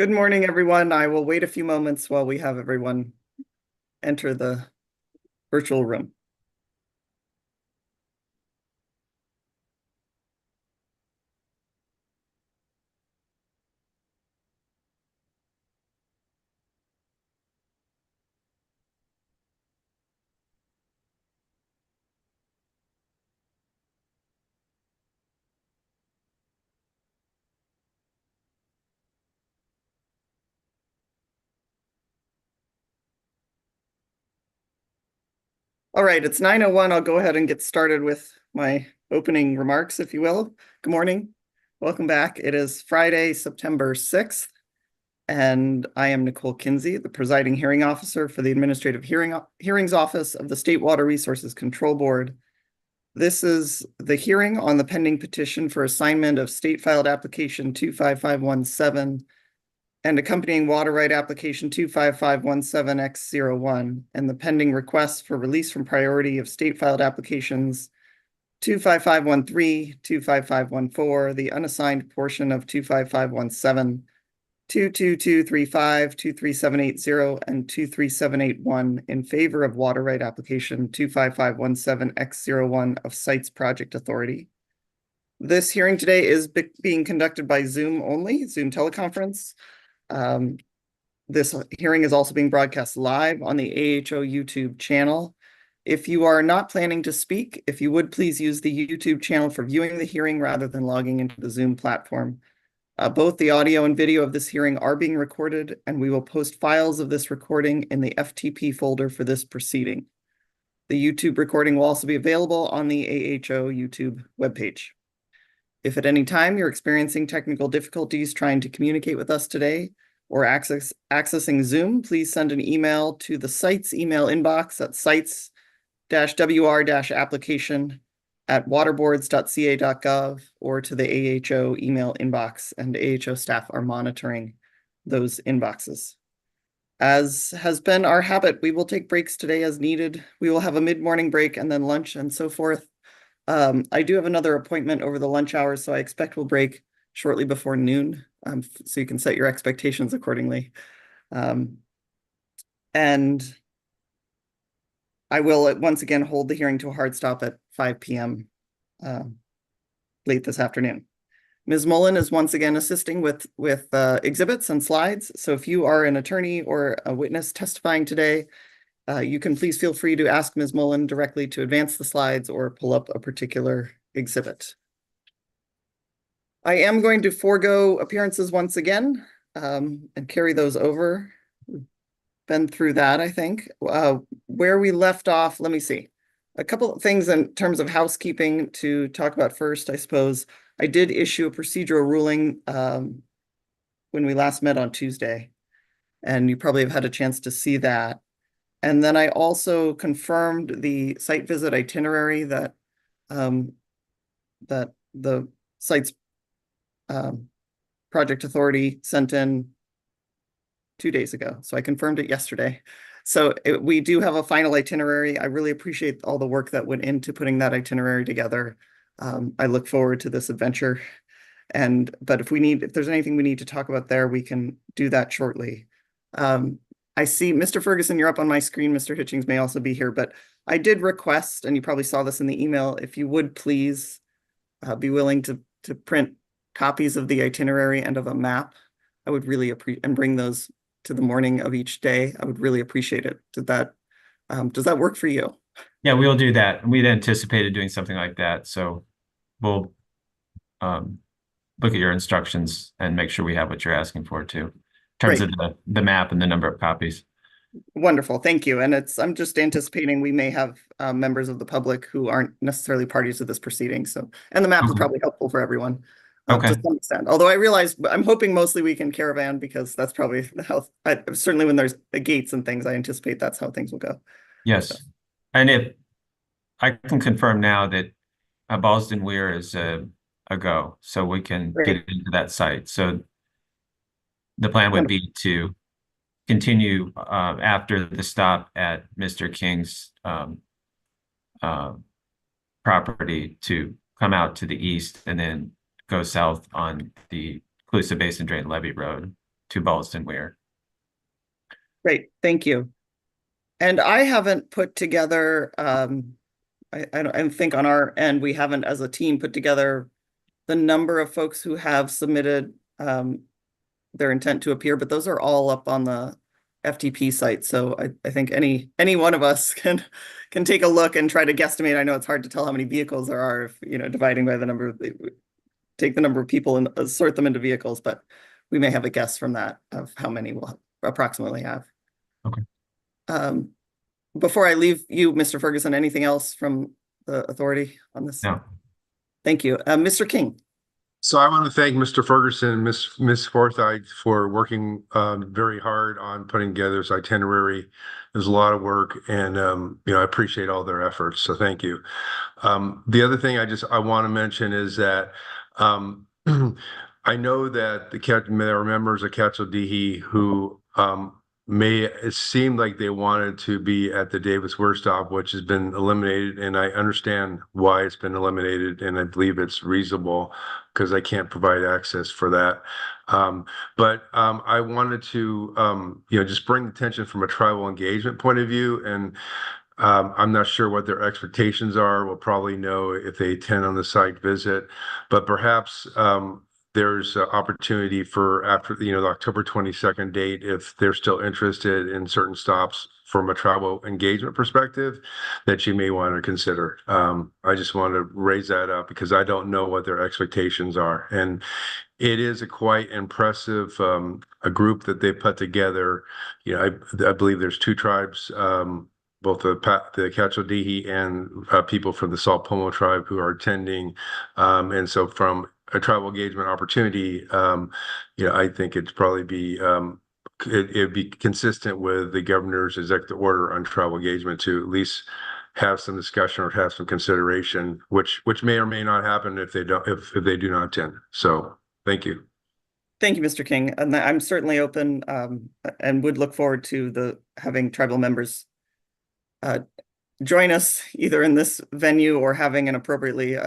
Good morning, everyone. I will wait a few moments while we have everyone enter the virtual room. All right, it's 9:01. I'll go ahead and get started with my opening remarks, if you will. Good morning. Welcome back. It is Friday, September 6th, and I am Nicole Kinsey, the presiding hearing officer for the Administrative Hearings Office of the State Water Resources Control Board. This is the hearing on the pending petition for assignment of State Filed Application 25517 and accompanying water right application 25517X01 and the pending request for release from priority of state filed applications 25513, 25514, the unassigned portion of 25517, 22235, 23780, and 23781 in favor of water right application 25517X01 of Sites Project Authority. This hearing today is being conducted by Zoom only, Zoom teleconference. This hearing is also being broadcast live on the AHO YouTube channel. If you are not planning to speak, if you would please use the YouTube channel for viewing the hearing rather than logging into the Zoom platform. Both the audio and video of this hearing are being recorded, and we will post files of this recording in the FTP folder for this proceeding. The YouTube recording will also be available on the AHO YouTube webpage. If at any time you're experiencing technical difficulties trying to communicate with us today or accessing Zoom, please send an email to the site's email inbox at sites-wr-application@waterboards.ca.gov or to the AHO email inbox, and AHO staff are monitoring those inboxes. As has been our habit, we will take breaks today as needed. We will have a mid-morning break and then lunch and so forth. I do have another appointment over the lunch hours, so I expect we'll break shortly before noon, so you can set your expectations accordingly. And I will once again hold the hearing to a hard stop at 5 p.m. Late this afternoon. Ms. Mullen is once again assisting with exhibits and slides, so if you are an attorney or a witness testifying today, you can please feel free to ask Ms. Mullen directly to advance the slides or pull up a particular exhibit. I am going to forego appearances once again and carry those over. We've been through that, I think. Where we left off, let me see. A couple of things in terms of housekeeping to talk about first, I suppose. I did issue a procedural ruling when we last met on Tuesday, and you probably have had a chance to see that. And then I also confirmed the site visit itinerary that that the site's project authority sent in 2 days ago. So I confirmed it yesterday. So we do have a final itinerary. I really appreciate all the work that went into putting that itinerary together. I look forward to this adventure. But if there's anything we need to talk about there, we can do that shortly. I see Mr. Ferguson, you're up on my screen. Mr. Hitchings may also be here, but I did request, and you probably saw this in the email, if you would please be willing to print copies of the itinerary and of a map. I would really appreciate, and bring those to the morning of each day. I would really appreciate it. Does that work for you? Yeah, we'll do that. We'd anticipated doing something like that, so we'll look at your instructions and make sure we have what you're asking for too, in terms Great. of the map and the number of copies. Wonderful, thank you. And I'm just anticipating we may have members of the public who aren't necessarily parties to this proceeding. And the map is Okay. probably helpful for everyone Okay. to some extent. Although I realize, I'm hoping mostly we can caravan because that's probably how, certainly when there's the gates and things, I anticipate that's how things will go. So, Yes. And if I can confirm now that Ballston Weir is a go, so we can get great, into that site. So the plan would wonderful. be to continue after the stop at Mr. King's property to come out to the east and then go south on the Colusa Basin Drain Levee Road two balls didn't wear. Great, thank you. And I haven't put together, I don't think on our end, we haven't as a team put together the number of folks who have submitted their intent to appear, but those are all up on the FTP site. So I think any one of us can take a look and try to guesstimate. I know it's hard to tell how many vehicles there are if, dividing by the number of, take the number of people and sort them into vehicles, but we may have a guess from that of how many we'll approximately have. Okay. Before I leave you, Mr. Ferguson, anything else from the authority on this? No. Thank you. Mr. King. So I want to thank Mr. Ferguson and Miss Forsythe for working very hard on putting together this itinerary. There's a lot of work, and I appreciate all their efforts. So thank you. The other thing I want to mention is that I know that there are members of Katsudihi who it seemed like they wanted to be at the Davis Ware stop, which has been eliminated, and I understand why it's been eliminated, and I believe it's reasonable because I can't provide access for that. But I wanted to just bring attention from a tribal engagement point of view, and I'm not sure what their expectations are. We'll probably know if they attend on the site visit, but perhaps there's an opportunity for after the October 22nd date, if they're still interested in certain stops from a tribal engagement perspective, that you may want to consider. I just want to raise that up because I don't know what their expectations are. And it is a quite impressive a group that they put together. I believe there's two tribes, both the Katsudihi and people from the Salt Pomo tribe who are attending. And so from a tribal engagement opportunity, I think it'd probably be it'd be consistent with the governor's executive order on tribal engagement to at least have some discussion or have some consideration, which may or may not happen if they do not attend. So thank you. Thank you, Mr. King. And I'm certainly open and would look forward to having tribal members join us either in this venue or having an appropriately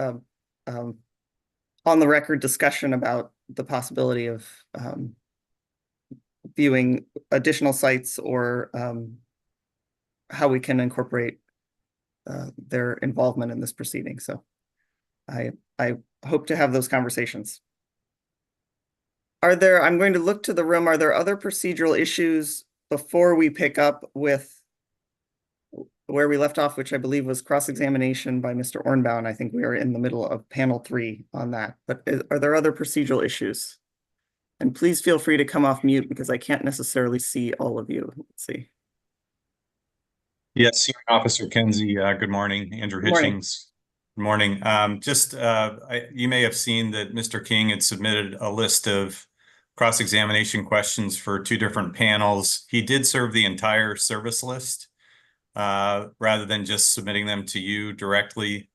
on the record discussion about the possibility of viewing additional sites or how we can incorporate their involvement in this proceeding. So I hope to have those conversations. I'm going to look to the room. Are there other procedural issues before we pick up with where we left off, which I believe was cross-examination by Mr. Ornbaum? I think we are in the middle of panel 3 on that, but are there other procedural issues? And please feel free to come off mute because I can't necessarily see all of you. Let's see. Yes, Senior Officer Kenzie, good morning. Andrew Hitchings. Good morning. You may have seen that Mr. King had submitted a list of cross-examination questions for 2 different panels. He did serve the entire service list rather than just submitting them to you directly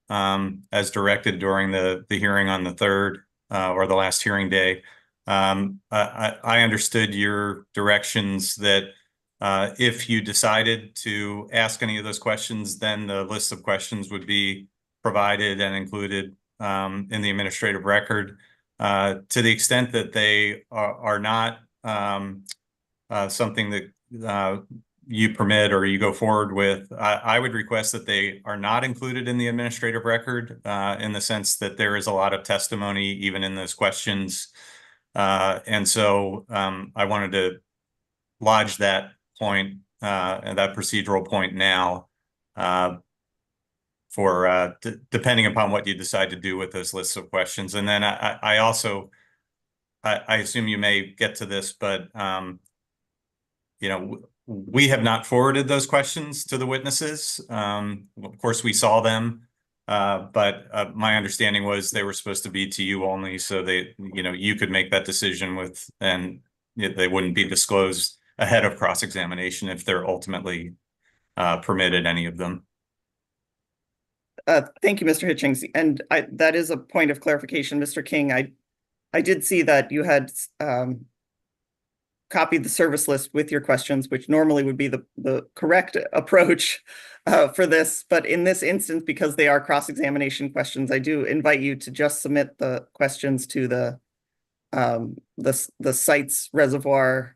as directed during the hearing on the 3rd or the last hearing day. I understood your directions that if you decided to ask any of those questions, then the list of questions would be provided and included in the administrative record. To the extent that they are not something that you permit or you go forward with, I would request that they are not included in the administrative record in the sense that there is a lot of testimony even in those questions. And so I wanted to lodge that point and that procedural point now for depending upon what you decide to do with those lists of questions. And then I also assume you may get to this, but we have not forwarded those questions to the witnesses. Of course, we saw them, but my understanding was they were supposed to be to you only, so you could make that decision with, and they wouldn't be disclosed ahead of cross-examination if they're ultimately permitted, any of them. Thank you, Mr. Hitchings. And that is a point of clarification, Mr. King. I did see that you had copied the service list with your questions, which normally would be the correct approach for this. But in this instance, because they are cross-examination questions, I do invite you to just submit the questions to the the site's reservoir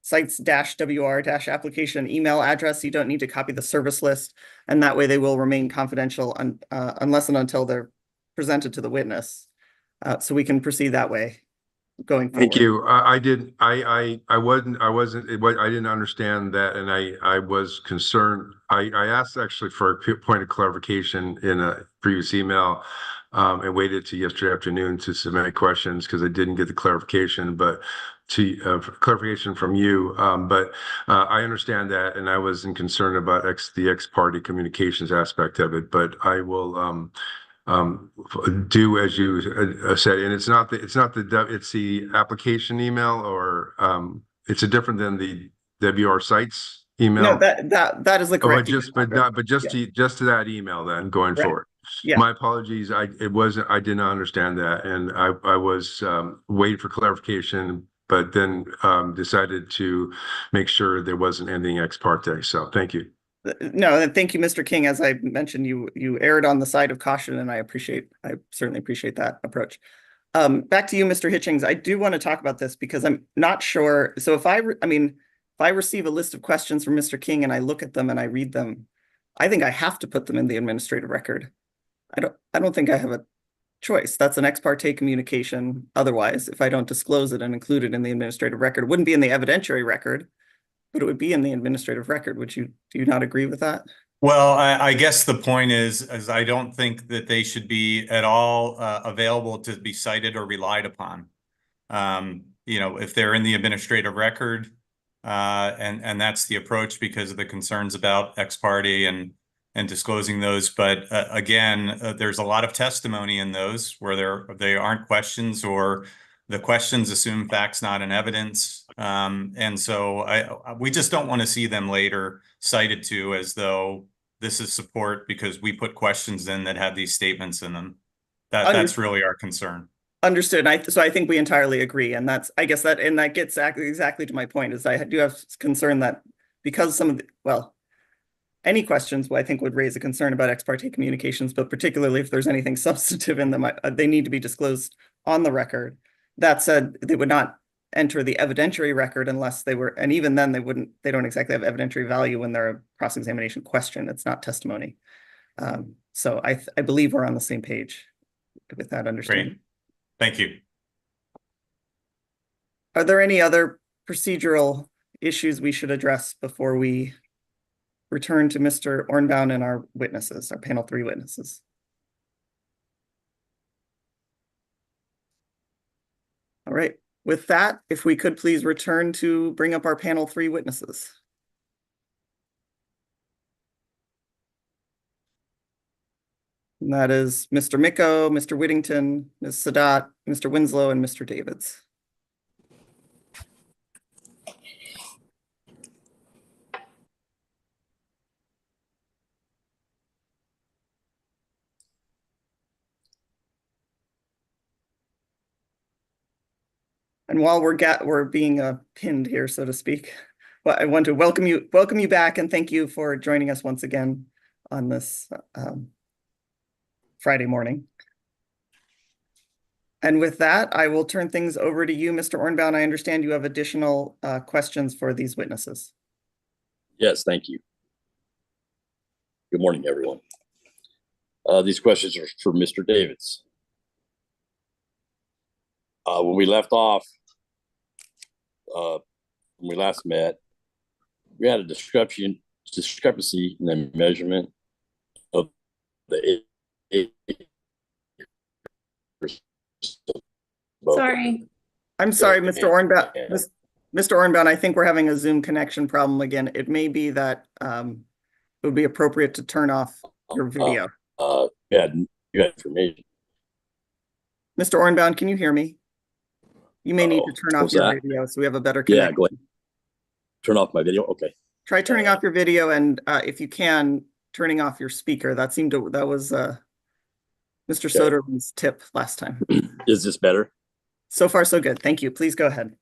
sites -WR application email address. You don't need to copy the service list, and that way they will remain confidential unless and until they're presented to the witness. So we can proceed that way going forward. Thank you. I didn't understand that, and I was concerned. I asked actually for a point of clarification in a previous email, and waited to yesterday afternoon to submit questions because I didn't get the clarification, but clarification from you. But I understand that, and I wasn't concerned about the ex-party communications aspect of it. But I will do as you said, and it's the application email, or it's a different than the WR sites email. No, that is the correct. Just to that email then going forward. Yeah. My apologies. I did not understand that, and I was waiting for clarification, but then decided to make sure there wasn't anything ex parte. So thank you. No, thank you, Mr. King. As I mentioned, you erred on the side of caution, and I certainly appreciate that approach. Back to you, Mr. Hitchings. I do want to talk about this because I'm not sure. So if I receive a list of questions from Mr. King and I look at them and I read them, I think I have to put them in the administrative record. I don't think I have a choice. That's an ex parte communication. Otherwise, if I don't disclose it and include it in the administrative record, it wouldn't be in the evidentiary record, but it would be in the administrative record. Do you not agree with that? Well, I guess the point is I don't think that they should be at all available to be cited or relied upon. If they're in the administrative record, and that's the approach because of the concerns about ex parte and disclosing those. But again, there's a lot of testimony in those where they aren't questions, or the questions assume facts not in evidence. And so we just don't want to see them later cited to as though this is support because we put questions in that have these statements in them. That's really our concern. Understood. So I think we entirely agree. And that gets exactly to my point, is I do have concern that because any questions I think would raise a concern about ex parte communications, but particularly if there's anything substantive in them, they need to be disclosed on the record. That said, they would not enter the evidentiary record unless they were, and even then they don't exactly have evidentiary value when they're a cross-examination question. It's not testimony. So I believe we're on the same page with that understanding. Great. Thank you. Are there any other procedural issues we should address before we return to Mr. Ornbaum and our witnesses, our panel 3 witnesses? All right. With that, if we could please return to bring up our panel 3 witnesses. And that is Mr. Micco, Mr. Whittington, Ms. Sadat, Mr. Winslow, and Mr. Davids. And while we're being pinned here, so to speak, well, I want to welcome you back and thank you for joining us once again on this Friday morning. And with that, I will turn things over to you, Mr. Ornbaum. I understand you have additional questions for these witnesses. Yes, thank you. Good morning, everyone. These questions are for Mr. Davids. When we left off, when we last met, we had a discrepancy in the measurement of the Sorry. I'm sorry, Mr. Ornbaum. Mr. Ornbaum, I think we're having a Zoom connection problem again. It may be that it would be appropriate to turn off your video. You had information. Mr. Ornbaum, can you hear me? You may need to turn off your video so we have a better connection. Yeah, go ahead. Turn off my video. Okay. Try turning off your video, and if you can, turning off your speaker. That was Mr. Soderlund's tip last time. Is this better? So far, so good. Thank you. Please go ahead.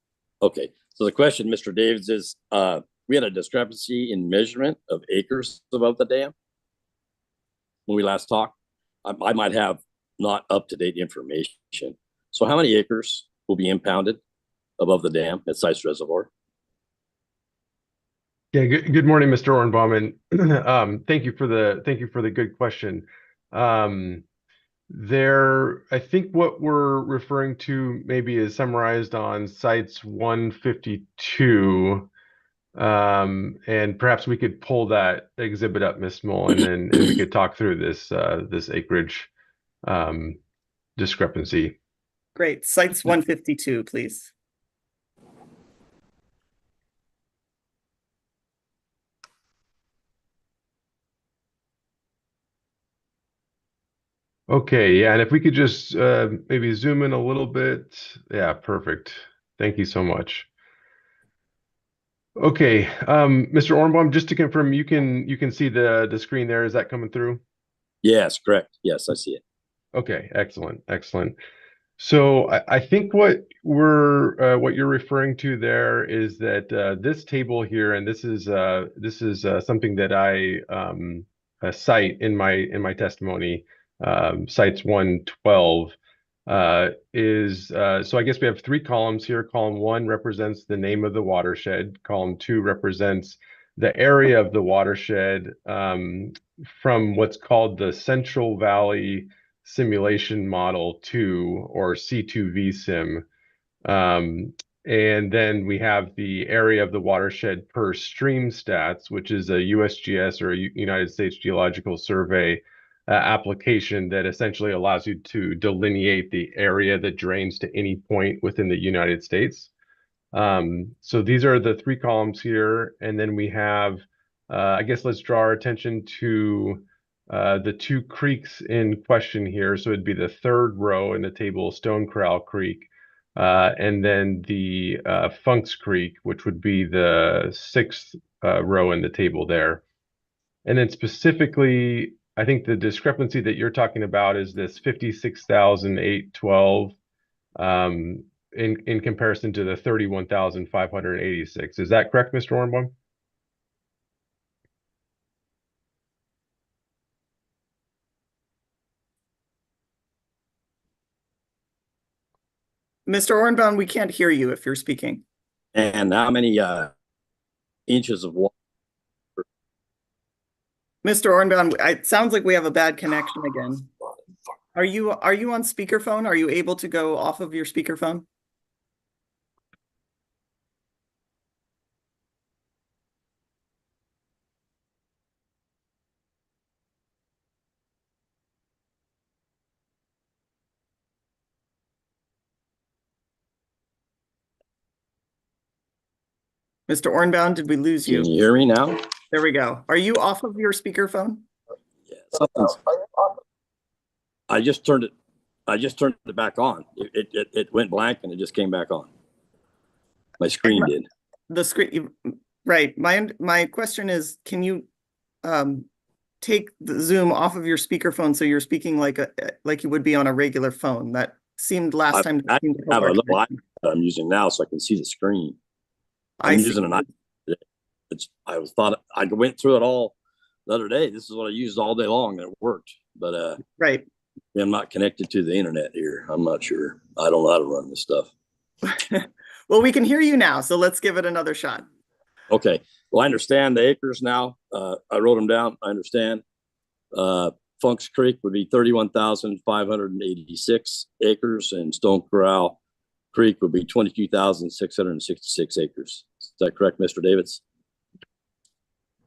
Okay. So the question, Mr. Davids, is we had a discrepancy in measurement of acres above the dam when we last talked. I might have not up-to-date information. So how many acres will be impounded above the dam at Sites Reservoir? Yeah, good morning, Mr. Ornbaum, and thank you for the good question. I think what we're referring to maybe is summarized on sites 152. And perhaps we could pull that exhibit up, Ms. Mullen, and we could talk through this acreage discrepancy. Great. Sites 152, please. Okay, yeah, and if we could just maybe zoom in a little bit. Yeah, perfect. Thank you so much. Okay, Mr. Ornbaum, just to confirm, you can see the screen there. Is that coming through? Yes, correct. Yes, I see it. Okay, excellent, excellent. So I think what you're referring to there is that this table here, and this is something that I cite in my testimony, cites 112, so I guess we have three columns here. Column 1 represents the name of the watershed. Column 2 represents the area of the watershed from what's called the Central Valley Simulation Model 2, or C2V Sim. And then we have the area of the watershed per stream stats, which is a USGS, or a United States Geological Survey application that essentially allows you to delineate the area that drains to any point within the United States. So these are the three columns here. And then we have, I guess let's draw our attention to the two creeks in question here. So it'd be the third row in the table, Stone Corral Creek, and then the Funks Creek, which would be the sixth row in the table there. And then specifically, I think the discrepancy that you're talking about is this 56,812 in comparison to the 31,586. Is that correct, Mr. Ornbaum? Mr. Ornbaum, we can't hear you if you're speaking. And how many inches of water? Mr. Ornbaum, it sounds like we have a bad connection again. Are you on speakerphone? Are you able to go off of your speakerphone? Mr. Ornbaum, did we lose you? Can you hear me now? There we go. Are you off of your speakerphone? Yeah, I just turned it back on. It went blank and it just came back on. My screen did. The screen, right. My question is, can you take the Zoom off of your speakerphone so you're speaking like you would be on a regular phone? That seemed last time. I have a little iPad I'm using now so I can see the screen. I'm using an iPad. I went through it all the other day. This is what I used all day long and it worked. But right. I'm not connected to the internet here. I'm not sure. I don't know how to run this stuff. Well, we can hear you now, so let's give it another shot. Okay. Well, I understand the acres now. I wrote them down. I understand. Funks Creek would be 31,586 acres, and Stone Corral Creek would be 22,666 acres. Is that correct, Mr. Davids?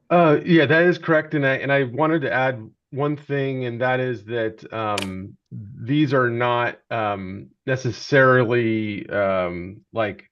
Yeah, that is correct. And I wanted to add one thing, and that is that these are not necessarily like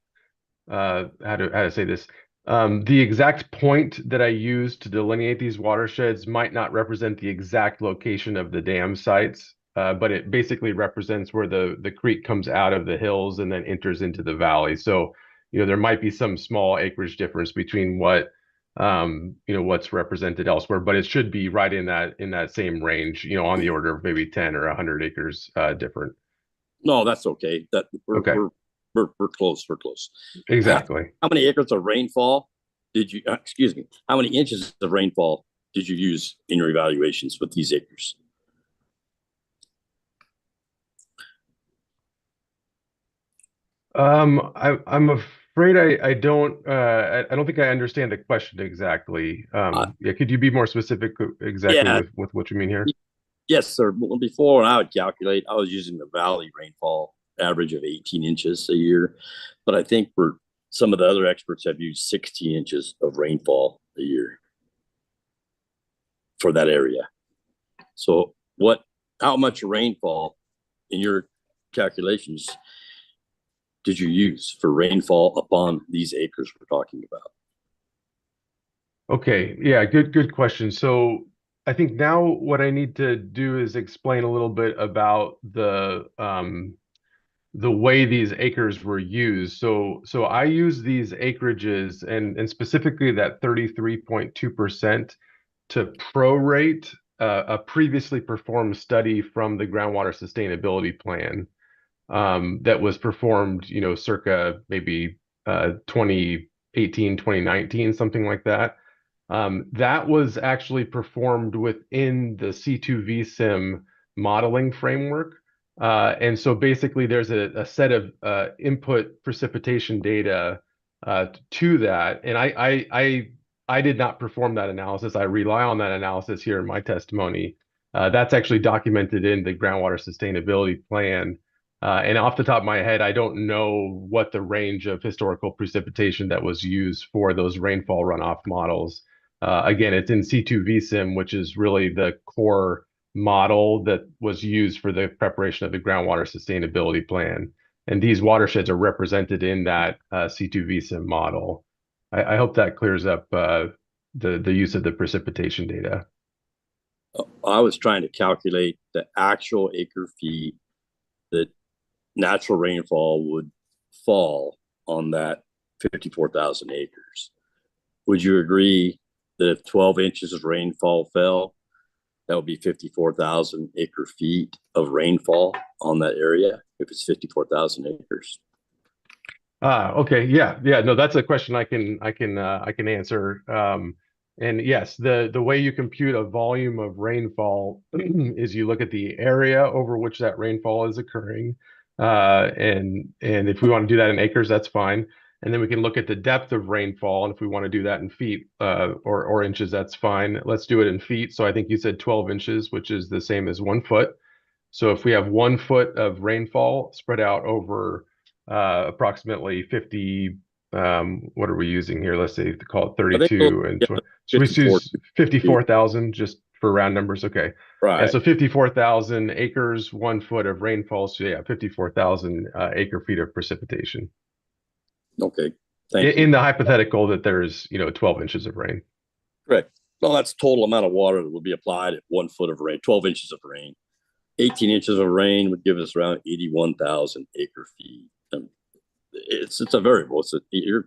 how to say this. The exact point that I use to delineate these watersheds might not represent the exact location of the dam sites, but it basically represents where the creek comes out of the hills and then enters into the valley. So, there might be some small acreage difference between what what's represented elsewhere, but it should be right in that same range, on the order of maybe 10 or 100 acres different. No, that's okay. Okay. We're close. We're close. Exactly. How many acres of rainfall did you, excuse me, how many inches of rainfall did you use in your evaluations with these acres? I'm afraid I don't I don't think I understand the question exactly. Uh, Yeah, could you be more specific exactly yeah, with what you mean here? yes, sir. Well, before, when I would calculate, I was using the valley rainfall average of 18 inches a year. But I think for some of the other experts have used 16 inches of rainfall a year for that area. So how much rainfall in your calculations did you use for rainfall upon these acres we're talking about? Okay, yeah, good question. So I think now what I need to do is explain a little bit about the way these acres were used. So I use these acreages and specifically that 33.2% to prorate a previously performed study from the groundwater sustainability plan that was performed, circa maybe 2018, 2019, something like that. That was actually performed within the C2V Sim modeling framework. And so basically there's a set of input precipitation data to that. And I did not perform that analysis. I rely on that analysis here in my testimony. That's actually documented in the groundwater sustainability plan. And off the top of my head, I don't know what the range of historical precipitation that was used for those rainfall runoff models. Again, it's in C2VSIM, which is really the core model that was used for the preparation of the groundwater sustainability plan. And these watersheds are represented in that C2VSIM model. I hope that clears up the use of the precipitation data. I was trying to calculate the actual acre feet that natural rainfall would fall on that 54,000 acres. Would you agree that if 12 inches of rainfall fell, that would be 54,000 acre feet of rainfall on that area if it's 54,000 acres? Okay, yeah, no, that's a question I can answer. And yes, the way you compute a volume of rainfall is you look at the area over which that rainfall is occurring, and if we want to do that in acres, that's fine. And then we can look at the depth of rainfall, and if we want to do that in feet or inches, that's fine. Let's do it in feet. So I think you said 12 inches, which is the same as 1 foot. So if we have 1 foot of rainfall spread out over approximately 50, what are we using here? Let's say call it 32 and 20. So we use 54,000 just for round numbers. Okay. Right. Yeah, so 54,000 acres, 1 foot of rainfall. So yeah, 54,000 acre feet of precipitation. Okay. Thank In you. the hypothetical that there's, 12 inches of rain. Correct. Well, that's total amount of water that would be applied at 1 foot of rain, 12 inches of rain. 18 inches of rain would give us around 81,000 acre feet. It's a variable.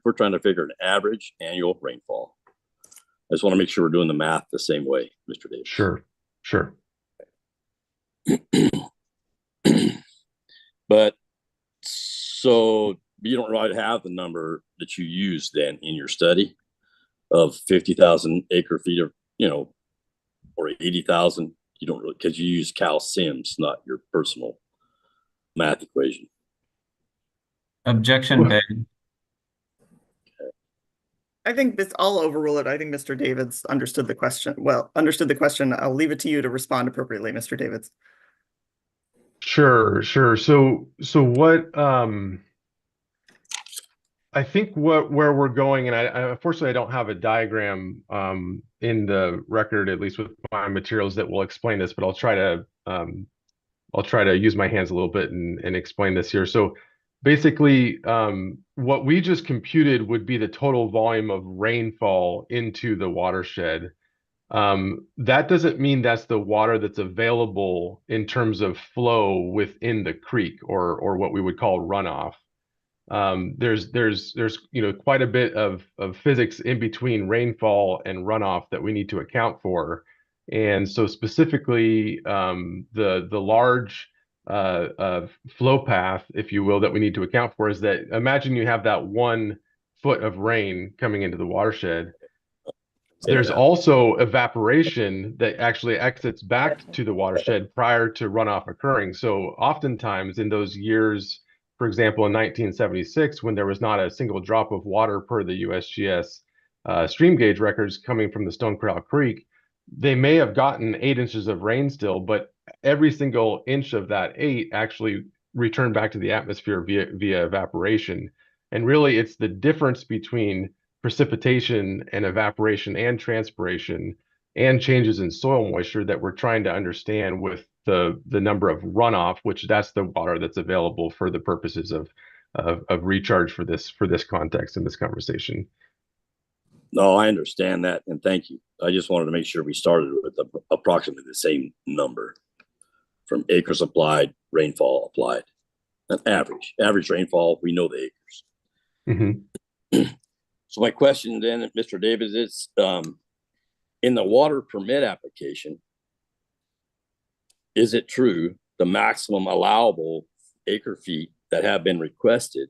We're trying to figure an average annual rainfall. I just want to make sure we're doing the math the same way, Mr. Davis. Sure. But so you don't really have the number that you used then in your study of 50,000 acre feet of, or 80,000. You don't really, because you use Cal Sims, not your personal math equation. Objection made. I think I'll overrule it. I think Mr. Davids understood the question. I'll leave it to you to respond appropriately, Mr. Davids. Sure. So what I think where we're going, and I unfortunately I don't have a diagram in the record, at least with my materials, that will explain this, but I'll try to use my hands a little bit and explain this here. So basically, what we just computed would be the total volume of rainfall into the watershed. That doesn't mean that's the water that's available in terms of flow within the creek or what we would call runoff. There's quite a bit of physics in between rainfall and runoff that we need to account for. And so specifically, the large flow path, if you will, that we need to account for is that imagine you have that 1 foot of rain coming into the watershed. There's also evaporation that actually exits back to the watershed prior to runoff occurring. So oftentimes in those years for example, in 1976, when there was not a single drop of water per the USGS stream gauge records coming from the Stone Corral Creek, they may have gotten 8 inches of rain still, but every single inch of that 8 actually returned back to the atmosphere via evaporation. And really, it's the difference between precipitation and evaporation and transpiration and changes in soil moisture that we're trying to understand with the number of runoff, which that's the water that's available for the purposes of recharge for this context in this conversation. No, I understand that, and thank you. I just wanted to make sure we started with approximately the same number from acres applied, rainfall applied, an average rainfall. We know the acres. Mm-hmm. So my question then, Mr. Davis, is in the water permit application, is it true the maximum allowable acre feet that have been requested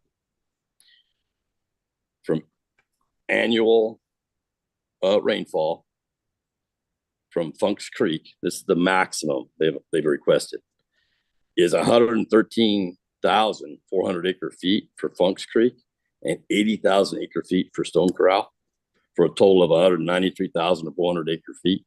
from annual rainfall from Funk's Creek, this is the maximum they've requested, is 113,400 acre feet for Funk's Creek and 80,000 acre feet for Stone Corral, for a total of 193,400 acre feet.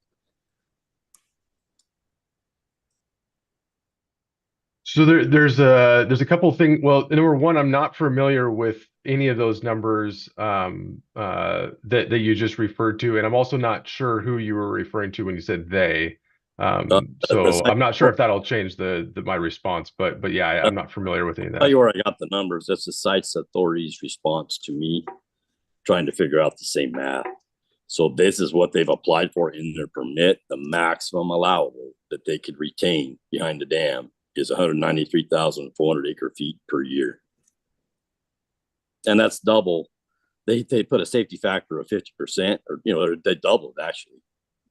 So there's a couple of things. Well, number one, I'm not familiar with any of those numbers that you just referred to, and I'm also not sure who you were referring to when you said they. So I'm not sure if that'll change my response, but yeah, I'm not familiar with any of that. Tell you where I got the numbers. That's the site's authority's response to me trying to figure out the same math. So this is what they've applied for in their permit. The maximum allowable that they could retain behind the dam is 193,400 acre feet per year. And that's double. They put a safety factor of 50%, or, they doubled actually.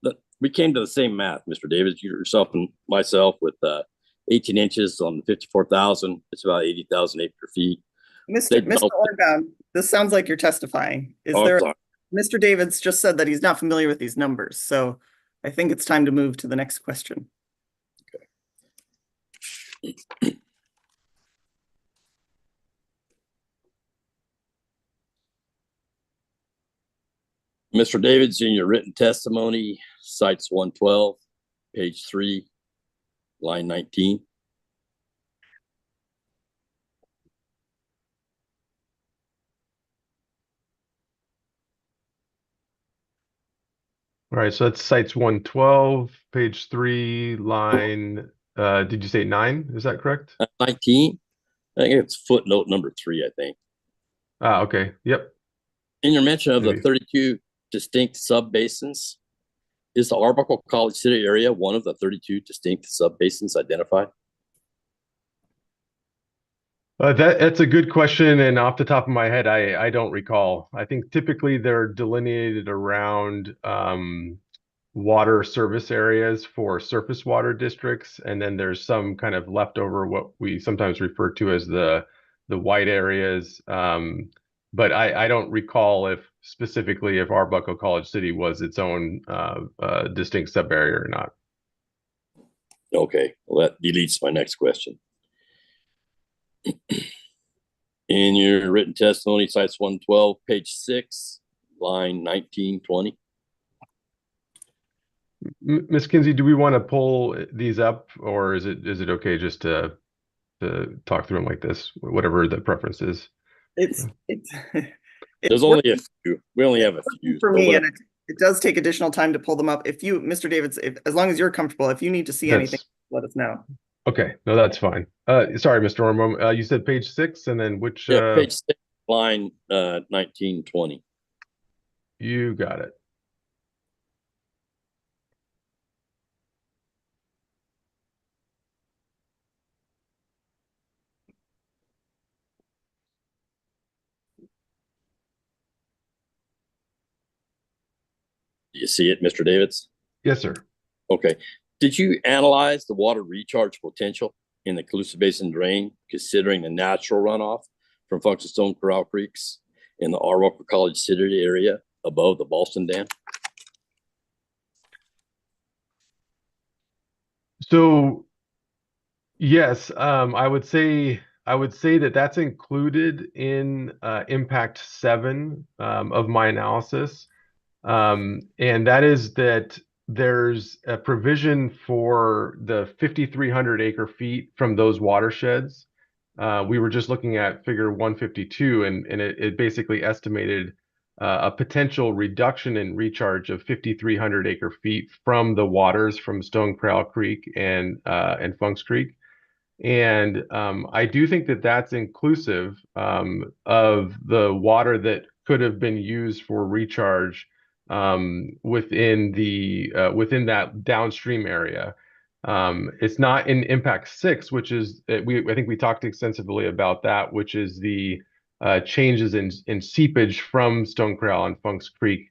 But we came to the same math, Mr. Davis, yourself and myself, with 18 inches on 54,000. It's about 80,000 acre feet. Mr. Orban, this sounds like you're testifying. Mr. Davids just said that he's not familiar with these numbers, so I think it's time to move to the next question. Okay. Mr. Davids, in your written testimony, cites 112, page 3, line 19. All right, so that's cites 112, page 3, line, did you say 9? Is that correct? 19. I think it's footnote number 3, I think. Ah, okay. Yep. In your mention of the 32 distinct sub-basins, is the Arbuckle College City area one of the 32 distinct sub-basins identified? That's a good question, and off the top of my head, I don't recall. I think typically they're delineated around water service areas for surface water districts, and then there's some kind of leftover, what we sometimes refer to as the white areas. But I don't recall if specifically if Arbuckle College City was its own distinct sub area or not. Okay, well, that deletes my next question. In your written testimony, cites 112, page 6, line 19, 20. Ms. Kinsey, do we want to pull these up, or is it okay just to talk through them like this, whatever the preference is? There's only a few. We only have a few. For me, and it does take additional time to pull them up. If you, Mr. Davids, as long as you're comfortable, if you need to see anything, let us know. Okay, no, that's fine. Sorry, Mr. Ormond, you said page 6, and then which? Page 6, line 19, 20. You got it. Do you see it, Mr. Davids? Yes, sir. Okay. Did you analyze the water recharge potential in the Colusa Basin drain, considering the natural runoff from Funk's and Stone Corral Creeks in the Arbuckle College City area above the Ballston Dam? So, yes, I would say I would say that that's included in impact 7 of my analysis. And that is that there's a provision for the 5,300 acre feet from those watersheds. We were just looking at figure 152, and it basically estimated a potential reduction in recharge of 5,300 acre feet from the waters from Stone Corral Creek and Funks Creek. And I do think that that's inclusive of the water that could have been used for recharge within that downstream area. It's not in impact 6, which is I think we talked extensively about that, which is the changes in seepage from Stone Corral and Funks Creek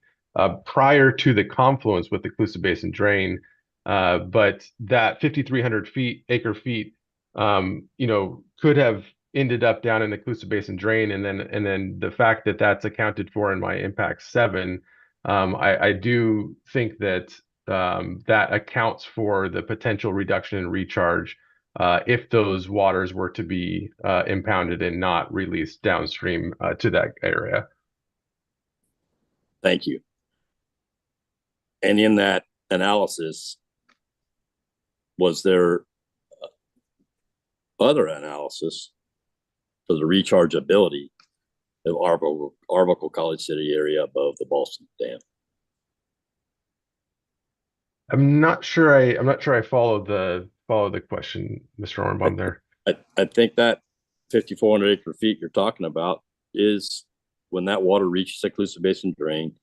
prior to the confluence with the Coosa Basin drain. But that 5,300 acre feet could have ended up down in the Coosa Basin drain, and then the fact that that's accounted for in my impact 7, I do think that that accounts for the potential reduction in recharge if those waters were to be impounded and not released downstream to that area. Thank you. And in that analysis, was there other analysis for the rechargeability of Arbuckle College City area above the Boston Dam? I'm not sure I followed the question, Mr. Ornbaum there. I think that 5,400 acre feet you're talking about is when that water reaches the Coosa Basin drain,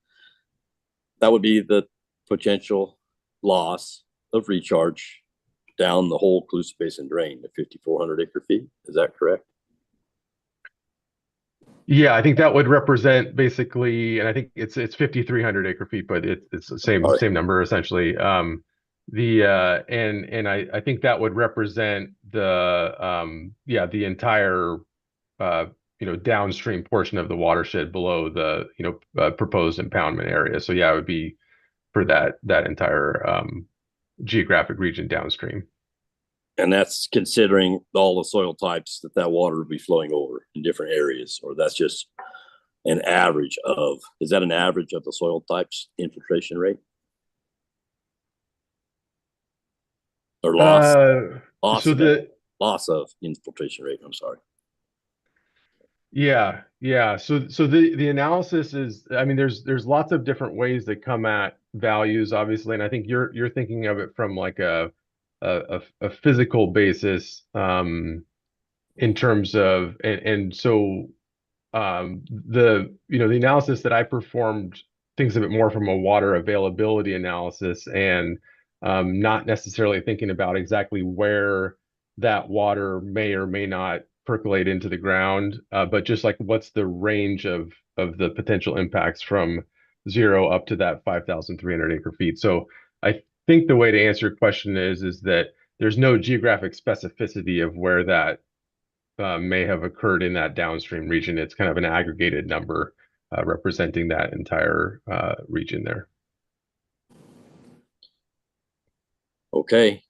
that would be the potential loss of recharge down the whole Coosa Basin drain, the 5,400 acre feet. Is that correct? Yeah, I think that would represent basically, and I think it's 5,300 acre feet, but it's the same number essentially. I think that would represent the entire downstream portion of the watershed below the proposed impoundment area. So yeah, it would be for that entire geographic region downstream. And that's considering all the soil types that water would be flowing over in different areas, or that's just an average of, is that an average of the soil types infiltration rate? Or loss of infiltration rate, I'm sorry. Yeah. So the analysis is, I mean, there's lots of different ways that come at values, obviously, and I think you're thinking of it from like a physical basis in terms of the analysis that I performed thinks of it more from a water availability analysis and not necessarily thinking about exactly where that water may or may not percolate into the ground, but just like what's the range of the potential impacts from 0 up to that 5,300 acre feet. So I think the way to answer your question is that there's no geographic specificity of where that may have occurred in that downstream region. It's kind of an aggregated number representing that entire region there. Okay.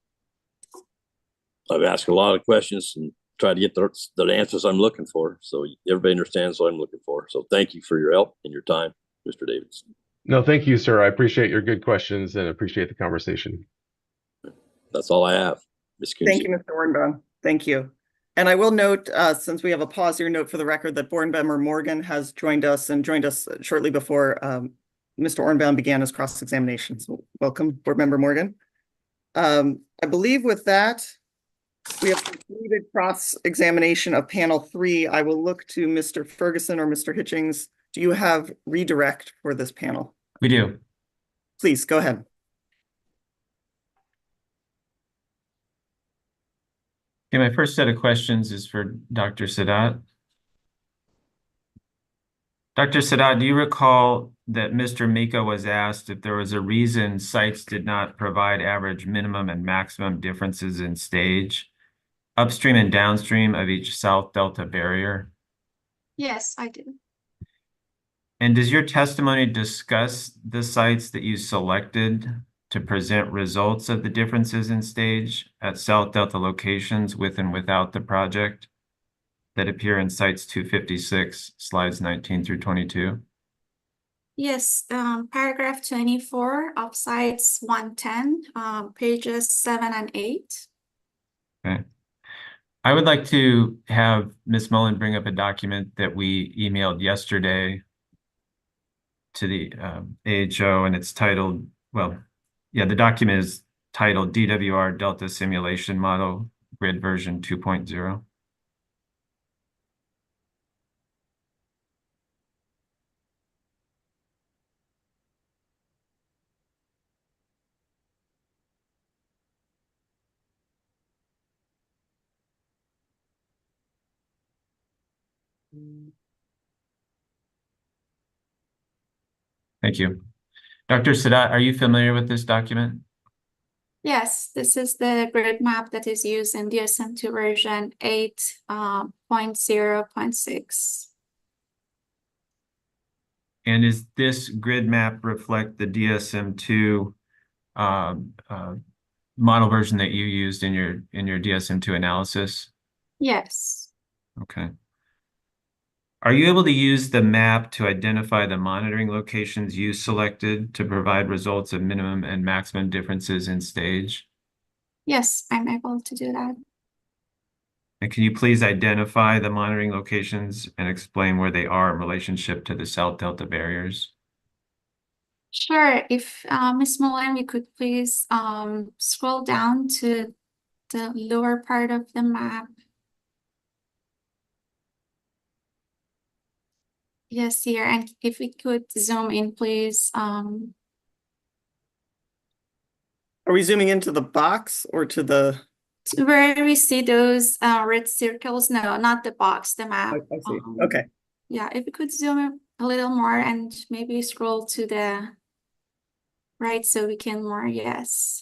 I've asked a lot of questions and tried to get the answers I'm looking for. So everybody understands what I'm looking for. So thank you for your help and your time, Mr. Davidson. No, thank you, sir. I appreciate your good questions and appreciate the conversation. That's all I have. Ms. Kunze. Thank you, Mr. Ornbaum. Thank you. And I will note, since we have a pause here, note for the record that Board Member Morgan has joined us shortly before Mr. Ornbaum began his cross-examination. So welcome, Board Member Morgan. I believe with that, we have completed cross-examination of panel 3. I will look to Mr. Ferguson or Mr. Hitchings. Do you have redirect for this panel? We do. Please, go ahead. Okay, my first set of questions is for Dr. Sadat. Dr. Sadat, do you recall that Mr. Mika was asked if there was a reason sites did not provide average minimum and maximum differences in stage upstream and downstream of each South Delta barrier? Yes, I do. And does your testimony discuss the sites that you selected to present results of the differences in stage at South Delta locations with and without the project? that appear in sites 256, slides 19 through 22? Yes, paragraph 24 of sites 110, pages 7 and 8. Okay. I would like to have Ms. Mullen bring up a document that we emailed yesterday to the AHO, and it's titled, well, yeah, the document is titled DWR Delta Simulation Model Grid Version 2.0. Thank you. Dr. Sadat, are you familiar with this document? Yes, this is the grid map that is used in DSM-2 version 8.0.6. And is this grid map reflect the DSM-2 model version that you used in your DSM-2 analysis? Yes. Okay. Are you able to use the map to identify the monitoring locations you selected to provide results of minimum and maximum differences in stage? Yes, I'm able to do that. And can you please identify the monitoring locations and explain where they are in relationship to the South Delta barriers? Sure. If Ms. Mullen, we could please scroll down to the lower part of the map. Yes, here. And if we could zoom in, please. Are we zooming into the box or to the? Where we see those red circles? No, not the box, the map. I see. Okay. Yeah, if we could zoom in a little more and maybe scroll to the right so we can more, yes.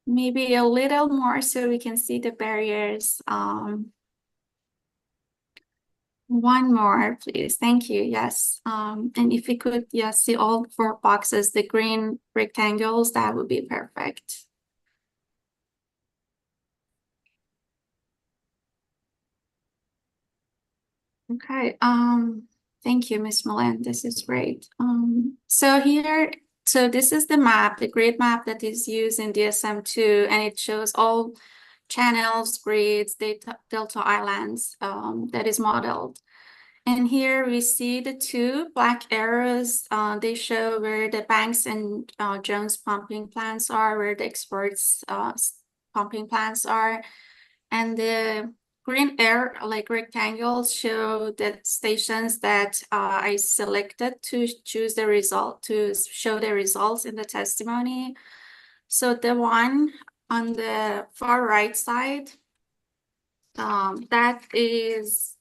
Maybe a little more so we can see the barriers. One more, please. Thank you. Yes. And if we could, yes, see all 4 boxes, the green rectangles, that would be perfect. Okay. Thank you, Ms. Mullen. This is great. So this is the map, the grid map that is used in DSM-2, and it shows all channels, grids, delta islands that is modeled. And here we see the 2 black arrows. They show where the Banks and Jones pumping plants are, where the exports pumping plants are. And the green arrow, like rectangles, show the stations that I selected to choose the result, to show the results in the testimony. So the one on the far right side, that is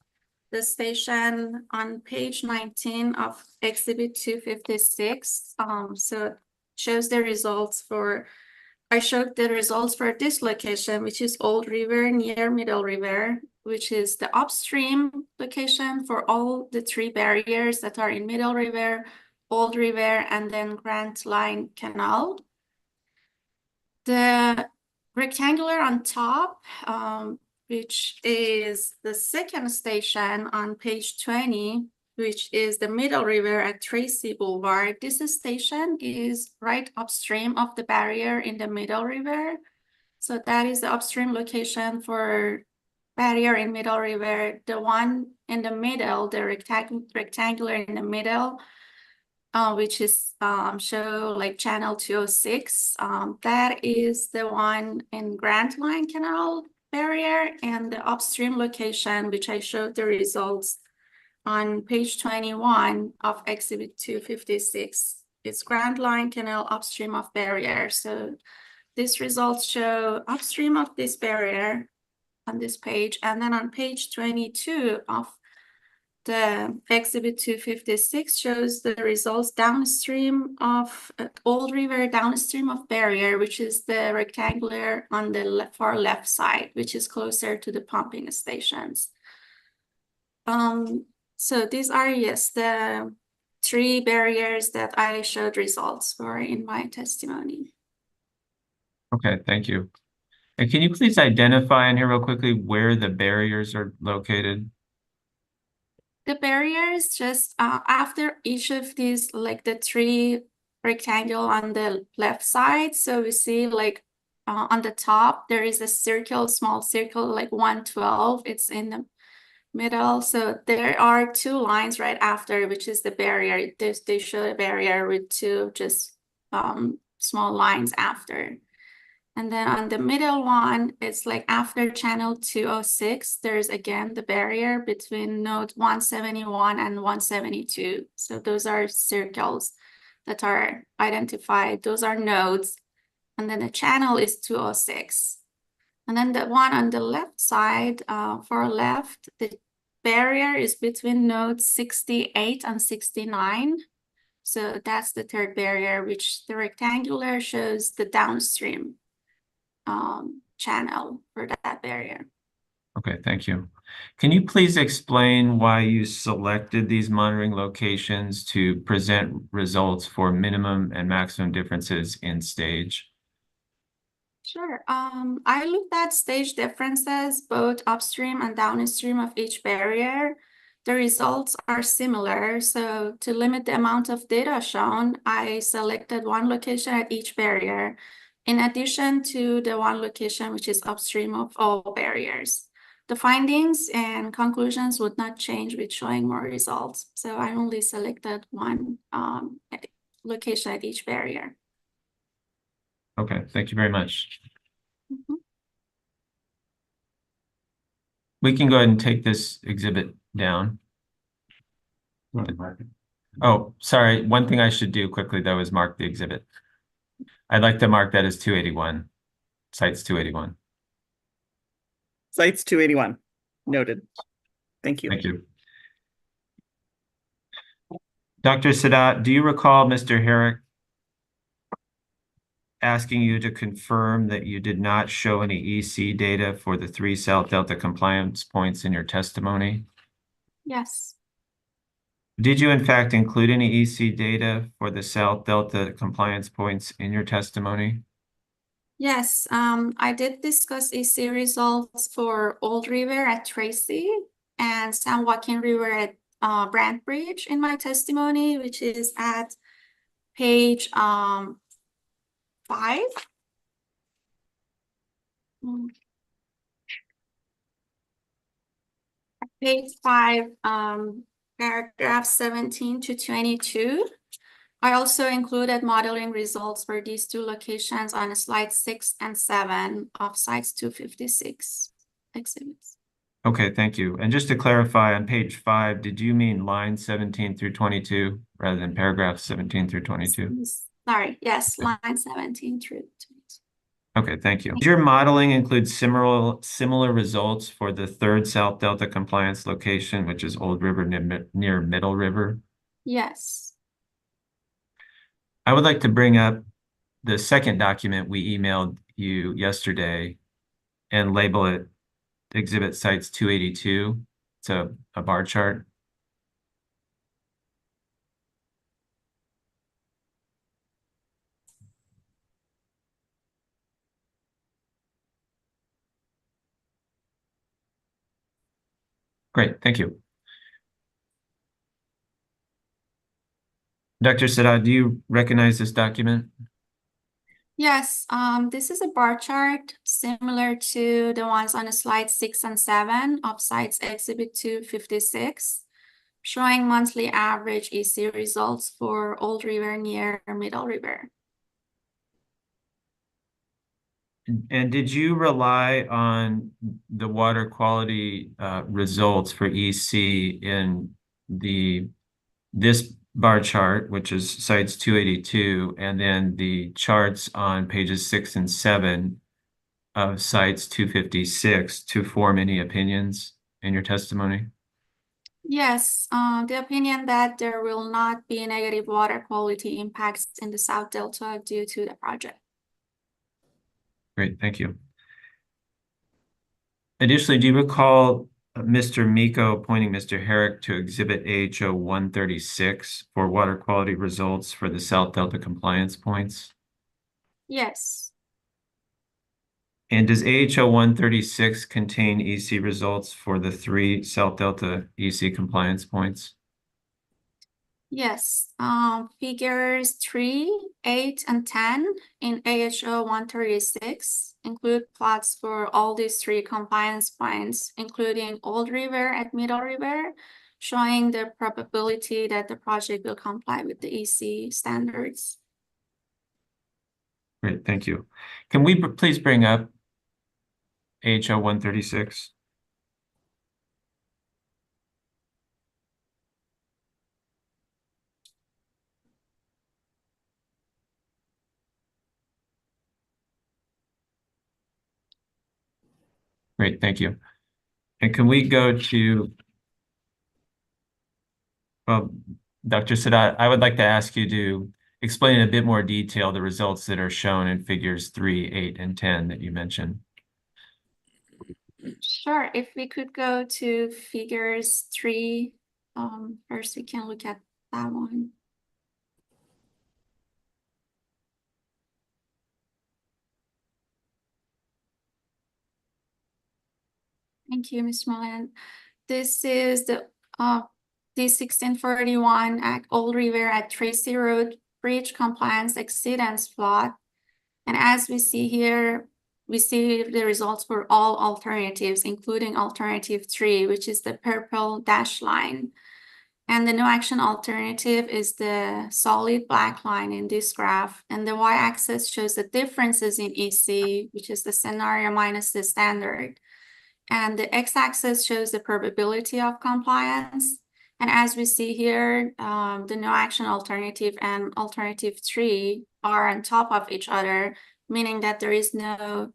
the station on page 19 of exhibit 256. So it shows the results for, I showed the results for this location, which is Old River near Middle River, which is the upstream location for all the 3 barriers that are in Middle River, Old River, and then Grant Line Canal. The rectangular on top, which is the second station on page 20, which is the Middle River at Tracy Boulevard. This station is right upstream of the barrier in the Middle River. So that is the upstream location for barrier in Middle River. The one in the middle, the rectangular in the middle, which is show like channel 206. That is the one in Grant Line Canal barrier, and the upstream location, which I showed the results on page 21 of exhibit 256. It's Grant Line Canal upstream of barrier. So these results show upstream of this barrier on this page, and then on page 22 of the exhibit 256 shows the results downstream of Old River, downstream of barrier, which is the rectangular on the far left side, which is closer to the pumping stations. So these are, yes, the 3 barriers that I showed results for in my testimony. Okay, thank you. And can you please identify in here real quickly where the barriers are located? The barriers just after each of these, like the three rectangle on the left side. So we see like on the top, there is a circle, small circle, like 112. It's in the middle. So there are two lines right after, which is the barrier. They show a barrier with two just small lines after. And then on the middle one, it's like after channel 206, there's again the barrier between node 171 and 172. So those are circles that are identified. Those are nodes. And then the channel is 206. And then the one on the left side, far left, the barrier is between nodes 68 and 69. So that's the third barrier, which the rectangular shows the downstream channel for that barrier. Okay, thank you. Can you please explain why you selected these monitoring locations to present results for minimum and maximum differences in stage? Sure. I looked at stage differences both upstream and downstream of each barrier. The results are similar. So to limit the amount of data shown, I selected one location at each barrier, in addition to the one location which is upstream of all barriers. The findings and conclusions would not change with showing more results. So I only selected one location at each barrier. Okay, thank you very much. Mhm. We can go ahead and take this exhibit down. Oh, sorry. One thing I should do quickly, though, is mark the exhibit. I'd like to mark that as 281. Sites 281. Sites 281. Noted. Thank you. Thank you. Dr. Sadat, do you recall Mr. Herrick asking you to confirm that you did not show any EC data for the 3 South Delta compliance points in your testimony? Yes. Did you in fact include any EC data for the South Delta compliance points in your testimony? Yes, I did discuss EC results for Old River at Tracy and San Joaquin River at Brant Bridge in my testimony, which is at page 5. Page 5, paragraph 17 to 22. I also included modeling results for these two locations on slide 6 and 7 of sites 256 exhibits. Okay, thank you. And just to clarify, on page 5, did you mean line 17 through 22 rather than paragraph 17 through 22? Sorry, yes, line 17 through 22. Okay, thank you. Does your modeling include similar results for the 3rd South Delta compliance location, which is Old River near Middle River? Yes. I would like to bring up the second document we emailed you yesterday and label it Exhibit Sites 282. It's a bar chart. Great, thank you. Dr. Sadat, do you recognize this document? Yes, this is a bar chart similar to the ones on slide 6 and 7 of sites exhibit 256, showing monthly average EC results for Old River near Middle River. And did you rely on the water quality results for EC in this bar chart, which is sites 282, and then the charts on pages 6 and 7 of sites 256 to form any opinions in your testimony? Yes, the opinion that there will not be negative water quality impacts in the South Delta due to the project. Great, thank you. Additionally, do you recall Mr. Miko appointing Mr. Herrick to exhibit AHO 136 for water quality results for the South Delta compliance points? Yes. And does AHO 136 contain EC results for the 3 South Delta EC compliance points? Yes, figures 3, 8, and 10 in AHO 136 include plots for all these 3 compliance points, including Old River and Middle River, showing the probability that the project will comply with the EC standards. Great, thank you. Can we please bring up AHO 136? Great, thank you. And can we go to, well, Dr. Sadat, I would like to ask you to explain in a bit more detail the results that are shown in figures 3, 8, and 10 that you mentioned. Sure, if we could go to figures 3, first we can look at that one. Thank you, Ms. Mullen. This is the D1641 at Old River at Tracy Road Bridge compliance exceedance plot. And as we see here, we see the results for all alternatives, including alternative 3, which is the purple dashed line. And the no action alternative is the solid black line in this graph. And the y-axis shows the differences in EC, which is the scenario minus the standard. And the x-axis shows the probability of compliance. And as we see here, the no action alternative and alternative 3 are on top of each other, meaning that there is no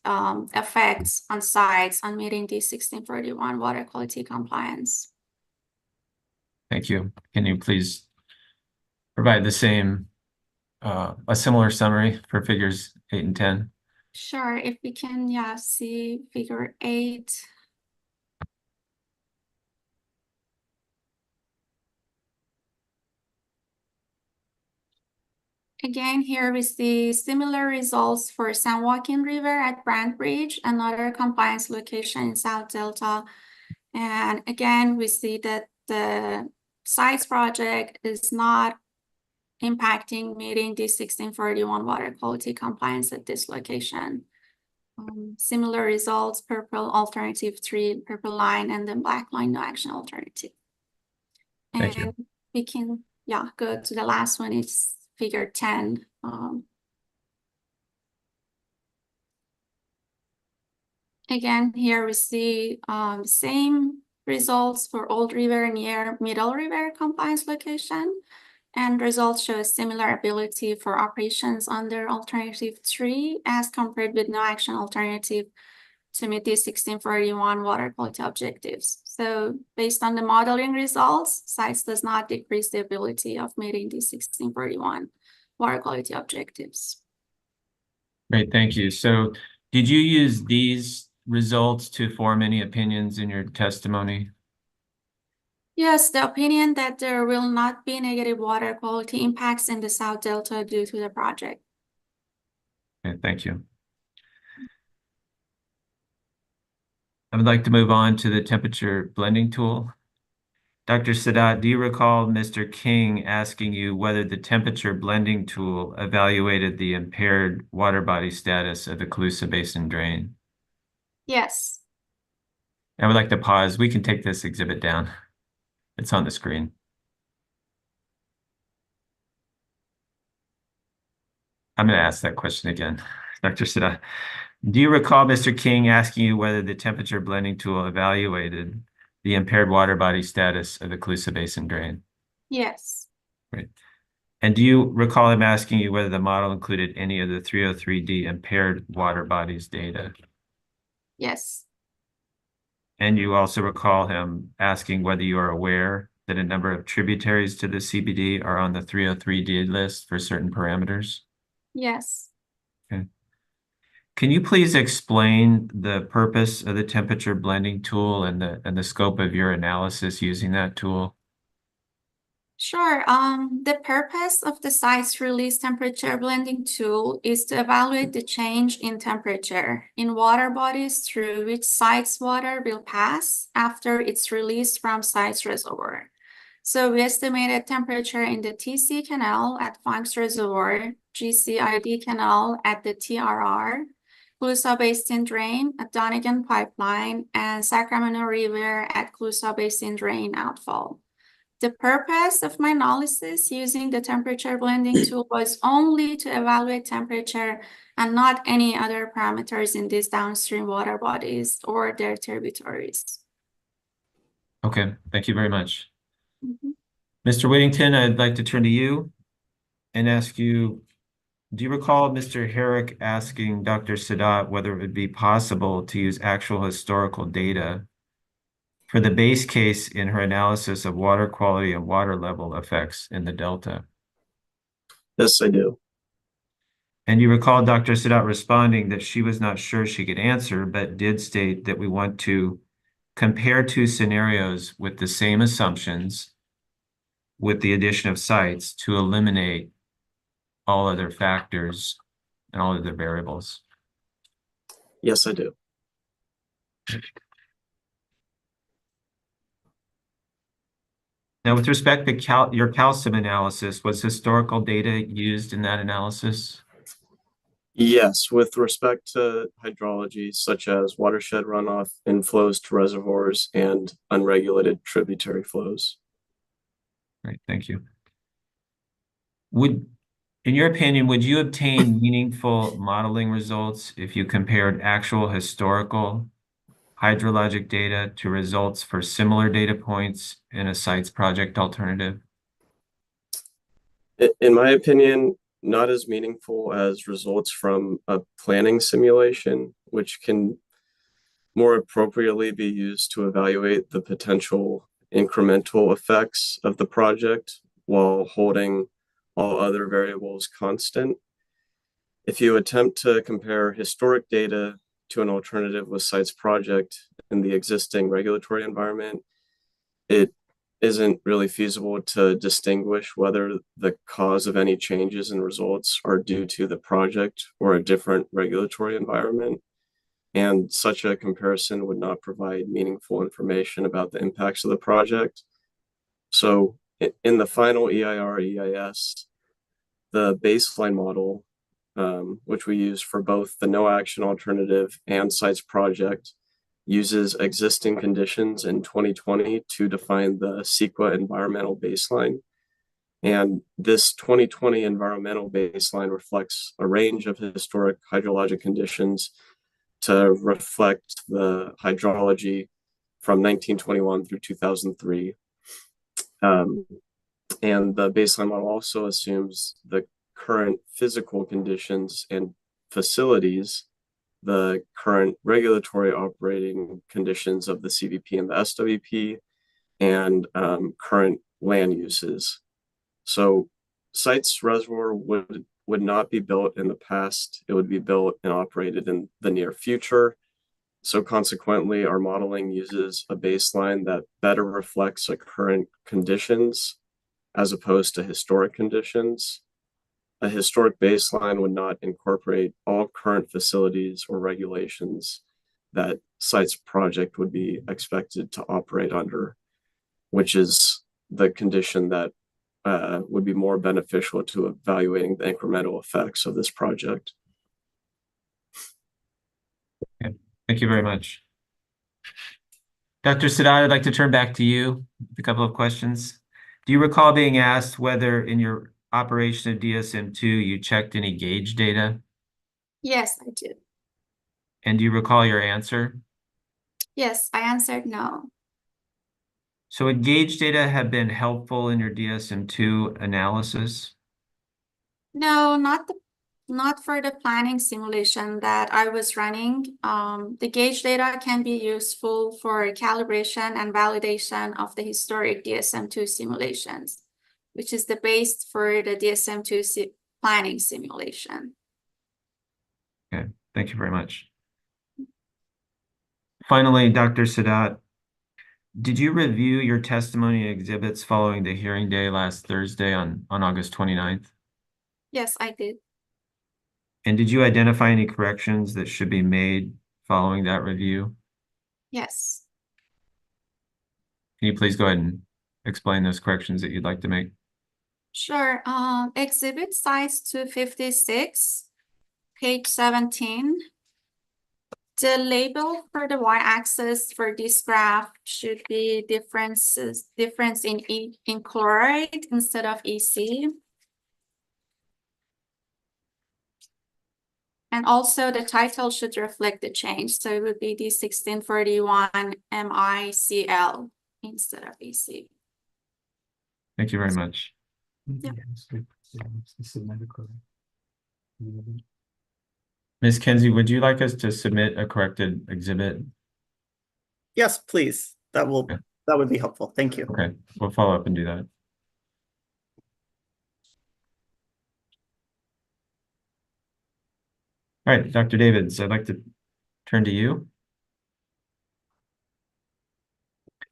effects on sites on meeting the 1641 water quality compliance. Thank you. Can you please provide the same, a similar summary for figures 8 and 10? Sure, if we can, yeah, see figure 8. Again, here we see similar results for San Joaquin River at Brant Bridge, another compliance location in South Delta. And again, we see that the sites project is not impacting meeting the 1641 water quality compliance at this location. Similar results, purple alternative 3, purple line, and then black line, no action alternative. Thank you. And we can, yeah, go to the last one, it's figure 10. Again, here we see same results for Old River near Middle River compliance location. And results show a similar ability for operations under alternative 3 as compared with no action alternative to meet the 1641 water quality objectives. So based on the modeling results, sites does not decrease the ability of meeting the 1641 water quality objectives. Great, thank you. So did you use these results to form any opinions in your testimony? Yes, the opinion that there will not be negative water quality impacts in the South Delta due to the project. Okay, thank you. I would like to move on to the temperature blending tool. Dr. Sadat, do you recall Mr. King asking you whether the temperature blending tool evaluated the impaired water body status of the Colusa Basin drain? Yes. I would like to pause. We can take this exhibit down. It's on the screen. I'm going to ask that question again. Dr. Sadat, do you recall Mr. King asking you whether the temperature blending tool evaluated the impaired water body status of the Colusa Basin drain? Yes. Right. And do you recall him asking you whether the model included any of the 303D impaired water bodies data? Yes. And you also recall him asking whether you are aware that a number of tributaries to the CBD are on the 303D list for certain parameters? Yes. Okay. Can you please explain the purpose of the temperature blending tool and the scope of your analysis using that tool? Sure. The purpose of the site's release temperature blending tool is to evaluate the change in temperature in water bodies through which site's water will pass after it's released from site's reservoir. So we estimated temperature in the TC canal at Funk's Reservoir, GCID canal at the TRR, Colusa Basin Drain at Donegan Pipeline, and Sacramento River at Colusa Basin Drain outfall. The purpose of my analysis using the temperature blending tool was only to evaluate temperature and not any other parameters in these downstream water bodies or their tributaries. Okay, thank you very much. Mhm. Mr. Whittington, I'd like to turn to you and ask you, do you recall Mr. Herrick asking Dr. Sadat whether it would be possible to use actual historical data for the base case in her analysis of water quality and water level effects in the Delta? Yes, I do. And you recall Dr. Sadat responding that she was not sure she could answer, but did state that we want to compare two scenarios with the same assumptions with the addition of sites to eliminate all other factors and all other variables. Yes, I do. Now, with respect to your calcium analysis, was historical data used in that analysis? Yes, with respect to hydrology, such as watershed runoff, inflows to reservoirs, and unregulated tributary flows. Right, thank you. In your opinion, would you obtain meaningful modeling results if you compared actual historical hydrologic data to results for similar data points in a site's project alternative? In my opinion, not as meaningful as results from a planning simulation, which can more appropriately be used to evaluate the potential incremental effects of the project while holding all other variables constant. If you attempt to compare historic data to an alternative with site's project in the existing regulatory environment, it isn't really feasible to distinguish whether the cause of any changes in results are due to the project or a different regulatory environment. And such a comparison would not provide meaningful information about the impacts of the project. So in the final EIR EIS, the baseline model, which we use for both the no action alternative and sites project, uses existing conditions in 2020 to define the CEQA environmental baseline. And this 2020 environmental baseline reflects a range of historic hydrologic conditions to reflect the hydrology from 1921 through 2003. And the baseline model also assumes the current physical conditions and facilities, the current regulatory operating conditions of the CVP and the SWP, and current land uses. So sites reservoir would not be built in the past. It would be built and operated in the near future. So consequently, our modeling uses a baseline that better reflects the current conditions as opposed to historic conditions. A historic baseline would not incorporate all current facilities or regulations that sites project would be expected to operate under, which is the condition that would be more beneficial to evaluating the incremental effects of this project. Okay. Thank you very much. Dr. Sadat, I'd like to turn back to you with a couple of questions. Do you recall being asked whether in your operation of DSM-2 you checked any gauge data? Yes, I did. And do you recall your answer? Yes, I answered no. So would gauge data have been helpful in your DSM-2 analysis? No, not for the planning simulation that I was running. The gauge data can be useful for calibration and validation of the historic DSM-2 simulations, which is the base for the DSM-2 planning simulation. Okay, thank you very much. Finally, Dr. Sadat, Did you review your testimony exhibits following the hearing day last Thursday on August 29th? Yes, I did. And did you identify any corrections that should be made following that review? Yes. Can you please go ahead and explain those corrections that you'd like to make? Sure. Exhibit size 256, page 17. The label for the y-axis for this graph should be difference in chloride instead of EC. And also the title should reflect the change. So it would be D1641 MICL instead of EC. Thank you very much. Yeah. Ms. Kenzie, would you like us to submit a corrected exhibit? Yes, please. That would be helpful. Thank you. Okay, we'll follow up and do that. All right, Dr. Davids, I'd like to turn to you.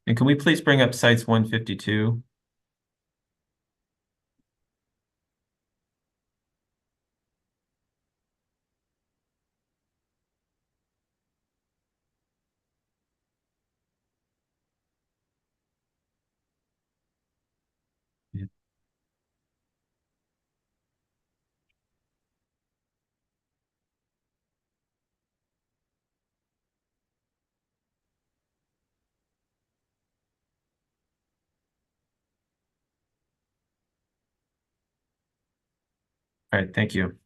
And can we please bring up sites 152? All right, thank you.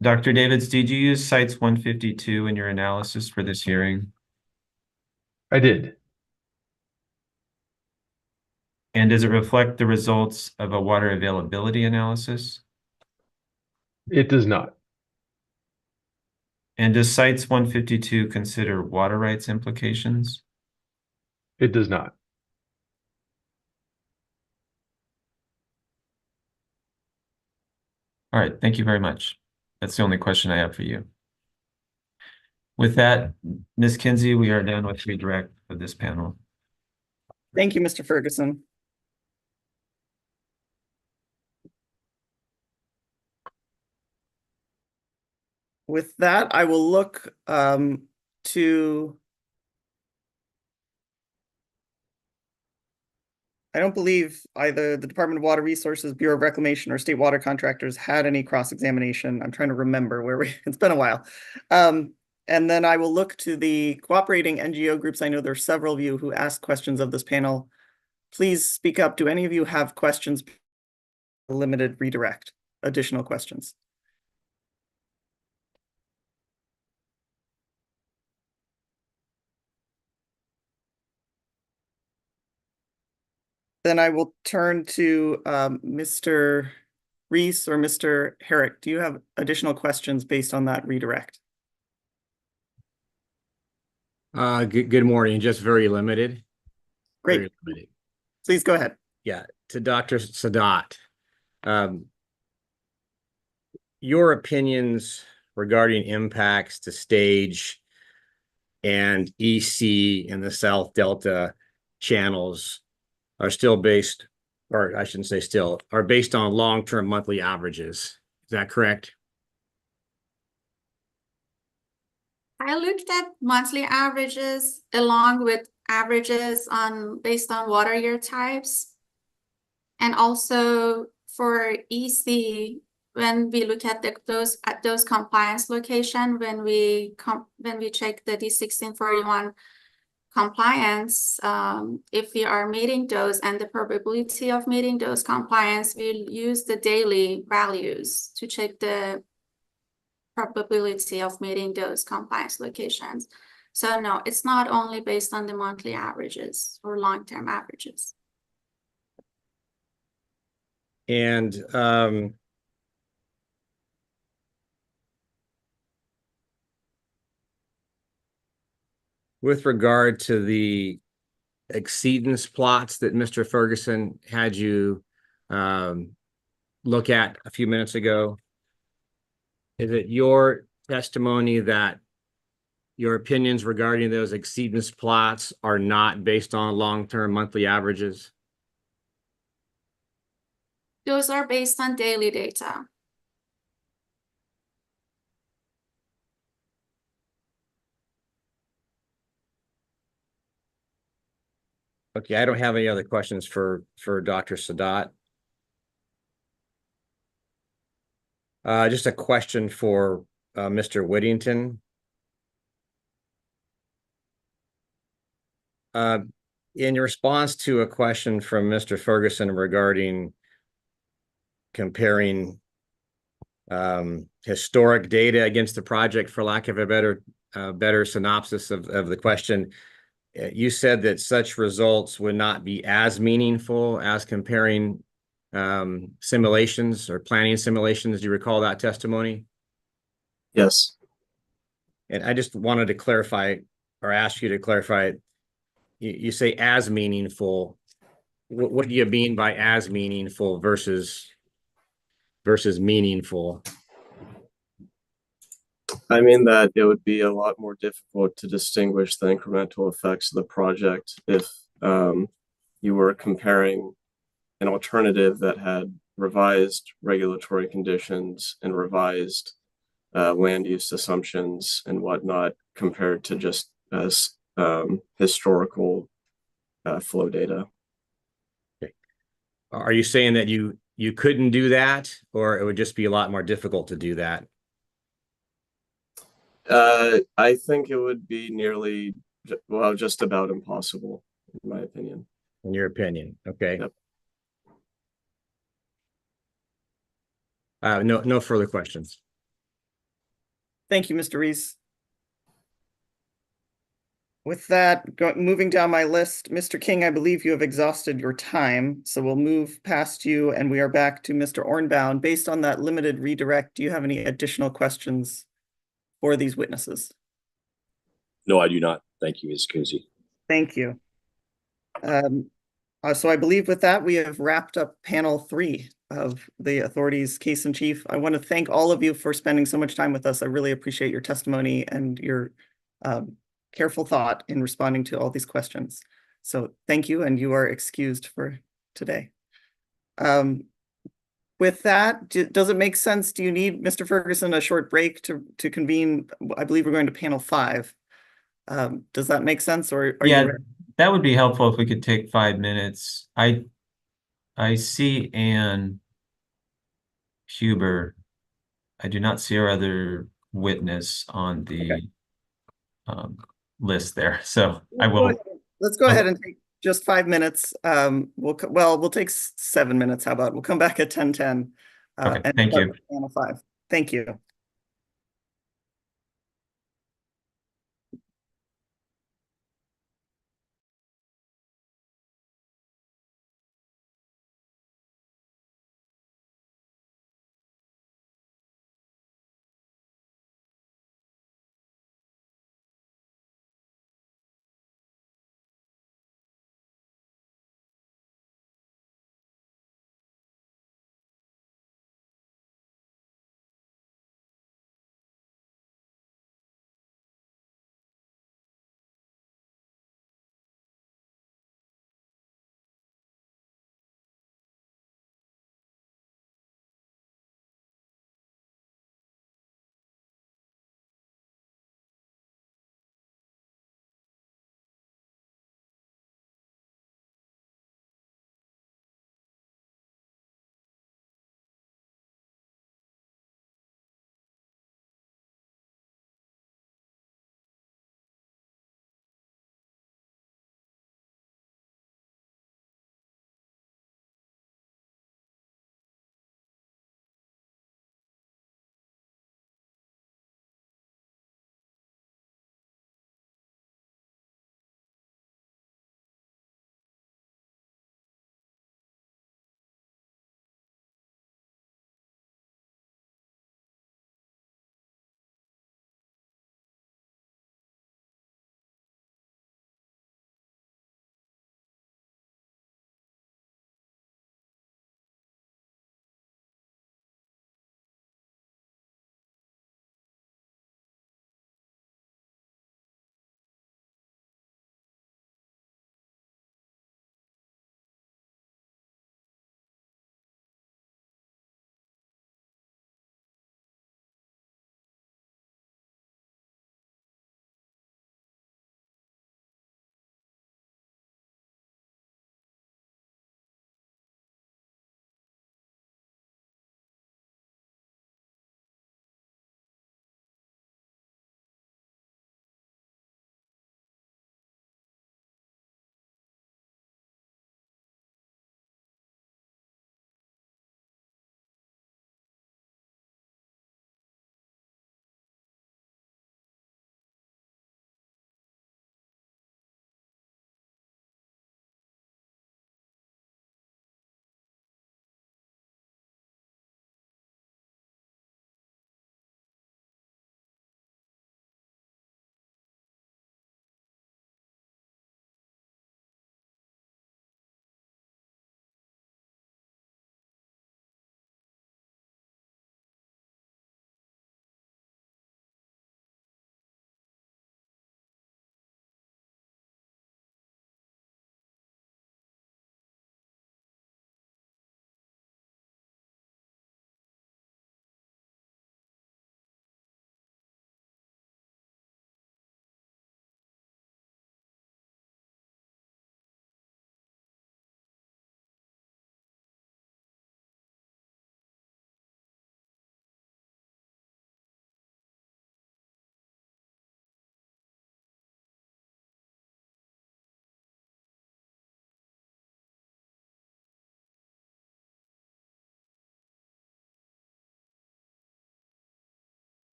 Dr. Davids, did you use sites 152 in your analysis for this hearing? I did. And does it reflect the results of a water availability analysis? It does not. And does sites 152 consider water rights implications? It does not. All right, thank you very much. That's the only question I have for you. With that, Ms. Kinsey, we are done with redirect of this panel. Thank you, Mr. Ferguson. With that, I will look to, I don't believe either the Department of Water Resources, Bureau of Reclamation, or state water contractors had any cross-examination. I'm trying to remember where it's been a while. And then I will look to the cooperating NGO groups. I know there are several of you who asked questions of this panel. Please speak up. Do any of you have questions? Limited redirect, additional questions? Then I will turn to Mr. Reese or Mr. Herrick. Do you have additional questions based on that redirect? Good morning. Just very limited. Great. Very limited. Please go ahead. Yeah, to Dr. Sadat. Your opinions regarding impacts to stage and EC in the South Delta channels are still based, or I shouldn't say still, are based on long-term monthly averages. Is that correct? I looked at monthly averages along with averages based on water year types. And also for EC, when we look at those compliance location, when we check the D1641 compliance, if we are meeting those and the probability of meeting those compliance, we'll use the daily values to check the probability of meeting those compliance locations. So no, it's not only based on the monthly averages or long-term averages. And with regard to the exceedance plots that Mr. Ferguson had you look at a few minutes ago, is it your testimony that your opinions regarding those exceedance plots are not based on long-term monthly averages? Those are based on daily data. Okay, I don't have any other questions for Dr. Sadat. Just a question for Mr. Whittington. In response to a question from Mr. Ferguson regarding comparing historic data against the project, for lack of a better synopsis of the question, you said that such results would not be as meaningful as comparing simulations or planning simulations. Do you recall that testimony? Yes. And I just wanted to clarify or ask you to clarify. You say as meaningful. What do you mean by as meaningful versus meaningful? I mean that it would be a lot more difficult to distinguish the incremental effects of the project if you were comparing an alternative that had revised regulatory conditions and revised land use assumptions and whatnot compared to just as historical flow data. Okay. Are you saying that you couldn't do that, or it would just be a lot more difficult to do that? I think it would be nearly, well, just about impossible, in my opinion. In your opinion, okay. Yep. No further questions. Thank you, Mr. Reese. With that, moving down my list, Mr. King, I believe you have exhausted your time, so we'll move past you and we are back to Mr. Ornbaum. Based on that limited redirect, do you have any additional questions for these witnesses? No, I do not. Thank you, Ms. Coonsey. Thank you. So I believe with that, we have wrapped up panel 3 of the authority's case in chief. I want to thank all of you for spending so much time with us. I really appreciate your testimony and your careful thought in responding to all these questions. So thank you, and you are excused for today. With that, does it make sense? Do you need, Mr. Ferguson, a short break to convene? I believe we're going to panel 5. Does that make sense, or are Yeah, you ready? that would be helpful if we could take 5 minutes. I see Ann Huber. I do not see our other witness on the list there, so I will. Let's go ahead and take just 5 minutes. We'll take 7 minutes. How about we'll come back at 10:10. Okay, And thank start you. with panel 5. Thank you.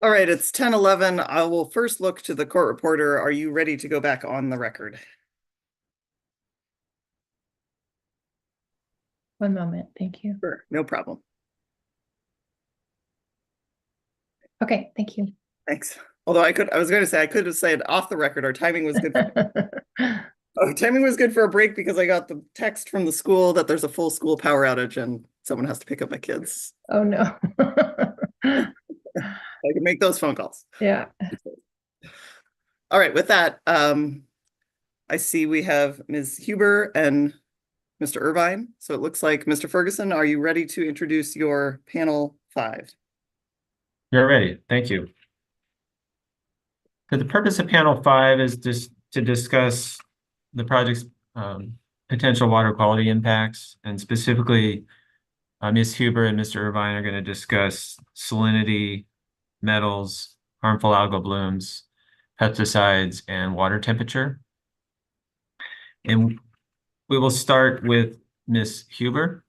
All right, it's 10:11. I will first look to the court reporter. Are you ready to go back on the record? One moment, thank you. Sure, no problem. Okay, thank you. Thanks. Although I was going to say, I could have said off the record, our timing was good. Oh, timing was good for a break because I got the text from the school that there's a full school power outage and someone has to pick up my kids. Oh, no. I can make those phone calls. Yeah. All right, with that, I see we have Ms. Huber and Mr. Irvine. So it looks like, Mr. Ferguson, are you ready to introduce your panel 5? You're ready. Thank you. So the purpose of panel 5 is just to discuss the project's potential water quality impacts, and specifically Ms. Huber and Mr. Irvine are going to discuss salinity, metals, harmful algal blooms, pesticides, and water temperature. And we will start with Ms. Huber.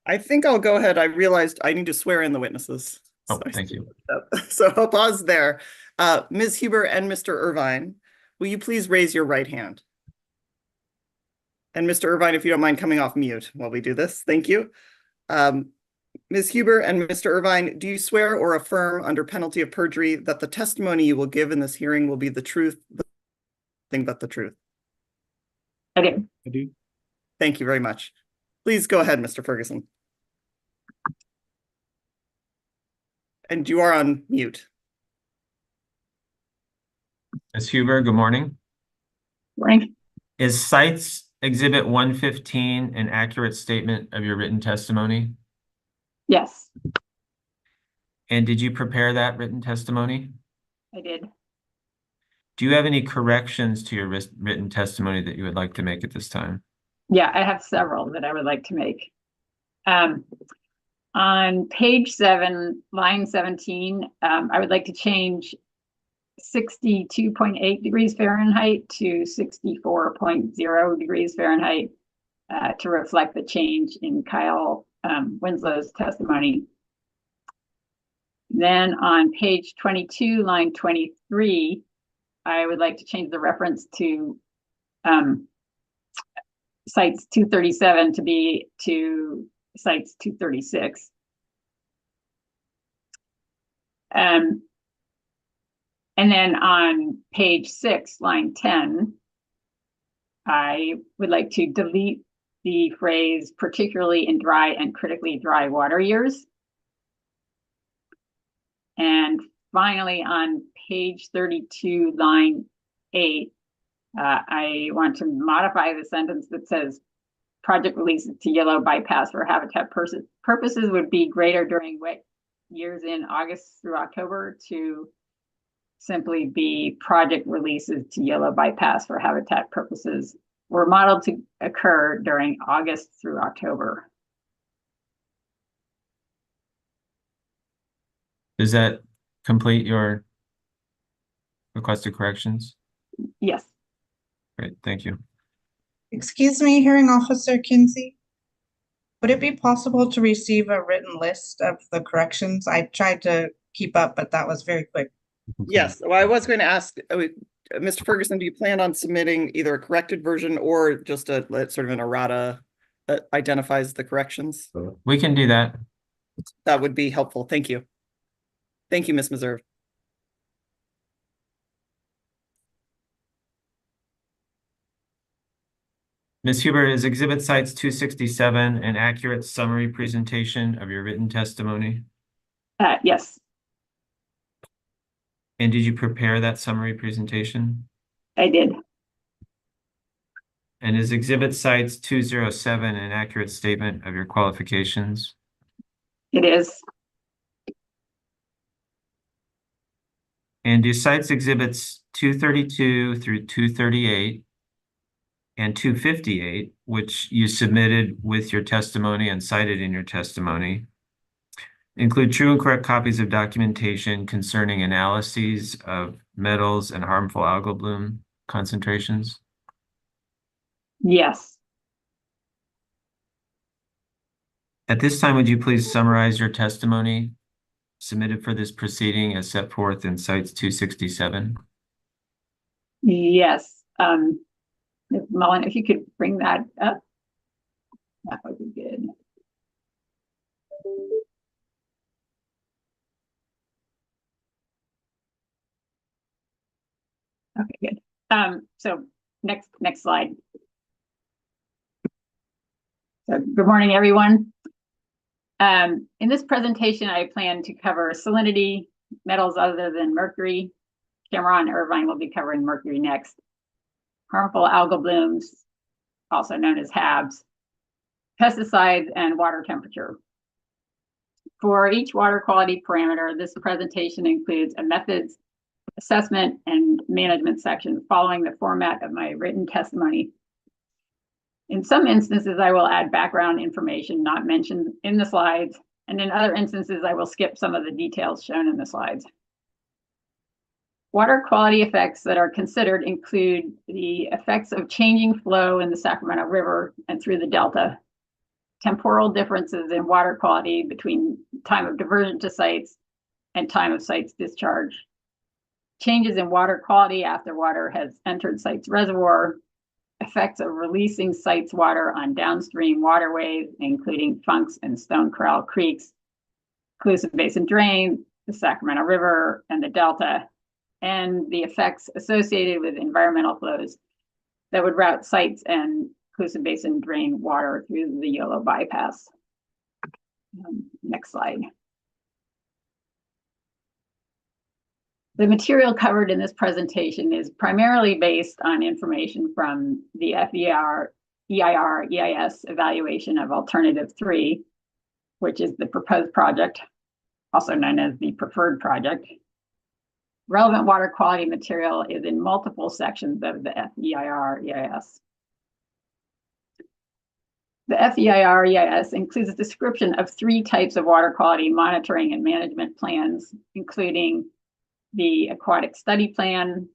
I think I'll go ahead. I realized I need to swear in the witnesses. Oh, thank you. So I'll pause there. Ms. Huber and Mr. Irvine, will you please raise your right hand? And Mr. Irvine, if you don't mind coming off mute while we do this, thank you. Ms. Huber and Mr. Irvine, do you swear or affirm under penalty of perjury that the testimony you will give in this hearing will be the truth, nothing but the truth? I do. I do. Thank you very much. Please go ahead, Mr. Ferguson. And you are on mute. Ms. Huber, good morning. Morning. Is Cites Exhibit 115 an accurate statement of your written testimony? Yes, And did you prepare that written testimony? I did. Do you have any corrections to your written testimony that you would like to make at this time? Yeah, I have several that I would like to make. On page 7, line 17, I would like to change 62.8 degrees Fahrenheit to 64.0 degrees Fahrenheit to reflect the change in Kyle Winslow's testimony. Then on page 22, line 23, I would like to change the reference to Cites 237 to be to Cites 236. And then on page 6, line 10, I would like to delete the phrase particularly in dry and critically dry water years. And finally, on page 32, line 8, I want to modify the sentence that says project releases to yellow bypass for habitat purposes would be greater during wet years in August through October to simply be project releases to yellow bypass for habitat purposes were modeled to occur during August through October. Does that complete your requested corrections? Yes. Great, thank you. Excuse me, hearing officer Kinsey. Would it be possible to receive a written list of the corrections? I tried to keep up, but that was very quick. Yes, well, I was going to ask, Mr. Ferguson, do you plan on submitting either a corrected version or just a sort of an errata that identifies the corrections? We can do that. That would be helpful. Thank you. Thank you, Ms. Meserve. Ms. Huber, is Exhibit Cites 267 an accurate summary presentation of your written testimony? Yes, And did you prepare that summary presentation? I did. And is Exhibit Cites 207 an accurate statement of your qualifications? It is. And do Cites Exhibits 232 through 238 and 258, which you submitted with your testimony and cited in your testimony, include true and correct copies of documentation concerning analyses of metals and harmful algal bloom concentrations? Yes. At this time, would you please summarize your testimony submitted for this proceeding as set forth in Cites 267? Yes. Ms. Mullen, if you could bring that up, that would be good. Okay, good. So next slide. So good morning, everyone. In this presentation, I plan to cover salinity, metals other than mercury. Cameron Irvine will be covering mercury next. Harmful algal blooms, also known as HABs, pesticides, and water temperature. For each water quality parameter, this presentation includes a methods, assessment, and management section following the format of my written testimony. In some instances, I will add background information not mentioned in the slides, and in other instances, I will skip some of the details shown in the slides. Water quality effects that are considered include the effects of changing flow in the Sacramento River and through the Delta, temporal differences in water quality between time of diversion to sites and time of sites discharge, changes in water quality after water has entered sites reservoir, effects of releasing sites water on downstream waterways, including Funks and Stone Corral Creeks, Colusa Basin Drain, the Sacramento River, and the Delta, and the effects associated with environmental flows that would route sites and Colusa Basin Drain water through the Yolo bypass. Next slide. The material covered in this presentation is primarily based on information from the EIR EIS evaluation of Alternative 3, which is the proposed project, also known as the preferred project. Relevant water quality material is in multiple sections of the FEIR EIS. The FEIR EIS includes a description of 3 types of water quality monitoring and management plans, including the aquatic study plan,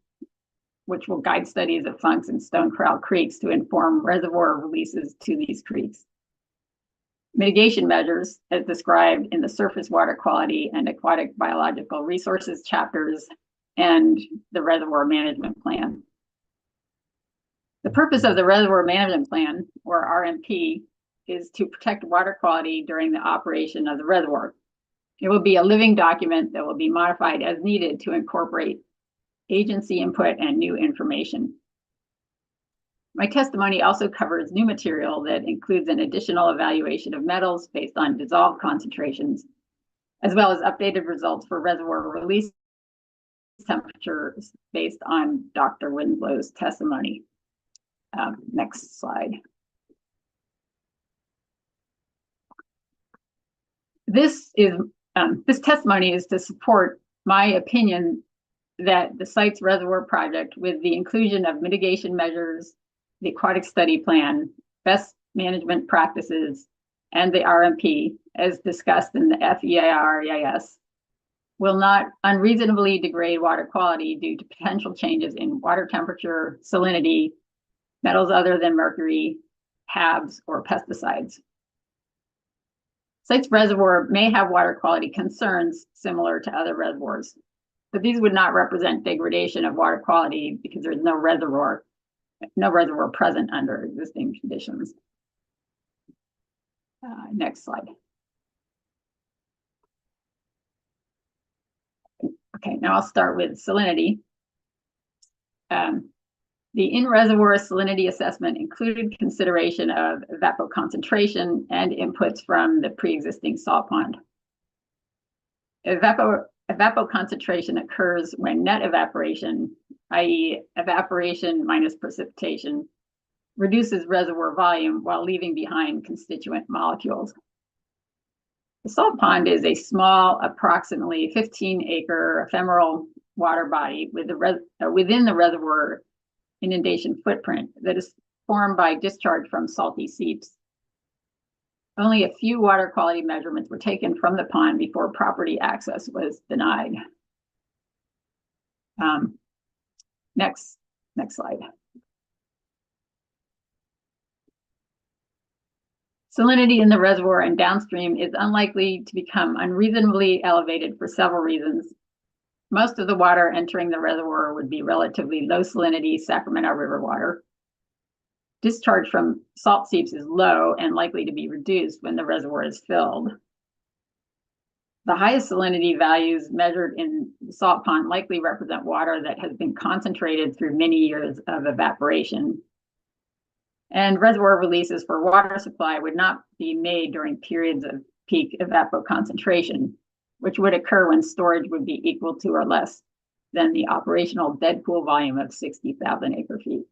which will guide studies of Funks and Stone Corral Creeks to inform reservoir releases to these creeks. Mitigation measures, as described in the surface water quality and aquatic biological resources chapters, and the reservoir management plan. The purpose of the reservoir management plan, or RMP, is to protect water quality during the operation of the reservoir. It will be a living document that will be modified as needed to incorporate agency input and new information. My testimony also covers new material that includes an additional evaluation of metals based on dissolved concentrations, as well as updated results for reservoir release temperatures based on Dr. Winslow's testimony. Next slide. This testimony is to support my opinion that the site's reservoir project, with the inclusion of mitigation measures, the aquatic study plan, best management practices, and the RMP, as discussed in the FEIR EIS, will not unreasonably degrade water quality due to potential changes in water temperature, salinity, metals other than mercury, HABs, or pesticides. Site's reservoir may have water quality concerns similar to other reservoirs, but these would not represent degradation of water quality because there's no reservoir present under existing conditions. Next slide. Okay, now I'll start with salinity. The in-reservoir salinity assessment included consideration of evapoconcentration and inputs from the pre-existing salt pond. Evapoconcentration occurs when net evaporation, i.e. evaporation minus precipitation, reduces reservoir volume while leaving behind constituent molecules. The salt pond is a small, approximately 15-acre ephemeral water body with within the reservoir inundation footprint that is formed by discharge from salty seeps. Only a few water quality measurements were taken from the pond before property access was denied. Next slide. Salinity in the reservoir and downstream is unlikely to become unreasonably elevated for several reasons. Most of the water entering the reservoir would be relatively low salinity Sacramento River water. Discharge from salt seeps is low and likely to be reduced when the reservoir is filled. The highest salinity values measured in the salt pond likely represent water that has been concentrated through many years of evaporation. And reservoir releases for water supply would not be made during periods of peak evapoconcentration, which would occur when storage would be equal to or less than the operational dead pool volume of 60,000 acre-feet.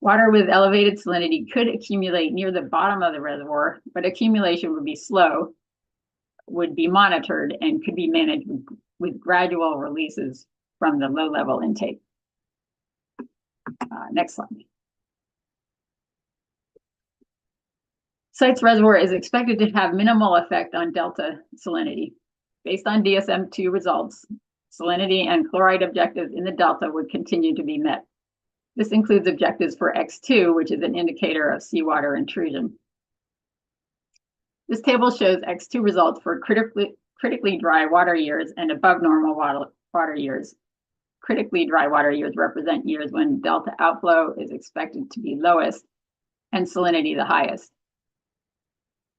Water with elevated salinity could accumulate near the bottom of the reservoir, but accumulation would be slow, would be monitored, and could be managed with gradual releases from the low-level intake. Next slide. Site's reservoir is expected to have minimal effect on delta salinity. Based on DSM-2 results, salinity and chloride objectives in the delta would continue to be met. This includes objectives for X2, which is an indicator of seawater intrusion. This table shows X2 results for critically dry water years and above normal water years. Critically dry water years represent years when delta outflow is expected to be lowest and salinity the highest.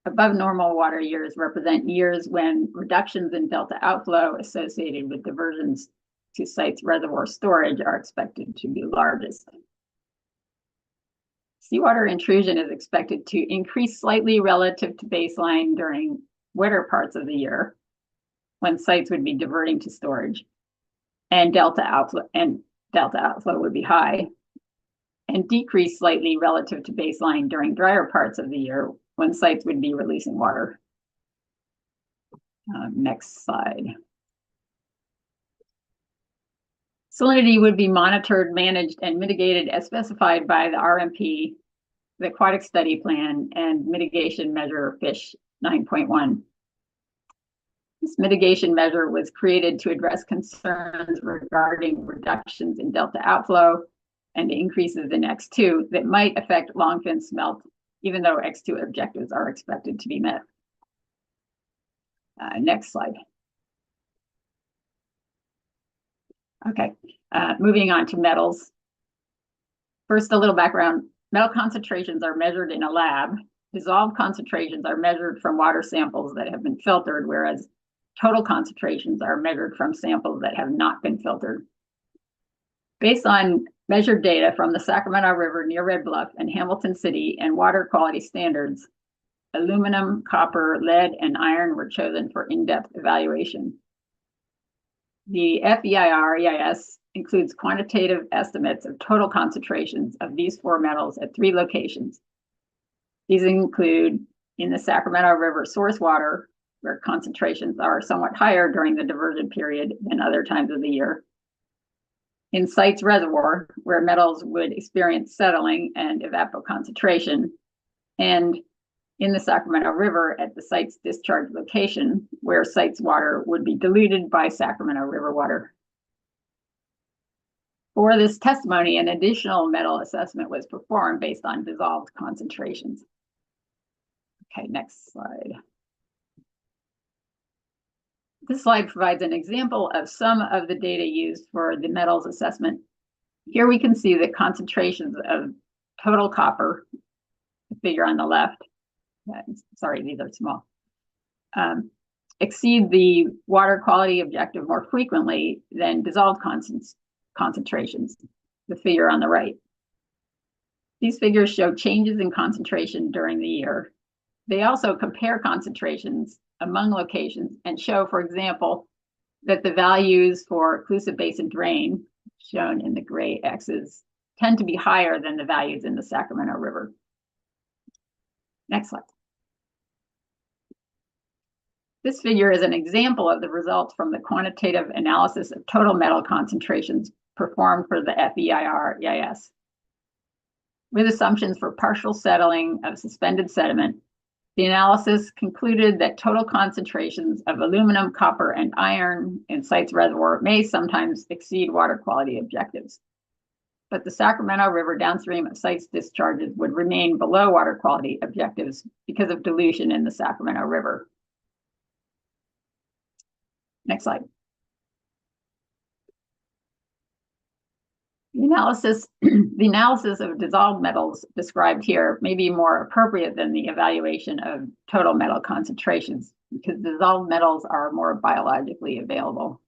Above normal water years represent years when reductions in delta outflow associated with diversions to site's reservoir storage are expected to be largest. Seawater intrusion is expected to increase slightly relative to baseline during wetter parts of the year, when sites would be diverting to storage, and delta outflow would be high, and decrease slightly relative to baseline during drier parts of the year, when sites would be releasing water. Next slide. Salinity would be monitored, managed, and mitigated as specified by the RMP, the Aquatic Study Plan, and Mitigation Measure Fish 9.1. This mitigation measure was created to address concerns regarding reductions in delta outflow and increases in X2 that might affect longfin smelt, even though X2 objectives are expected to be met. Next slide. Okay, moving on to metals. First, a little background. Metal concentrations are measured in a lab. Dissolved concentrations are measured from water samples that have been filtered, whereas total concentrations are measured from samples that have not been filtered. Based on measured data from the Sacramento River near Red Bluff and Hamilton City and water quality standards, aluminum, copper, lead, and iron were chosen for in-depth evaluation. The FEIR-EIS includes quantitative estimates of total concentrations of these four metals at 3 locations. These include in the Sacramento River source water, where concentrations are somewhat higher during the diversion period than other times of the year. In site's reservoir, where metals would experience settling and evapoconcentration, and in the Sacramento River at the site's discharge location, where site's water would be diluted by Sacramento River water. For this testimony, an additional metal assessment was performed based on dissolved concentrations. Okay, next slide. This slide provides an example of some of the data used for the metals assessment. Here we can see that concentrations of total copper, the figure on the left, sorry, these are small, exceed the water quality objective more frequently than dissolved concentrations, the figure on the right. These figures show changes in concentration during the year. They also compare concentrations among locations and show, for example, that the values for Coosa Basin drain, shown in the gray X's, tend to be higher than the values in the Sacramento River. Next slide. This figure is an example of the results from the quantitative analysis of total metal concentrations performed for the FEIR-EIS. With assumptions for partial settling of suspended sediment, the analysis concluded that total concentrations of aluminum, copper, and iron in site's reservoir may sometimes exceed water quality objectives. but the Sacramento River downstream of sites discharges would remain below water quality objectives because of dilution in the Sacramento River. Next slide. The analysis of dissolved metals described here may be more appropriate than the evaluation of total metal concentrations because dissolved metals are more biologically available.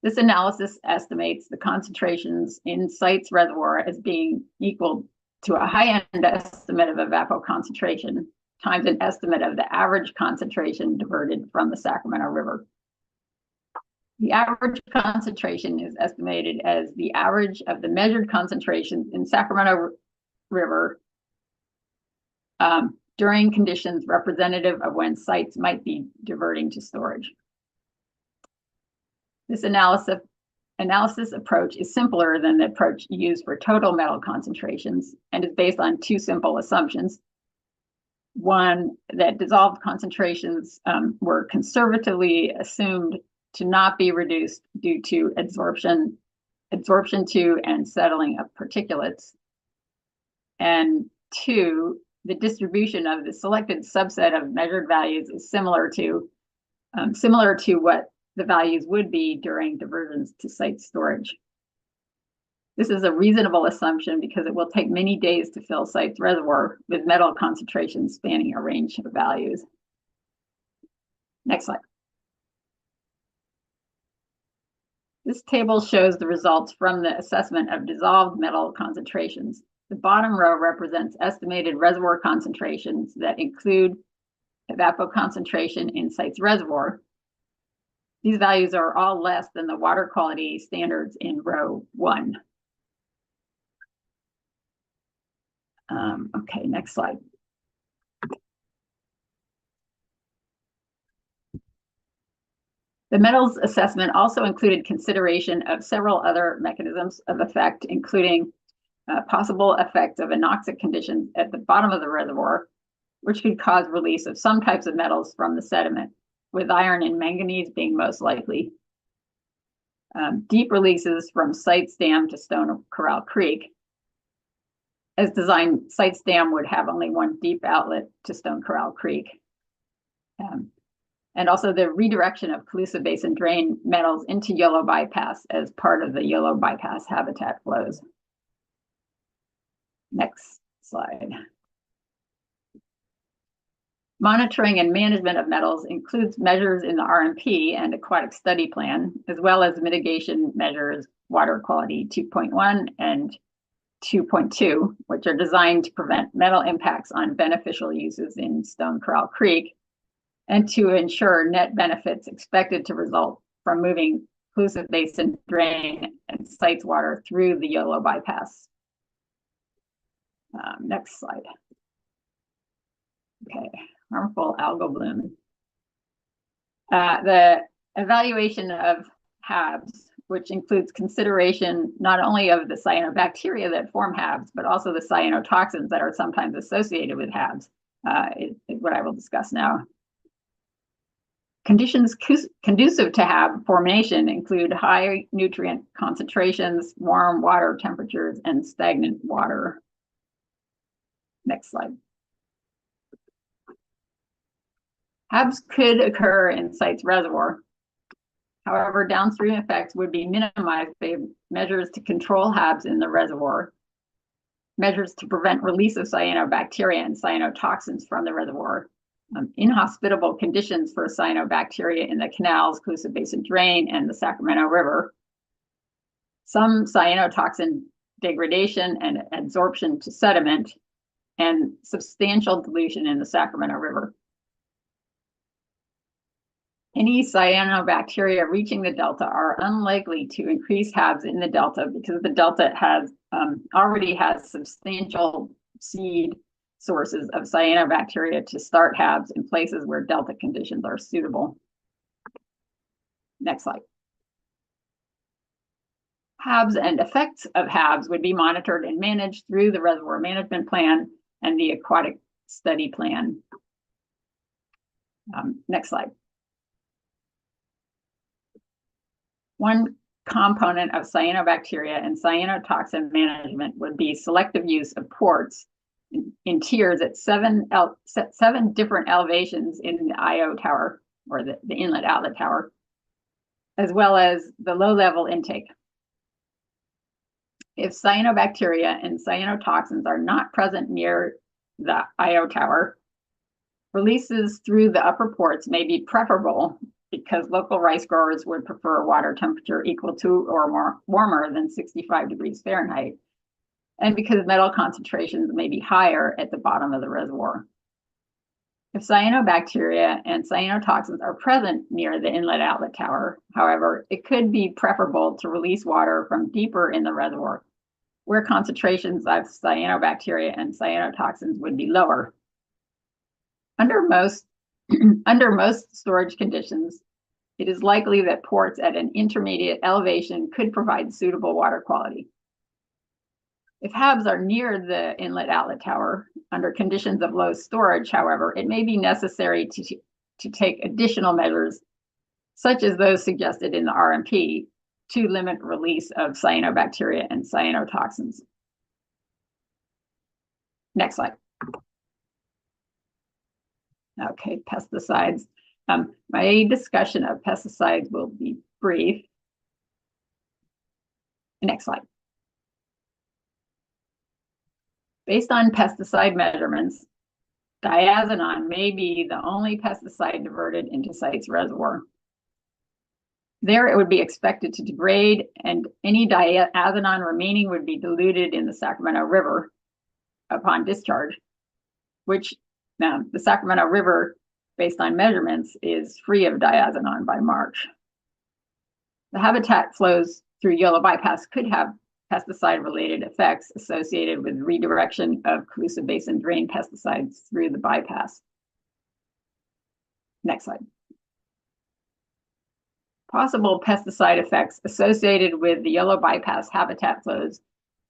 This analysis estimates the concentrations in sites reservoir as being equal to a high-end estimate of evapoconcentration times an estimate of the average concentration diverted from the Sacramento River. The average concentration is estimated as the average of the measured concentrations in Sacramento River during conditions representative of when sites might be diverting to storage. This analysis approach is simpler than the approach used for total metal concentrations and is based on two simple assumptions. One, that dissolved concentrations were conservatively assumed to not be reduced due to absorption to and settling of particulates. And two, the distribution of the selected subset of measured values is similar to what the values would be during diversions to site storage. This is a reasonable assumption because it will take many days to fill sites reservoir with metal concentrations spanning a range of values. Next slide. This table shows the results from the assessment of dissolved metal concentrations. The bottom row represents estimated reservoir concentrations that include evapoconcentration in sites reservoir. These values are all less than the water quality standards in row 1. Okay, next slide. The metals assessment also included consideration of several other mechanisms of effect, including possible effects of anoxic conditions at the bottom of the reservoir, which could cause release of some types of metals from the sediment, with iron and manganese being most likely. Deep releases from Sites Dam to Stone Corral Creek. As designed, Sites Dam would have only one deep outlet to Stone Corral Creek. And also the redirection of Colusa Basin drain metals into Yellow Bypass as part of the Yellow Bypass habitat flows. Next slide. Monitoring and management of metals includes measures in the RMP and aquatic study plan, as well as mitigation measures, water quality 2.1 and 2.2, which are designed to prevent metal impacts on beneficial uses in Stone Corral Creek and to ensure net benefits expected to result from moving Colusa Basin drain and sites water through the Yellow Bypass. Next slide. Okay, harmful algal bloom. The evaluation of HABs, which includes consideration not only of the cyanobacteria that form HABs, but also the cyanotoxins that are sometimes associated with HABs, is what I will discuss now. Conditions conducive to HAB formation include high nutrient concentrations, warm water temperatures, and stagnant water. Next slide. HABs could occur in sites reservoir. However, downstream effects would be minimized by measures to control HABs in the reservoir, measures to prevent release of cyanobacteria and cyanotoxins from the reservoir, inhospitable conditions for cyanobacteria in the canals, Colusa Basin drain, and the Sacramento River, some cyanotoxin degradation and absorption to sediment, and substantial dilution in the Sacramento River. Any cyanobacteria reaching the delta are unlikely to increase HABs in the delta because the delta has already has substantial seed sources of cyanobacteria to start HABs in places where delta conditions are suitable. Next slide. HABs and effects of HABs would be monitored and managed through the reservoir management plan and the aquatic study plan. Next slide. One component of cyanobacteria and cyanotoxin management would be selective use of ports in tiers at seven different elevations in the IO tower, or the inlet outlet tower, as well as the low-level intake. If cyanobacteria and cyanotoxins are not present near the IO tower, releases through the upper ports may be preferable because local rice growers would prefer water temperature equal to or more warmer than 65 degrees Fahrenheit, and because metal concentrations may be higher at the bottom of the reservoir. If cyanobacteria and cyanotoxins are present near the inlet outlet tower, however, it could be preferable to release water from deeper in the reservoir, where concentrations of cyanobacteria and cyanotoxins would be lower. Under most storage conditions, it is likely that ports at an intermediate elevation could provide suitable water quality. If HABs are near the inlet outlet tower, under conditions of low storage, however, it may be necessary to take additional measures, such as those suggested in the RMP, to limit release of cyanobacteria and cyanotoxins. Next slide. Okay, pesticides. My discussion of pesticides will be brief. Next slide. Based on pesticide measurements, diazinon may be the only pesticide diverted into site's reservoir. There, it would be expected to degrade, and any diazinon remaining would be diluted in the Sacramento River upon discharge, which now the Sacramento River, based on measurements, is free of diazinon by March. The habitat flows through Yellow Bypass could have pesticide-related effects associated with redirection of Colusa Basin drain pesticides through the bypass. Next slide. Possible pesticide effects associated with the Yellow Bypass habitat flows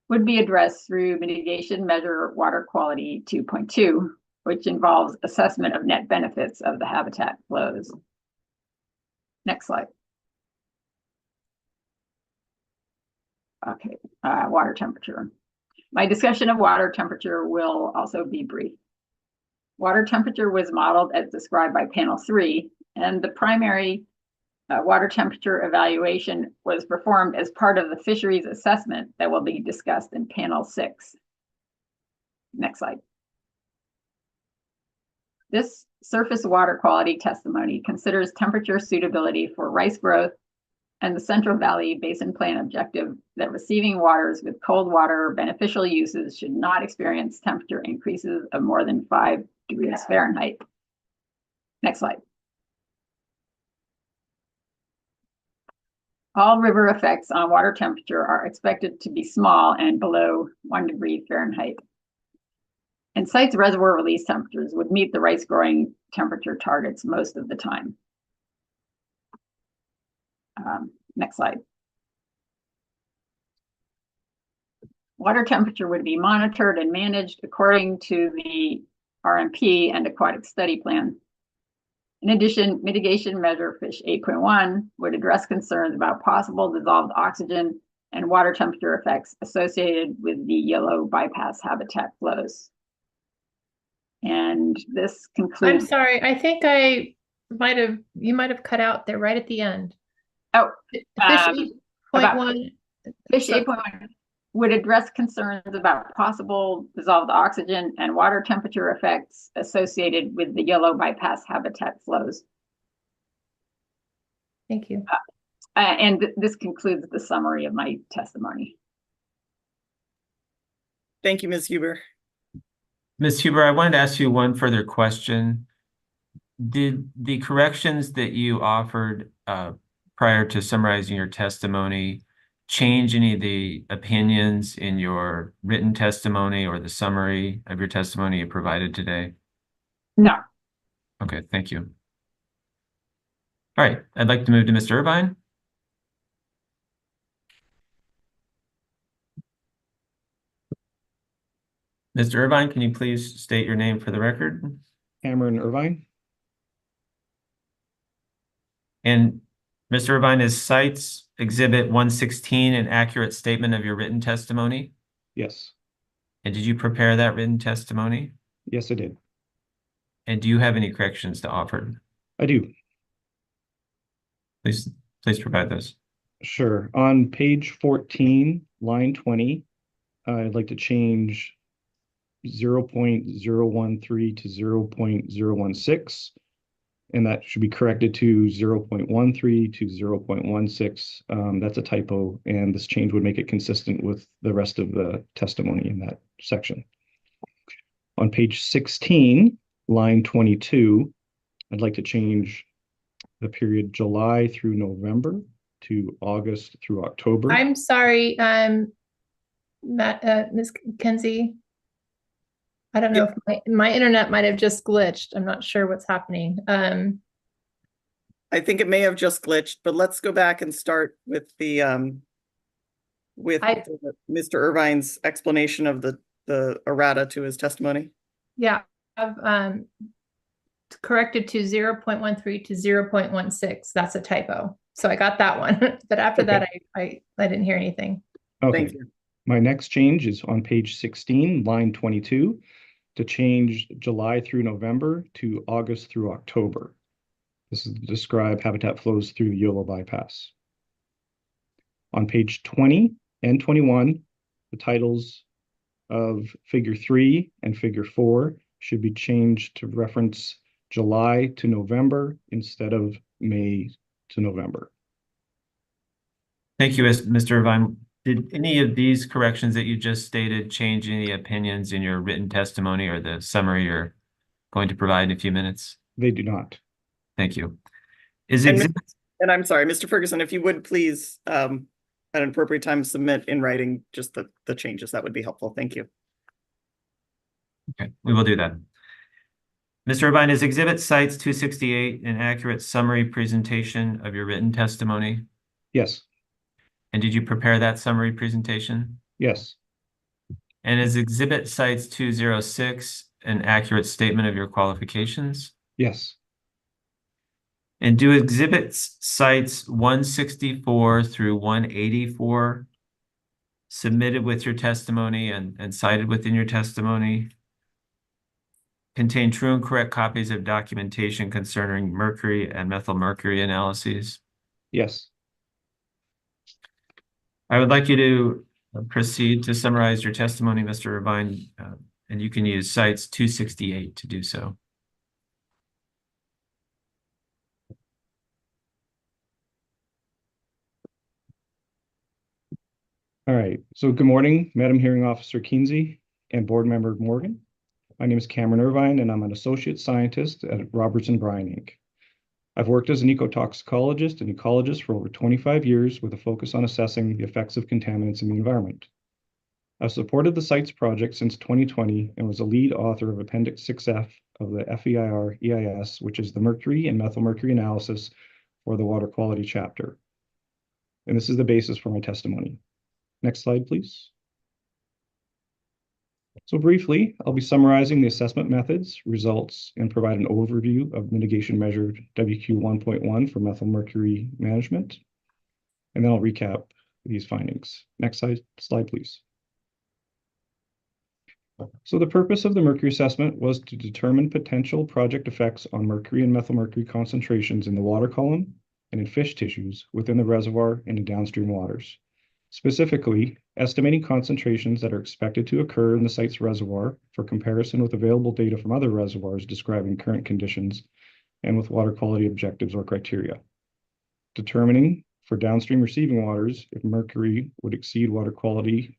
would be addressed through Mitigation Measure Water Quality 2.2, which involves assessment of net benefits of the habitat flows. Next slide. Okay, water temperature. My discussion of water temperature will also be brief. Water temperature was modeled as described by panel 3, and the primary water temperature evaluation was performed as part of the fisheries assessment that will be discussed in panel 6. Next slide. This surface water quality testimony considers temperature suitability for rice growth and the Central Valley Basin Plan objective that receiving waters with cold water beneficial uses should not experience temperature increases of more than 5 degrees Fahrenheit. Next slide. All river effects on water temperature are expected to be small and below 1 degree Fahrenheit. And site's reservoir release temperatures would meet the rice growing temperature targets most of the time. Next slide. Water temperature would be monitored and managed according to the RMP and aquatic study plan. In addition, mitigation measure fish 8.1 would address concerns about possible dissolved oxygen and water temperature effects associated with the Yellow Bypass habitat flows. And this concludes. I'm sorry, I think you might have cut out there right at the end. Oh, Fish 8.1. Fish 8.1 would address concerns about possible dissolved oxygen and water temperature effects associated with the Yellow Bypass habitat flows. Thank you. And this concludes the summary of my testimony. Thank you, Ms. Huber. Ms. Huber, I wanted to ask you one further question. Did the corrections that you offered prior to summarizing your testimony change any of the opinions in your written testimony or the summary of your testimony you provided today? No. Okay, thank you. All right, I'd like to move to Mr. Irvine. Mr. Irvine, can you please state your name for the record? Cameron Irvine. And Mr. Irvine, is Cites Exhibit 116 an accurate statement of your written testimony? Yes. And did you prepare that written testimony? Yes, I did. And do you have any corrections to offer? I do. Please provide those. Sure. On page 14, line 20, I'd like to change 0.013 to 0.016. And that should be corrected to 0.13 to 0.16. That's a typo, and this change would make it consistent with the rest of the testimony in that section. On page 16, line 22, I'd like to change the period July through November to August through October. I'm sorry, Ms. Kenzie. I don't know if my internet might have just glitched. I'm not sure what's happening. I think it may have just glitched, but let's go back and start with the Mr. Irvine's explanation of the errata to his testimony. Yeah, I've corrected to 0.13 to 0.16. That's a typo. So I got that one. But after that, I didn't hear anything. Okay. Thank you. My next change is on page 16, line 22, to change July through November to August through October. This is to describe habitat flows through the YOLO bypass. On page 20 and 21, the titles of figure 3 and figure 4 should be changed to reference July to November instead of May to November. Thank you, Mr. Irvine. Did any of these corrections that you just stated change any opinions in your written testimony or the summary you're going to provide in a few minutes? They do not. Thank you. And I'm sorry, Mr. Ferguson, if you would please, at an appropriate time, submit in writing just the changes, that would be helpful. Thank you. Okay, we will do that. Mr. Irvine, is Exhibit Cites 268 an accurate summary presentation of your written testimony? Yes. And did you prepare that summary presentation? Yes. And is Exhibit Cites 206 an accurate statement of your qualifications? Yes. And do Exhibits Cites 164 through 184 submitted with your testimony and cited within your testimony contain true and correct copies of documentation concerning mercury and methylmercury analyses? Yes. I would like you to proceed to summarize your testimony, Mr. Irvine, and you can use Cites 268 to do so. All right. So good morning, Madam Hearing Officer Kinsey and Board Member Morgan. My name is Cameron Irvine, and I'm an associate scientist at Robertson Bryan Inc. I've worked as an ecotoxicologist and ecologist for over 25 years with a focus on assessing the effects of contaminants in the environment. I've supported the CITES project since 2020 and was a lead author of Appendix 6F of the FEIR EIS, which is the mercury and methylmercury analysis for the water quality chapter. And this is the basis for my testimony. Next slide, please. So briefly, I'll be summarizing the assessment methods, results, and provide an overview of mitigation measure WQ 1.1 for methylmercury management. And then I'll recap these findings. Next slide, please. So the purpose of the mercury assessment was to determine potential project effects on mercury and methylmercury concentrations in the water column and in fish tissues within the reservoir and in downstream waters. Specifically, estimating concentrations that are expected to occur in the site's reservoir for comparison with available data from other reservoirs describing current conditions and with water quality objectives or criteria. Determining for downstream receiving waters if mercury would exceed water quality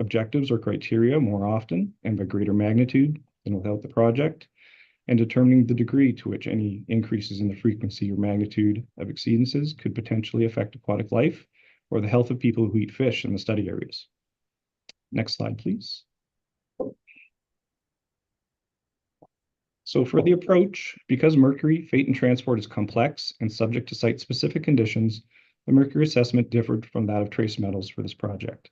objectives or criteria more often and by greater magnitude than without the project, and determining the degree to which any increases in the frequency or magnitude of exceedances could potentially affect aquatic life or the health of people who eat fish in the study areas. Next slide, please. So for the approach, because mercury fate and transport is complex and subject to site-specific conditions, the mercury assessment differed from that of trace metals for this project.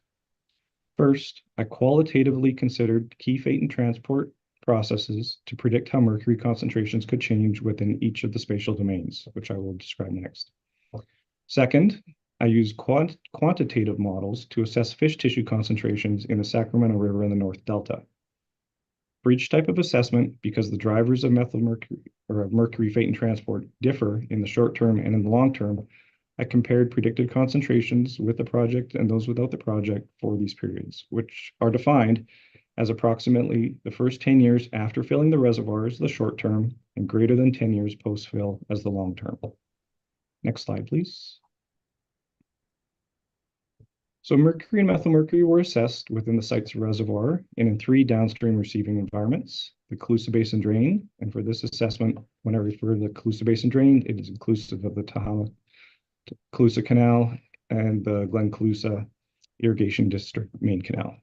First, I qualitatively considered key fate and transport processes to predict how mercury concentrations could change within each of the spatial domains, which I will describe next. Second, I use quantitative models to assess fish tissue concentrations in the Sacramento River in the North Delta. For each type of assessment, because the drivers of methylmercury or of mercury fate and transport differ in the short term and in the long term, I compared predicted concentrations with the project and those without the project for these periods, which are defined as approximately the first 10 years after filling the reservoir as the short term and greater than 10 years post-fill as the long term. Next slide, please. So mercury and methylmercury were assessed within the site's reservoir and in 3 downstream receiving environments, the Colusa Basin Drain. And for this assessment, when I refer to the Colusa Basin Drain, it is inclusive of the Colusa Canal and the Glen Colusa Irrigation District Main Canal.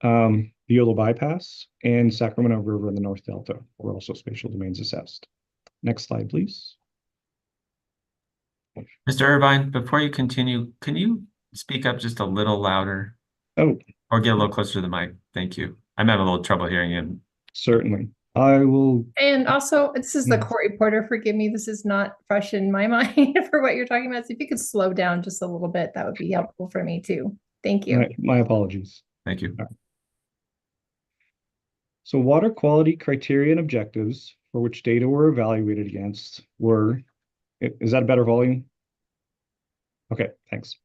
The Yolo Bypass and Sacramento River in the North Delta were also spatial domains assessed. Next slide, please. Mr. Irvine, before you continue, can you speak up just a little louder? Oh. Or get a little closer to the mic. Thank you. I'm having a little trouble hearing you. Certainly. I will. And also, this is the court reporter. Forgive me. This is not fresh in my mind for what you're talking about. So if you could slow down just a little bit, that would be helpful for me too. Thank you. My apologies. Thank you. Right. So water quality criteria and objectives for which data were evaluated against were, is that a better volume? Okay, thanks.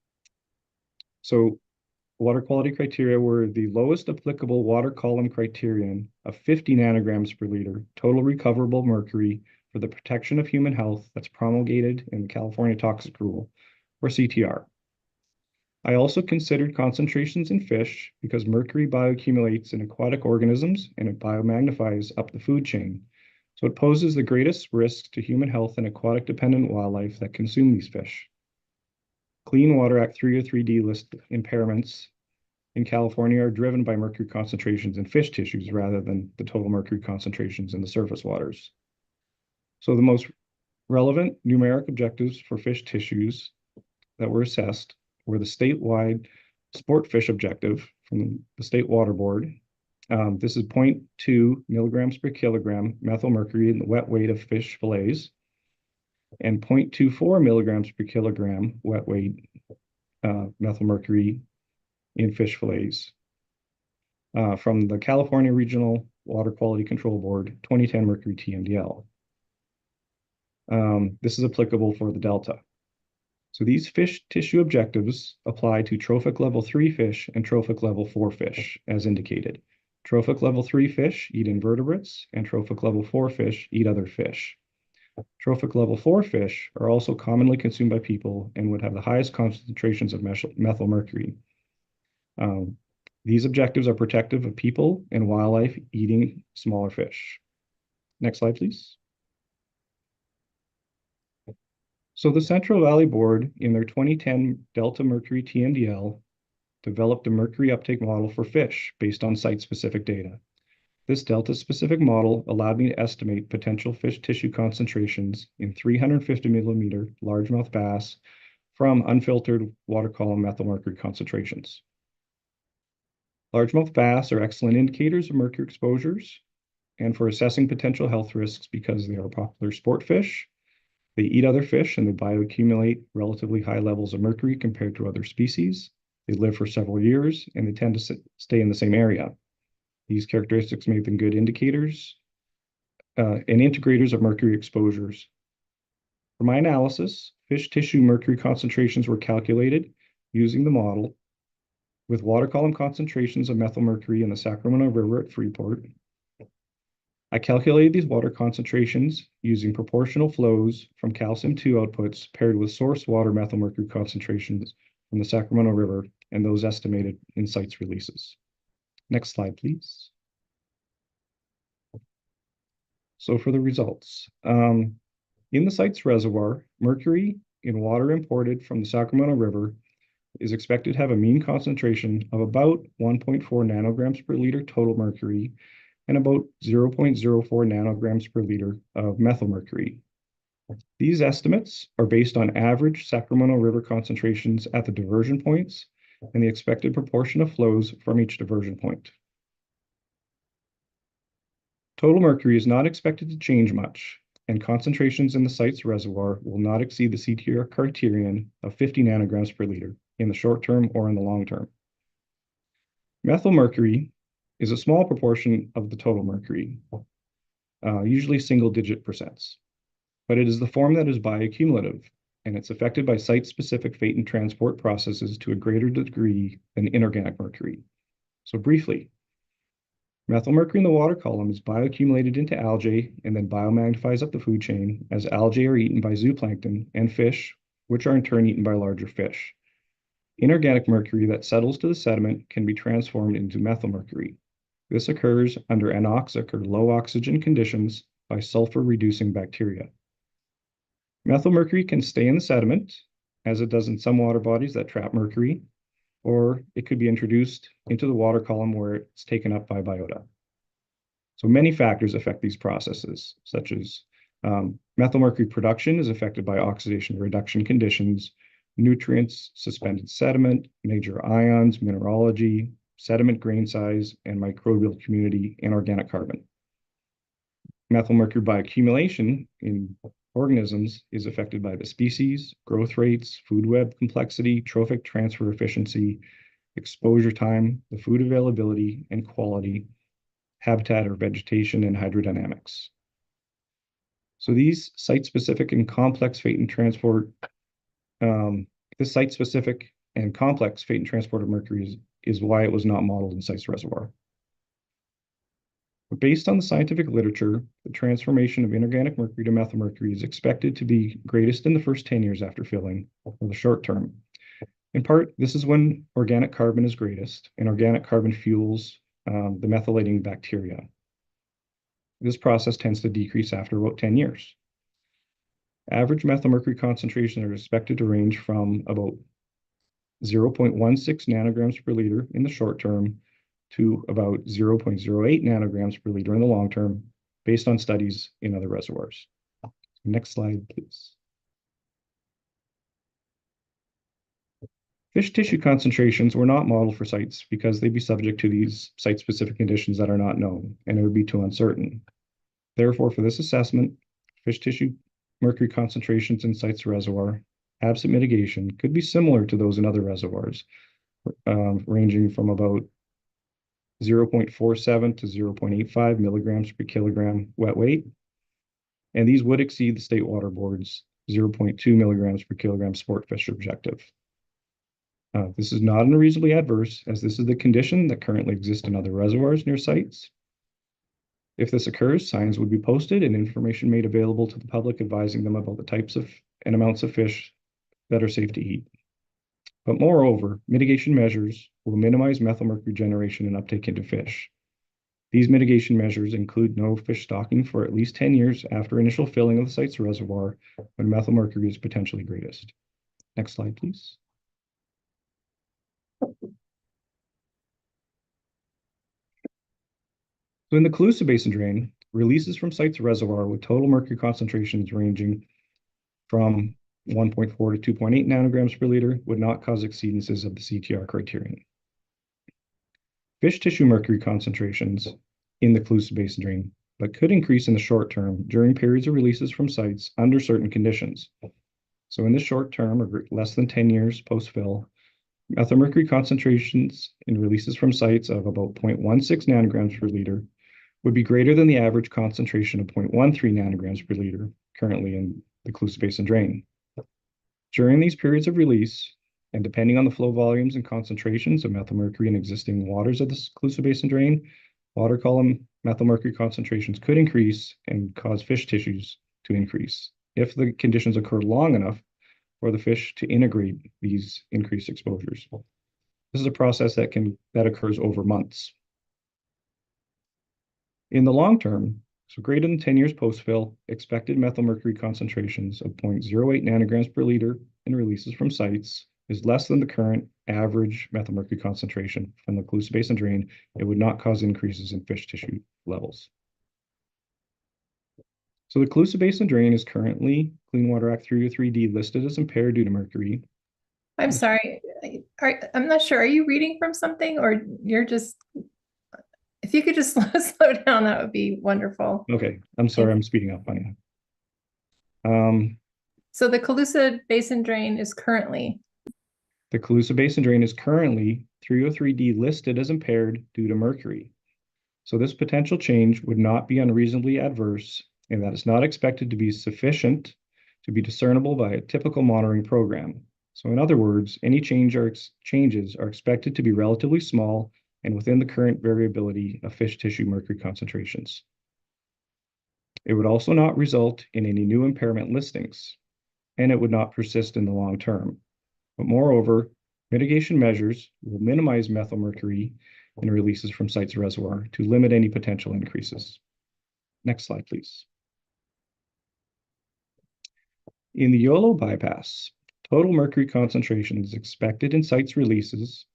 So water quality criteria were the lowest applicable water column criterion of 50 nanograms per liter total recoverable mercury for the protection of human health that's promulgated in the California Toxic Rule, or CTR. I also considered concentrations in fish because mercury bioaccumulates in aquatic organisms and it biomagnifies up the food chain. So it poses the greatest risk to human health and aquatic dependent wildlife that consume these fish. Clean Water Act 303D list impairments in California are driven by mercury concentrations in fish tissues rather than the total mercury concentrations in the surface waters. So the most relevant numeric objectives for fish tissues that were assessed were the statewide sport fish objective from the State Water Board. This is 0.2 milligrams per kilogram methylmercury in the wet weight of fish fillets and 0.24 milligrams per kilogram wet weight methylmercury in fish fillets from the California Regional Water Quality Control Board 2010 mercury TMDL. This is applicable for the Delta. So these fish tissue objectives apply to trophic level 3 fish and trophic level 4 fish, as indicated. Trophic level 3 fish eat invertebrates, and trophic level 4 fish eat other fish. Trophic level 4 fish are also commonly consumed by people and would have the highest concentrations of methylmercury. These objectives are protective of people and wildlife eating smaller fish. Next slide, please. So the Central Valley Board, in their 2010 Delta Mercury TMDL, developed a mercury uptake model for fish based on site-specific data. This Delta-specific model allowed me to estimate potential fish tissue concentrations in 350 millimeter largemouth bass from unfiltered water column methylmercury concentrations. Largemouth bass are excellent indicators of mercury exposures and for assessing potential health risks because they are popular sport fish. They eat other fish and they bioaccumulate relatively high levels of mercury compared to other species. They live for several years and they tend to stay in the same area. These characteristics make them good indicators and integrators of mercury exposures. For my analysis, fish tissue mercury concentrations were calculated using the model with water column concentrations of methylmercury in the Sacramento River at Freeport. I calculated these water concentrations using proportional flows from calcium-2 outputs paired with source water methylmercury concentrations from the Sacramento River and those estimated in CITES releases. Next slide, please. So for the results, in the CITES reservoir, mercury in water imported from the Sacramento River is expected to have a mean concentration of about 1.4 nanograms per liter total mercury and about 0.04 nanograms per liter of methylmercury. These estimates are based on average Sacramento River concentrations at the diversion points and the expected proportion of flows from each diversion point. Total mercury is not expected to change much and concentrations in the site's reservoir will not exceed the CTR criterion of 50 nanograms per liter in the short term or in the long term. Methyl mercury is a small proportion of the total mercury, usually single-digit percents, but it is the form that is bioaccumulative, and it's affected by site-specific fate and transport processes to a greater degree than inorganic mercury. So briefly, methyl mercury in the water column is bioaccumulated into algae and then biomagnifies up the food chain as algae are eaten by zooplankton and fish, which are in turn eaten by larger fish. Inorganic mercury that settles to the sediment can be transformed into methyl mercury. This occurs under anoxic or low oxygen conditions by sulfur-reducing bacteria. Methyl mercury can stay in the sediment, as it does in some water bodies that trap mercury, or it could be introduced into the water column where it's taken up by biota. So many factors affect these processes, such as methyl mercury production is affected by oxidation reduction conditions, nutrients, suspended sediment, major ions, mineralogy, sediment grain size, and microbial community and organic carbon. Methyl mercury bioaccumulation in organisms is affected by the species, growth rates, food web complexity, trophic transfer efficiency, exposure time, the food availability and quality, habitat or vegetation, and hydrodynamics. So these site-specific and complex fate and transport, this site-specific and complex fate and transport of mercury is why it was not modeled in Site's reservoir. But based on the scientific literature, the transformation of inorganic mercury to methyl mercury is expected to be greatest in the first 10 years after filling, or the short term. In part, this is when organic carbon is greatest, and organic carbon fuels the methylating bacteria. This process tends to decrease after about 10 years. Average methyl mercury concentrations are expected to range from about 0.16 nanograms per liter in the short term to about 0.08 nanograms per liter in the long term, based on studies in other reservoirs. Next slide, please. Fish tissue concentrations were not modeled for sites because they'd be subject to these site-specific conditions that are not known, and it would be too uncertain. Therefore, for this assessment, fish tissue mercury concentrations in Site's reservoir, absent mitigation, could be similar to those in other reservoirs, ranging from about 0.47 to 0.85 milligrams per kilogram wet weight. And these would exceed the State Water Board's 0.2 milligrams per kilogram sport fish objective. This is not unreasonably adverse, as this is the condition that currently exists in other reservoirs near sites. If this occurs, signs would be posted and information made available to the public advising them about the types of and amounts of fish that are safe to eat. But moreover, mitigation measures will minimize methyl mercury generation and uptake into fish. These mitigation measures include no fish stocking for at least 10 years after initial filling of the site's reservoir when methyl mercury is potentially greatest. Next slide, please. So in the Calusa Basin drain, releases from Site's reservoir with total mercury concentrations ranging from 1.4 to 2.8 nanograms per liter would not cause exceedances of the CTR criterion. Fish tissue mercury concentrations in the Calusa Basin drain, but could increase in the short term during periods of releases from sites under certain conditions. So in the short term, or less than 10 years post-fill, methyl mercury concentrations in releases from sites of about 0.16 nanograms per liter would be greater than the average concentration of 0.13 nanograms per liter currently in the Calusa Basin drain. During these periods of release, and depending on the flow volumes and concentrations of methyl mercury in existing waters of the Calusa Basin drain, water column methyl mercury concentrations could increase and cause fish tissues to increase if the conditions occur long enough for the fish to integrate these increased exposures. This is a process that occurs over months. In the long term, so greater than 10 years post-fill, expected methyl mercury concentrations of 0.08 nanograms per liter in releases from sites is less than the current average methyl mercury concentration from the Calusa Basin drain. It would not cause increases in fish tissue levels. So the Calusa Basin drain is currently Clean Water Act 303D listed as impaired due to mercury. I'm sorry, I'm not sure. Are you reading from something, or you're just, if you could just slow down, that would be wonderful. Okay, I'm sorry, I'm speeding up on you. So the Calusa Basin drain is currently, The Calusa Basin drain is currently 303D listed as impaired due to mercury. So this potential change would not be unreasonably adverse in that it's not expected to be sufficient to be discernible by a typical monitoring program. So in other words, any changes are expected to be relatively small and within the current variability of fish tissue mercury concentrations. It would also not result in any new impairment listings, and it would not persist in the long term. But moreover, mitigation measures will minimize methylmercury in releases from site's reservoir to limit any potential increases. Next slide, please. In the YOLO bypass, total mercury concentration is expected in site's releases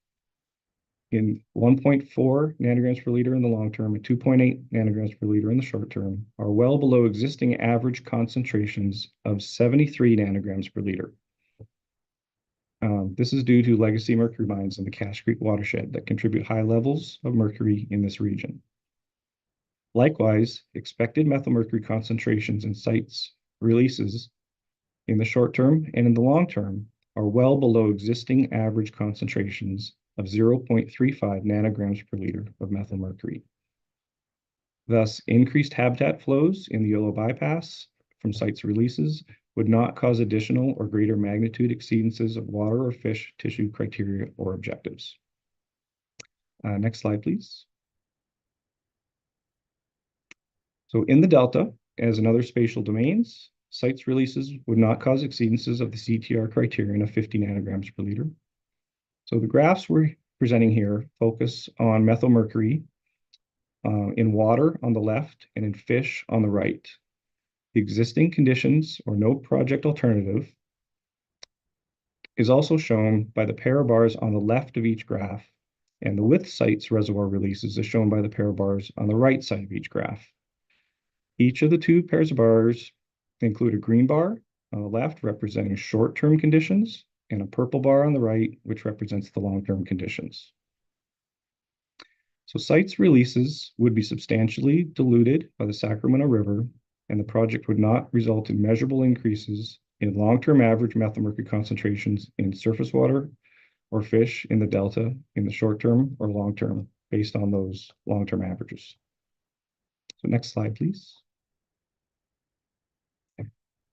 in 1.4 nanograms per liter in the long term and 2.8 nanograms per liter in the short term are well below existing average concentrations of 73 nanograms per liter. This is due to legacy mercury mines in the Cache Creek watershed that contribute high levels of mercury in this region. Likewise, expected methylmercury concentrations in sites releases in the short term and in the long term are well below existing average concentrations of 0.35 nanograms per liter of methylmercury. Thus, increased habitat flows in the YOLO bypass from sites releases would not cause additional or greater magnitude exceedances of water or fish tissue criteria or objectives. Next slide, please. So in the delta, as in other spatial domains, sites releases would not cause exceedances of the CTR criterion of 50 nanograms per liter. So the graphs we're presenting here focus on methylmercury in water on the left and in fish on the right. The existing conditions or no project alternative is also shown by the pair of bars on the left of each graph, and the with sites reservoir releases is shown by the pair of bars on the right side of each graph. Each of the two pairs of bars include a green bar on the left representing short-term conditions and a purple bar on the right, which represents the long-term conditions. So sites releases would be substantially diluted by the Sacramento River, and the project would not result in measurable increases in long-term average methylmercury concentrations in surface water or fish in the delta in the short term or long term based on those long-term averages. So next slide, please.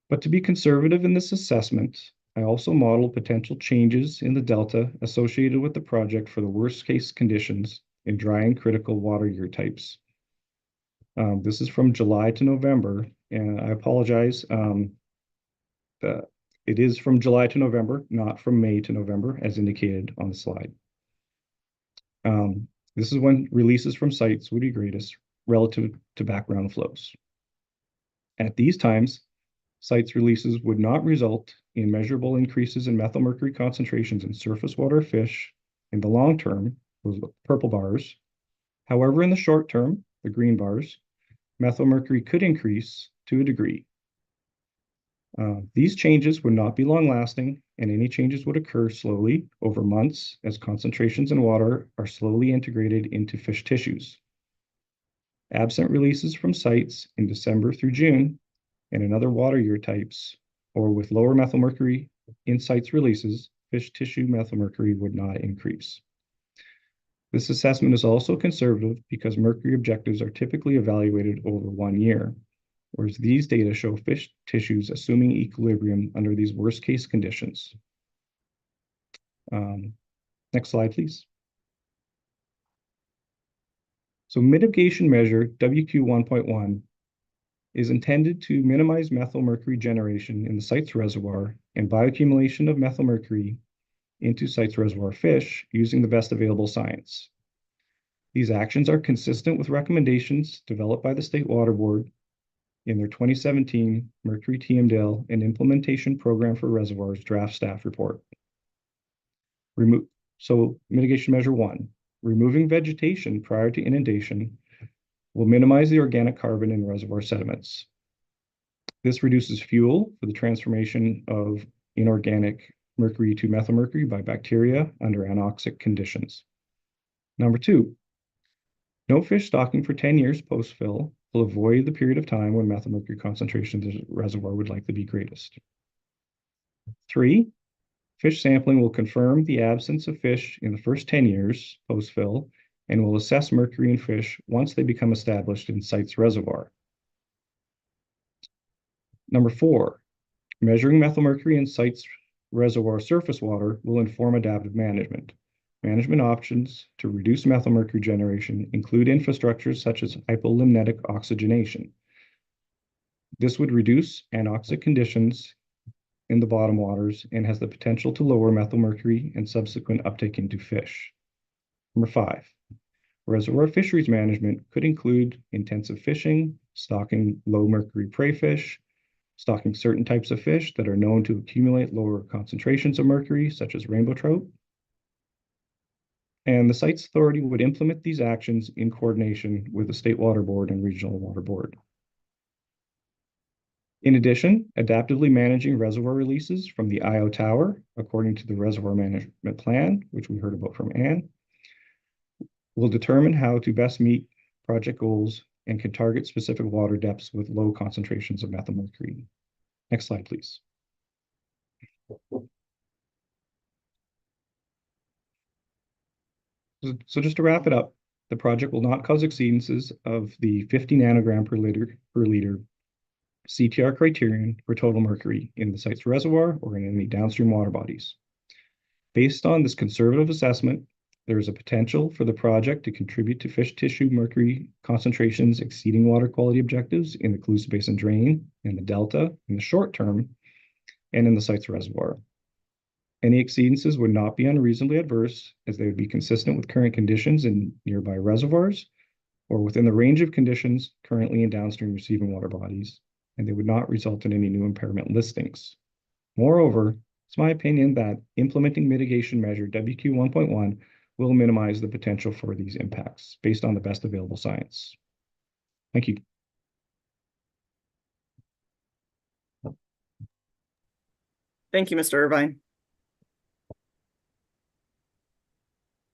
But to be conservative in this assessment, I also model potential changes in the delta associated with the project for the worst case conditions in dry and critical water year types. This is from July to November, and I apologize. It is from July to November, not from May to November, as indicated on the slide. This is when releases from sites would be greatest relative to background flows. At these times, sites releases would not result in measurable increases in methylmercury concentrations in surface water fish in the long term, those purple bars. However, in the short term, the green bars, methylmercury could increase to a degree. These changes would not be long-lasting, and any changes would occur slowly over months as concentrations in water are slowly integrated into fish tissues. Absent releases from sites in December through June and in other water year types, or with lower methylmercury in sites releases, fish tissue methylmercury would not increase. This assessment is also conservative because mercury objectives are typically evaluated over 1 year, whereas these data show fish tissues assuming equilibrium under these worst case conditions. Next slide, please. So mitigation measure WQ 1.1 is intended to minimize methylmercury generation in the site's reservoir and bioaccumulation of methylmercury into site's reservoir fish using the best available science. These actions are consistent with recommendations developed by the State Water Board in their 2017 Mercury TMDL and Implementation Program for Reservoirs draft staff report. Mitigation measure 1, removing vegetation prior to inundation will minimize the organic carbon in reservoir sediments. This reduces fuel for the transformation of inorganic mercury to methylmercury by bacteria under anoxic conditions. Number 2, no fish stocking for 10 years post-fill will avoid the period of time when methylmercury concentrations in the reservoir would likely be greatest. 3, fish sampling will confirm the absence of fish in the first 10 years post-fill and will assess mercury in fish once they become established in site's reservoir. Number 4, measuring methylmercury in site's reservoir surface water will inform adaptive management. Management options to reduce methylmercury generation include infrastructures such as hypolimnetic oxygenation. This would reduce anoxic conditions in the bottom waters and has the potential to lower methylmercury and subsequent uptake into fish. Number 5, reservoir fisheries management could include intensive fishing, stocking low mercury prey fish, stocking certain types of fish that are known to accumulate lower concentrations of mercury, such as rainbow trout. And the site's authority would implement these actions in coordination with the State Water Board and Regional Water Board. In addition, adaptively managing reservoir releases from the IO tower, according to the Reservoir Management Plan, which we heard about from Anne, will determine how to best meet project goals and can target specific water depths with low concentrations of methylmercury. Next slide, please. So just to wrap it up, the project will not cause exceedances of the 50 nanogram per liter CTR criterion for total mercury in the site's reservoir or in any downstream water bodies. Based on this conservative assessment, there is a potential for the project to contribute to fish tissue mercury concentrations exceeding water quality objectives in the Colusa Basin drain and the delta in the short term and in the site's reservoir. Any exceedances would not be unreasonably adverse, as they would be consistent with current conditions in nearby reservoirs or within the range of conditions currently in downstream receiving water bodies, and they would not result in any new impairment listings. Moreover, it's my opinion that implementing mitigation measure WQ 1.1 will minimize the potential for these impacts based on the best available science. Thank you. Thank you, Mr. Irvine.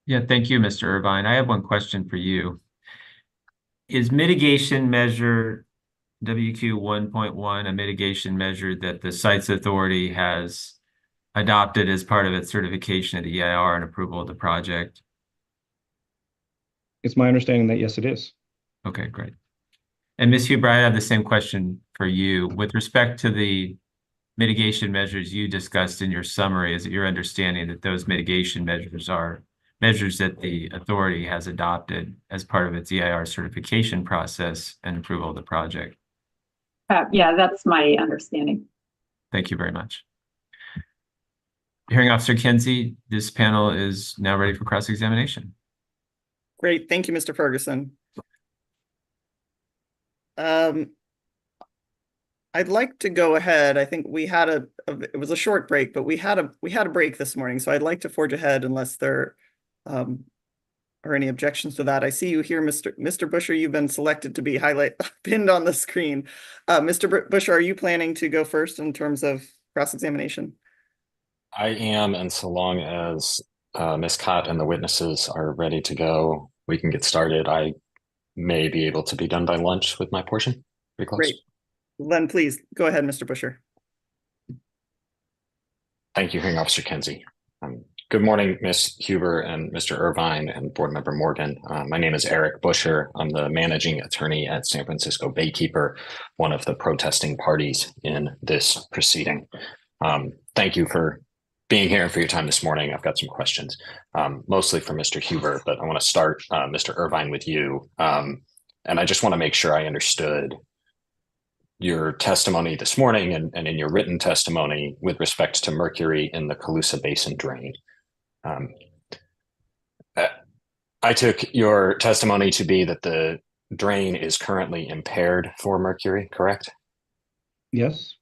Yeah, thank you, Mr. Irvine. I have one question for you. Is mitigation measure WQ 1.1 a mitigation measure that the site's authority has adopted as part of its certification of the EIR and approval of the project? It's my understanding that yes, it is. Okay, great. And Ms. Huber, I have the same question for you. With respect to the mitigation measures you discussed in your summary, is it your understanding that those mitigation measures are measures that the authority has adopted as part of its EIR certification process and approval of the project? Yeah, that's my understanding. Thank you very much. Hearing Officer Kinsey, this panel is now ready for cross-examination. Great, thank you, Mr. Ferguson. I'd like to go ahead. I think we had it was a short break, but we had a break this morning, so I'd like to forge ahead unless there are any objections to that. I see you here, Mr. Busher. You've been selected to be pinned on the screen. Mr. Busher, are you planning to go first in terms of cross-examination? I am, and so long as Ms. Cott and the witnesses are ready to go, we can get started. I may be able to be done by lunch with my portion. Pretty close. Great. Then please go ahead, Mr. Busher. Thank you, Hearing Officer Kinsey. Good morning, Ms. Huber and Mr. Irvine and Board Member Morgan. My name is Eric Busher. I'm the managing attorney at San Francisco Baykeeper, one of the protesting parties in this proceeding. Thank you for being here and for your time this morning. I've got some questions, mostly for Mr. Huber, but I want to start, Mr. Irvine, with you. And I just want to make sure I understood your testimony this morning and in your written testimony with respect to mercury in the Colusa Basin drain. I took your testimony to be that the drain is currently impaired for mercury, correct? Yes.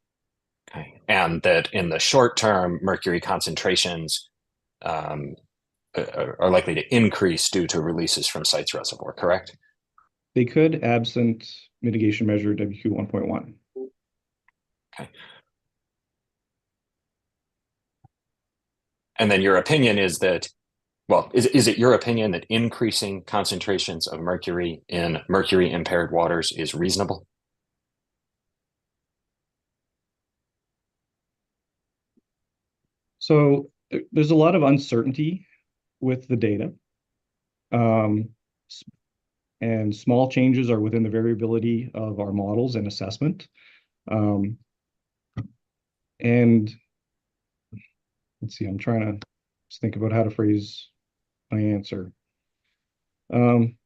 Okay. And that in the short term, mercury concentrations are likely to increase due to releases from site's reservoir, correct? They could, absent mitigation measure WQ 1.1. Okay. And then your opinion is that well, is it your opinion that increasing concentrations of mercury in mercury impaired waters is reasonable? So there's a lot of uncertainty with the data. And small changes are within the variability of our models and assessment. And let's see, I'm trying to just think about how to phrase my answer. But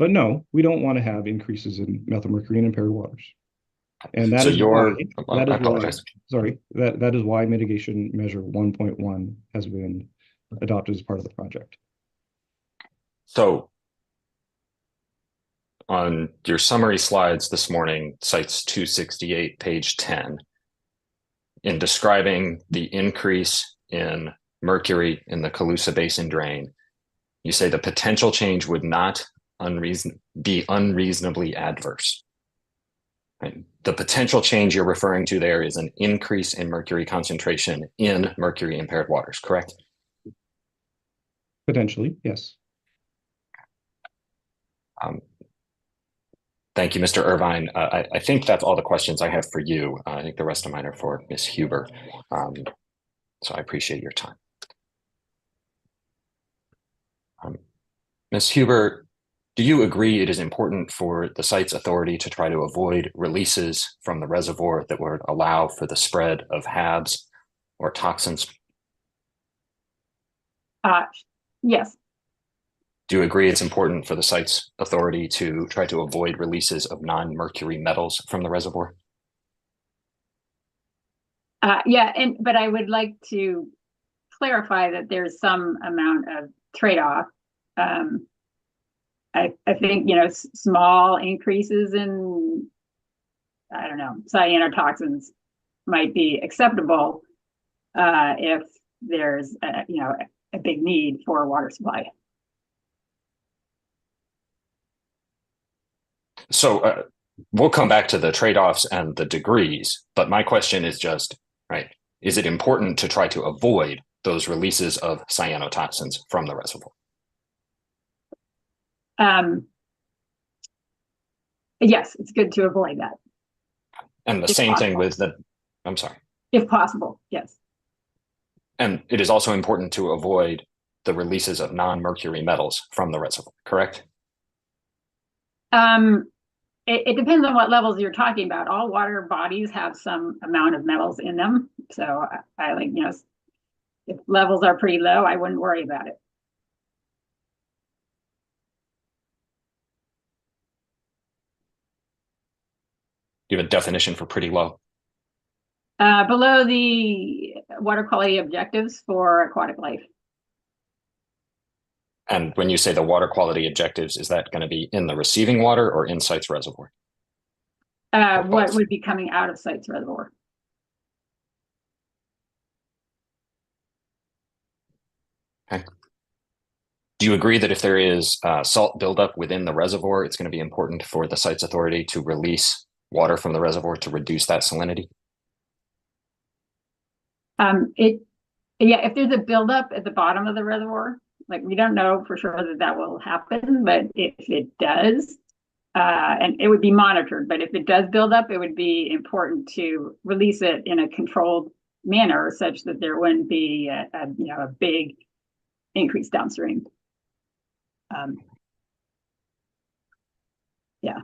no, we don't want to have increases in methylmercury in impaired waters. And that So is why, I apologize. that is why mitigation measure 1.1 has been adopted as part of the project. So on your summary slides this morning, cites 268, page 10, in describing the increase in mercury in the Colusa Basin drain, you say the potential change would not be unreasonably adverse. Right? The potential change you're referring to there is an increase in mercury concentration in mercury impaired waters, correct? Potentially, yes. Thank you, Mr. Irvine. I think that's all the questions I have for you. I think the rest of mine are for Ms. Huber. So I appreciate your time. Ms. Huber, do you agree it is important for the site's authority to try to avoid releases from the reservoir that would allow for the spread of HABs or toxins? Yes. Do you agree it's important for the site's authority to try to avoid releases of non-mercury metals from the reservoir? Yeah, but I would like to clarify that there's some amount of trade-off. I think, small increases in, I don't know, cyanotoxins might be acceptable if there's, a big need for water supply. So we'll come back to the trade-offs and the degrees, but my question is just, right, is it important to try to avoid those releases of cyanotoxins from the reservoir? Yes, it's good to avoid that. And the same thing with I'm sorry. If possible, yes. And it is also important to avoid the releases of non-mercury metals from the reservoir, correct? It depends on what levels you're talking about. All water bodies have some amount of metals in them. So I like, if levels are pretty low, I wouldn't worry about it. Do you have a definition for pretty low? Below the water quality objectives for aquatic life. And when you say the water quality objectives, is that going to be in the receiving water or in site's reservoir? What would be coming out of site's reservoir? Okay. Do you agree that if there is salt buildup within the reservoir, it's going to be important for the site's authority to release water from the reservoir to reduce that salinity? Yeah, if there's a buildup at the bottom of the reservoir, like we don't know for sure that will happen, but if it does, and it would be monitored, but if it does build up, it would be important to release it in a controlled manner such that there wouldn't be a big increase downstream. Yeah.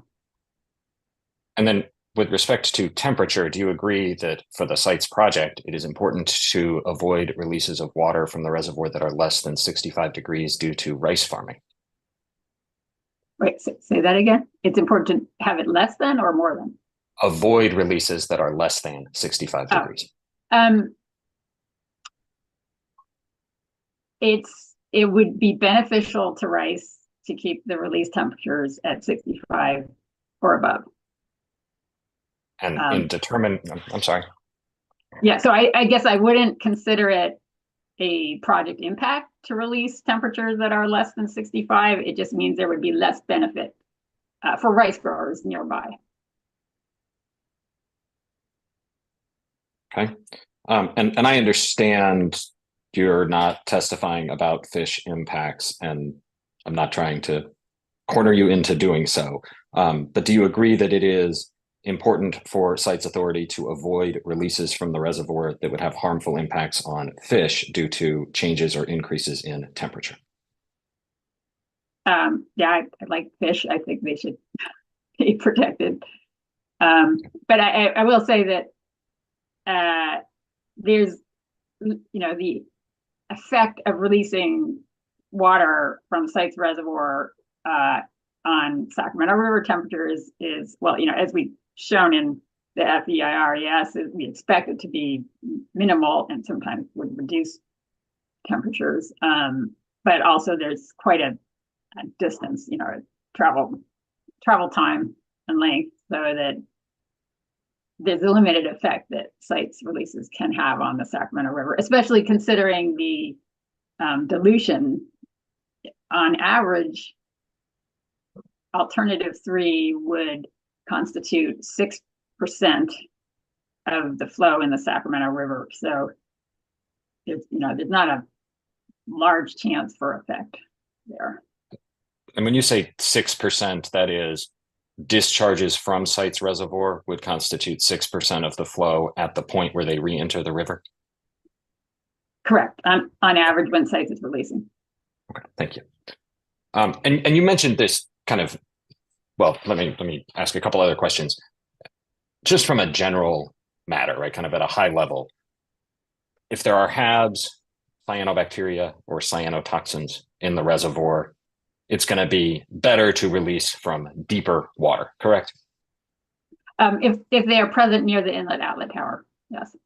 And then with respect to temperature, do you agree that for the site's project, it is important to avoid releases of water from the reservoir that are less than 65 degrees due to rice farming? Wait, say that again. It's important to have it less than or more than? Avoid releases that are less than 65 degrees. It would be beneficial to rice to keep the release temperatures at 65 or above. And I'm sorry. Yeah, so I guess I wouldn't consider it a project impact to release temperatures that are less than 65. It just means there would be less benefit for rice growers nearby. Okay. And I understand you're not testifying about fish impacts, and I'm not trying to corner you into doing so. But do you agree that it is important for sites authority to avoid releases from the reservoir that would have harmful impacts on fish due to changes or increases in temperature? Yeah, I like fish. I think they should be protected. But I will say that there's, the effect of releasing water from sites reservoir on Sacramento River temperature is well, as we've shown in the FEIR-ES, we expect it to be minimal and sometimes would reduce temperatures. But also there's quite a distance, travel time and length, so that there's a limited effect that sites releases can have on the Sacramento River, especially considering the dilution. On average, alternative 3 would constitute 6% of the flow in the Sacramento River. So there's not a large chance for effect there. And when you say 6%, that is discharges from sites reservoir would constitute 6% of the flow at the point where they re-enter the river? Correct. On average, when sites is releasing. Okay, thank you. And you mentioned this kind of, well, let me ask a couple other questions. Just from a general matter, right, kind of at a high level, if there are HABs, cyanobacteria, or cyanotoxins in the reservoir, it's going to be better to release from deeper water, correct? If they are present near the inlet outlet tower, yes.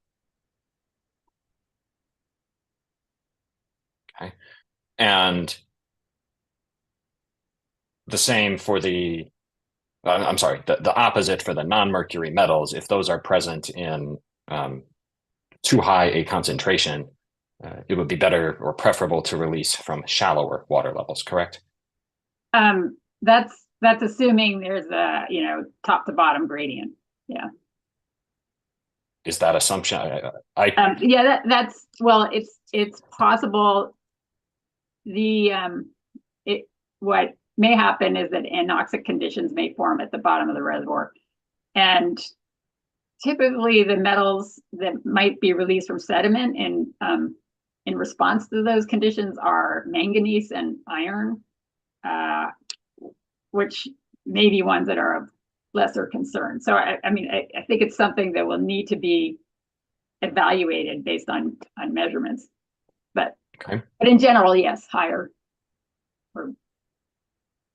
Okay. And the same for the, I'm sorry, the opposite for the non-mercury metals, if those are present in too high a concentration, it would be better or preferable to release from shallower water levels, correct? That's assuming there's a, top to bottom gradient. Yeah. Is that assumption? Yeah, that's, well, it's possible. What may happen is that anoxic conditions may form at the bottom of the reservoir. And typically the metals that might be released from sediment in response to those conditions are manganese and iron, which may be ones that are of lesser concern. So I think it's something that will need to be evaluated based on measurements. But in general, yes, higher. Or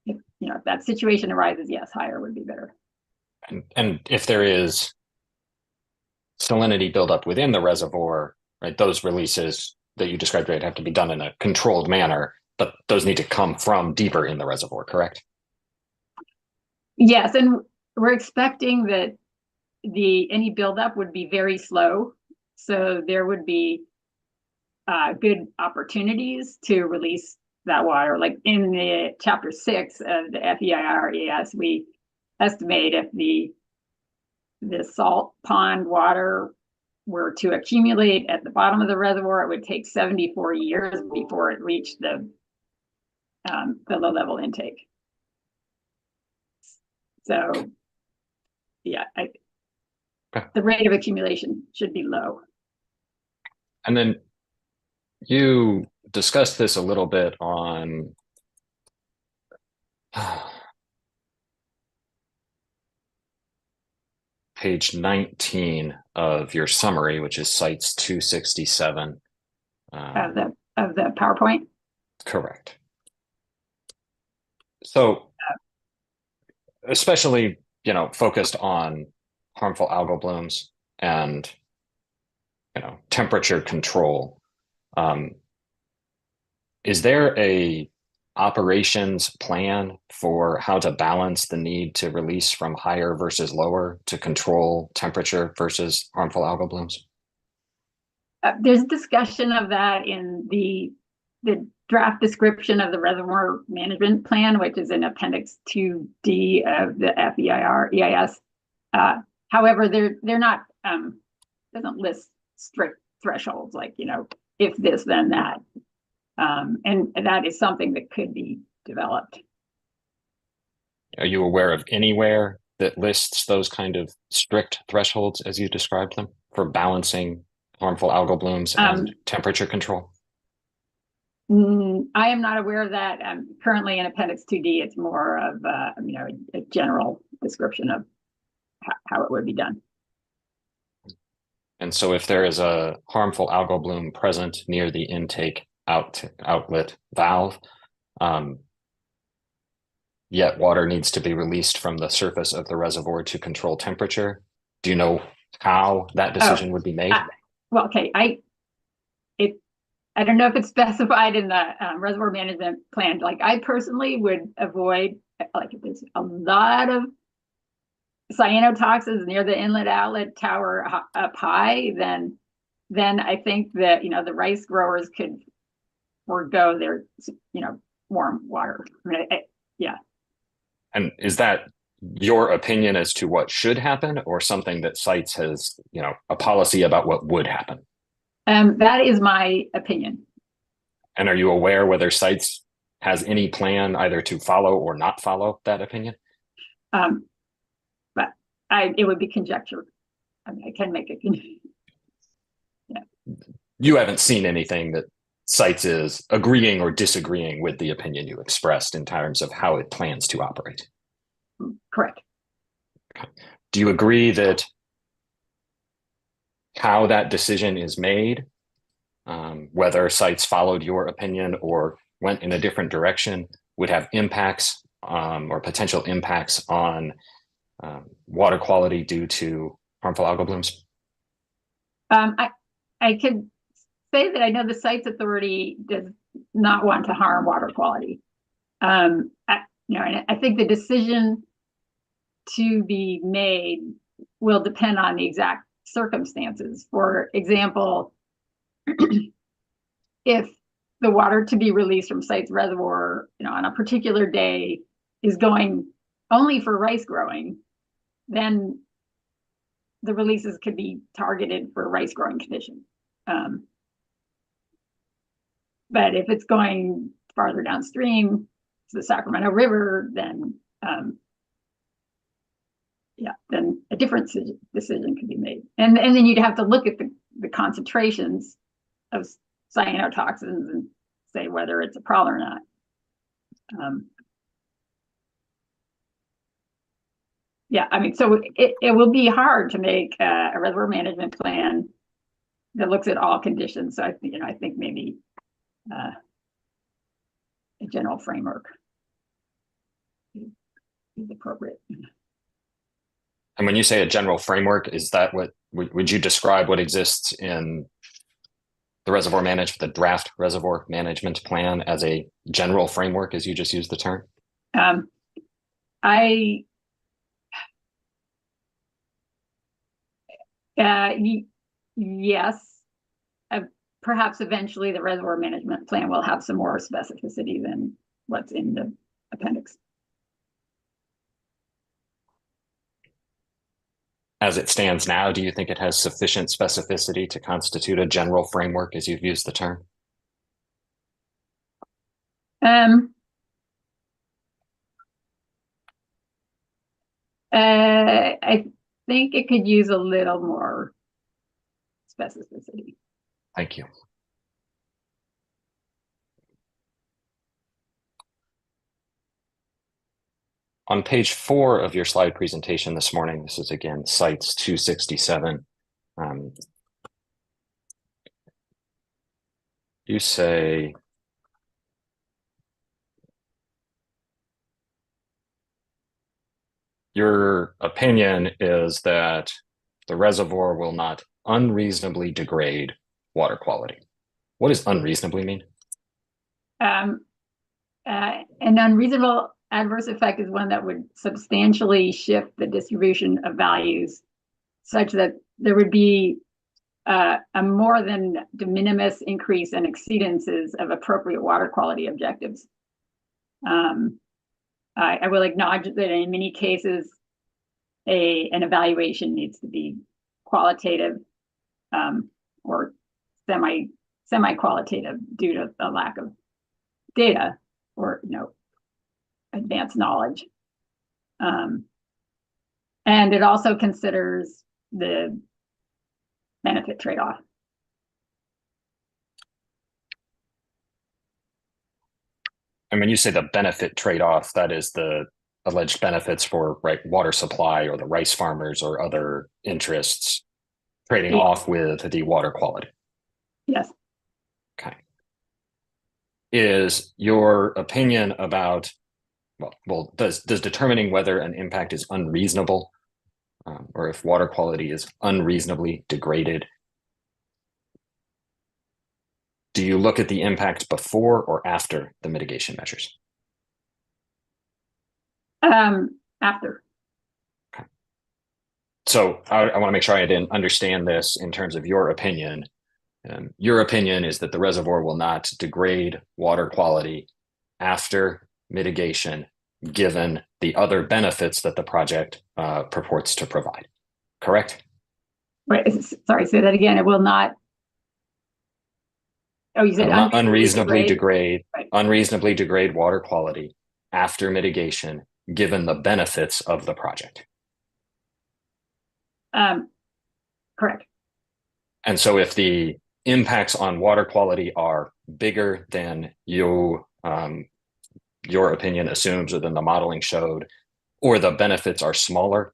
if that situation arises, yes, higher would be better. And if there is salinity buildup within the reservoir, right, those releases that you described, right, have to be done in a controlled manner, but those need to come from deeper in the reservoir, correct? Yes, and we're expecting that any buildup would be very slow, so there would be good opportunities to release that water. Like in the chapter 6 of the FEIR-ES, we estimate if the salt pond water were to accumulate at the bottom of the reservoir, it would take 74 years before it reached the low level intake. So yeah, the rate of accumulation should be low. And then you discussed this a little bit on page 19 of your summary, which is sites 267. Of the PowerPoint? Correct. So especially, focused on harmful algal blooms and, temperature control. Is there a operations plan for how to balance the need to release from higher versus lower to control temperature versus harmful algal blooms? There's discussion of that in the draft description of the reservoir management plan, which is in appendix 2D of the FEIR-EIS. However, they're not, doesn't list strict thresholds, like, if this, then that. And that is something that could be developed. Are you aware of anywhere that lists those kind of strict thresholds as you described them for balancing harmful algal blooms and temperature control? I am not aware of that. Currently in Appendix 2D, it's more of a general description of how it would be done. And so if there is a harmful algal bloom present near the intake outlet valve, yet water needs to be released from the surface of the reservoir to control temperature, do you know how that decision would be made? Well, okay, I don't know if it's specified in the reservoir management plan. Like, I personally would avoid, like, if there's a lot of cyanotoxins near the inlet outlet tower up high, then I think that, the rice growers could forego their, warm water. I mean, yeah. And is that your opinion as to what should happen, or something that sites has, a policy about what would happen? That is my opinion. And are you aware whether sites has any plan either to follow or not follow that opinion? But it would be conjecture. I mean, I can make it. Yeah. You haven't seen anything that sites is agreeing or disagreeing with the opinion you expressed in terms of how it plans to operate? Correct. Do you agree that how that decision is made, whether sites followed your opinion or went in a different direction, would have impacts or potential impacts on water quality due to harmful algal blooms? I could say that I know the Sites Authority does not want to harm water quality. And I think the decision to be made will depend on the exact circumstances. For example, if the water to be released from Sites Reservoir, on a particular day is going only for rice growing, then the releases could be targeted for rice growing conditions. But if it's going farther downstream to the Sacramento River, then then a different decision could be made. And then you'd have to look at the concentrations of cyanotoxins and say whether it's a problem or not. Yeah, I mean, so it will be hard to make a reservoir management plan that looks at all conditions. So I think maybe a general framework is appropriate. And when you say a general framework, is that what would you describe what exists in the reservoir management, the draft reservoir management plan, as a general framework, as you just used the term? Yes. Perhaps eventually the reservoir management plan will have some more specificity than what's in the appendix. As it stands now, do you think it has sufficient specificity to constitute a general framework, as you've used the term? I think it could use a little more specificity. Thank you. On page 4 of your slide presentation this morning, this is again sites 267. You say your opinion is that the reservoir will not unreasonably degrade water quality. What does unreasonably mean? An unreasonable adverse effect is one that would substantially shift the distribution of values such that there would be a more than de minimis increase in exceedances of appropriate water quality objectives. I will acknowledge that in many cases, an evaluation needs to be qualitative or semi-qualitative due to the lack of data or advanced knowledge. And it also considers the benefit trade-off. And when you say the benefit trade-off, that is the alleged benefits for water supply or the rice farmers or other interests trading off with the water quality. Yes. Okay. Is your opinion about, well, does determining whether an impact is unreasonable or if water quality is unreasonably degraded, do you look at the impact before or after the mitigation measures? After. Okay. So I want to make sure I didn't understand this in terms of your opinion. Your opinion is that the reservoir will not degrade water quality after mitigation, given the other benefits that the project purports to provide. Correct? Wait, sorry, say that again. It will not. Oh, you said not unreasonably degrade right. Unreasonably degrade water quality after mitigation, given the benefits of the project. Correct. And so if the impacts on water quality are bigger than your opinion assumes or than the modeling showed, or the benefits are smaller,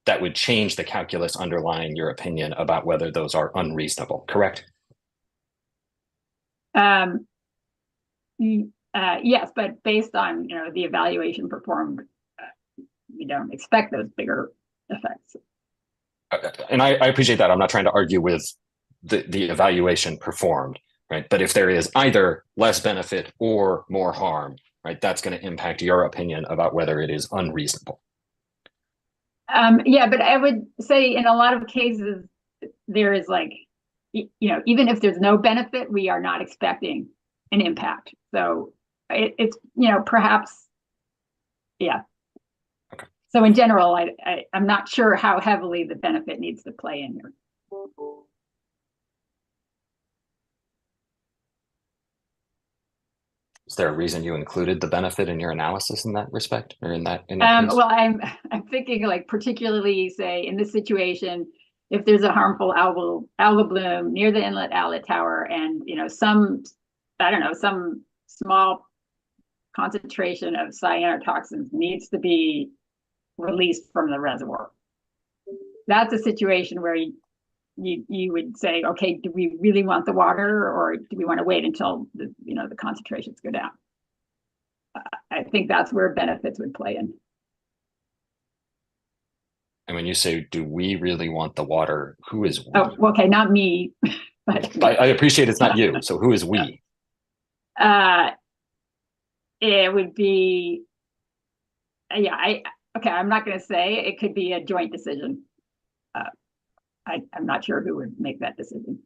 that would change the calculus underlying your opinion about whether those are unreasonable, correct? Yes, but based on the evaluation performed, we don't expect those bigger effects. And I appreciate that. I'm not trying to argue with the evaluation performed, right? But if there is either less benefit or more harm, right, that's going to impact your opinion about whether it is unreasonable. Yeah, but I would say in a lot of cases, there is even if there's no benefit, we are not expecting an impact. So it's perhaps, yeah. Okay. So in general, I'm not sure how heavily the benefit needs to play in here. Is there a reason you included the benefit in your analysis in that respect, or in that case? Well, I'm thinking particularly say in this situation, if there's a harmful algal bloom near the inlet outlet tower, and some small concentration of cyanotoxins needs to be released from the reservoir. That's a situation where you would say, okay, do we really want the water, or do we want to wait until the concentrations go down? I think that's where benefits would play in. And when you say, do we really want the water, who is we? Oh, okay, not me. But I appreciate it's not you. So who is we? It would be, okay, I'm not going to say. It could be a joint decision. I'm not sure who would make that decision.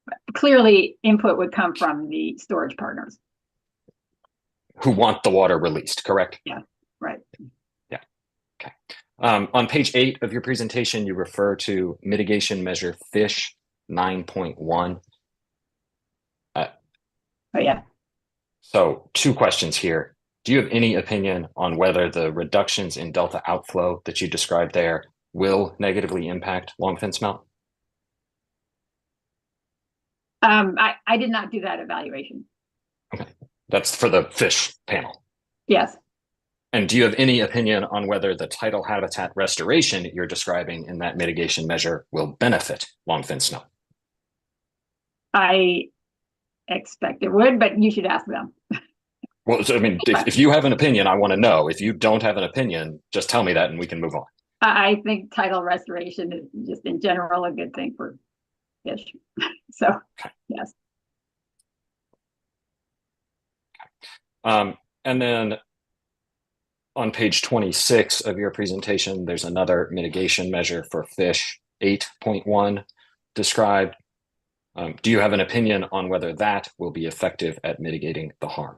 But clearly, input would come from the storage partners. Who want the water released, correct? Yeah, right. Yeah, okay. On page 8 of your presentation, you refer to mitigation measure FISH 9.1. Oh, yeah. So 2 questions here. Do you have any opinion on whether the reductions in delta outflow that you described there will negatively impact long fin smelt? I did not do that evaluation. Okay, that's for the FISH panel. Yes. And do you have any opinion on whether the tidal habitat restoration you're describing in that mitigation measure will benefit long fin smelt? I expect it would, but you should ask them. Well, so, I mean, if you have an opinion, I want to know. If you don't have an opinion, just tell me that and we can move on. I think tidal restoration is just in general a good thing for fish. So, okay. Yes. And then on page 26 of your presentation, there's another mitigation measure for FISH 8.1 described. Do you have an opinion on whether that will be effective at mitigating the harm?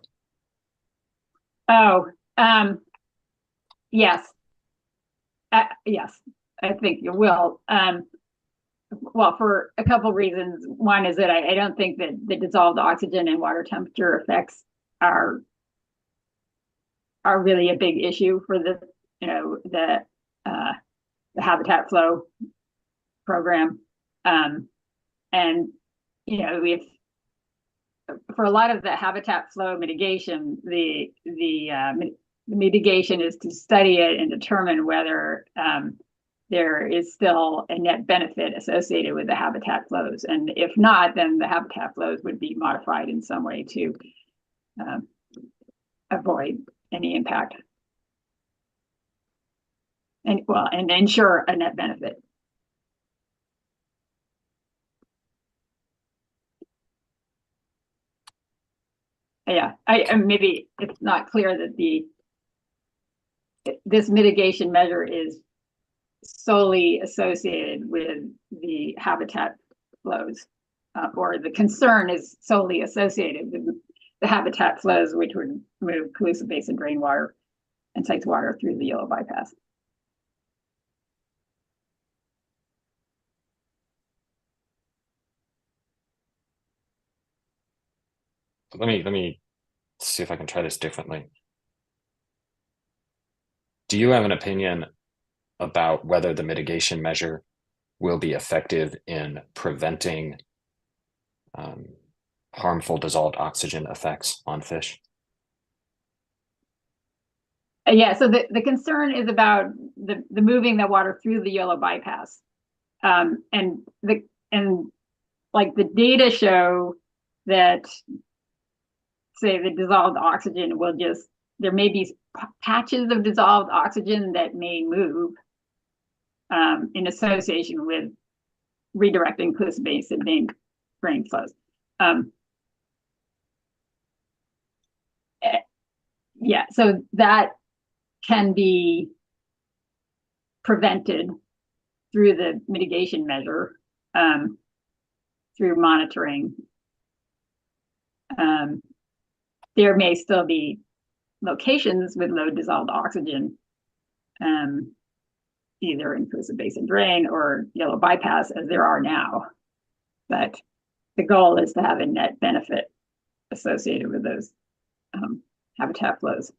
Oh, yes. Yes, I think you will. well, for a couple reasons. One is that I don't think that the dissolved oxygen and water temperature effects are really a big issue for the, the habitat flow program. And, if for a lot of the habitat flow mitigation, the mitigation is to study it and determine whether there is still a net benefit associated with the habitat flows. And if not, then the habitat flows would be modified in some way to avoid any impact. And ensure a net benefit. Yeah, maybe it's not clear that this mitigation measure is solely associated with the habitat flows, or the concern is solely associated with the habitat flows, which would move Colusa Basin drain water and sites water through the yellow bypass. Let me see if I can try this differently. Do you have an opinion about whether the mitigation measure will be effective in preventing harmful dissolved oxygen effects on fish? Yeah, so the concern is about the moving the water through the yellow bypass. And like the data show that, say, the dissolved oxygen will there may be patches of dissolved oxygen that may move in association with redirecting Colusa Basin drain flows. Yeah, so that can be prevented through the mitigation measure, through monitoring. There may still be locations with low dissolved oxygen, either in Colusa Basin drain or yellow bypass, as there are now. But the goal is to have a net benefit associated with those habitat flows.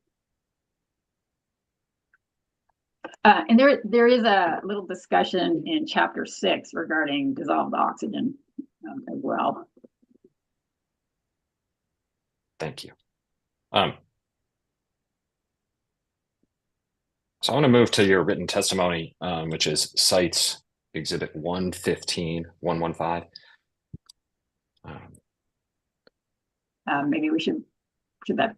And there is a little discussion in chapter 6 regarding dissolved oxygen as well. Thank you. So I want to move to your written testimony, which is Cites Exhibit 115, 115. Maybe should that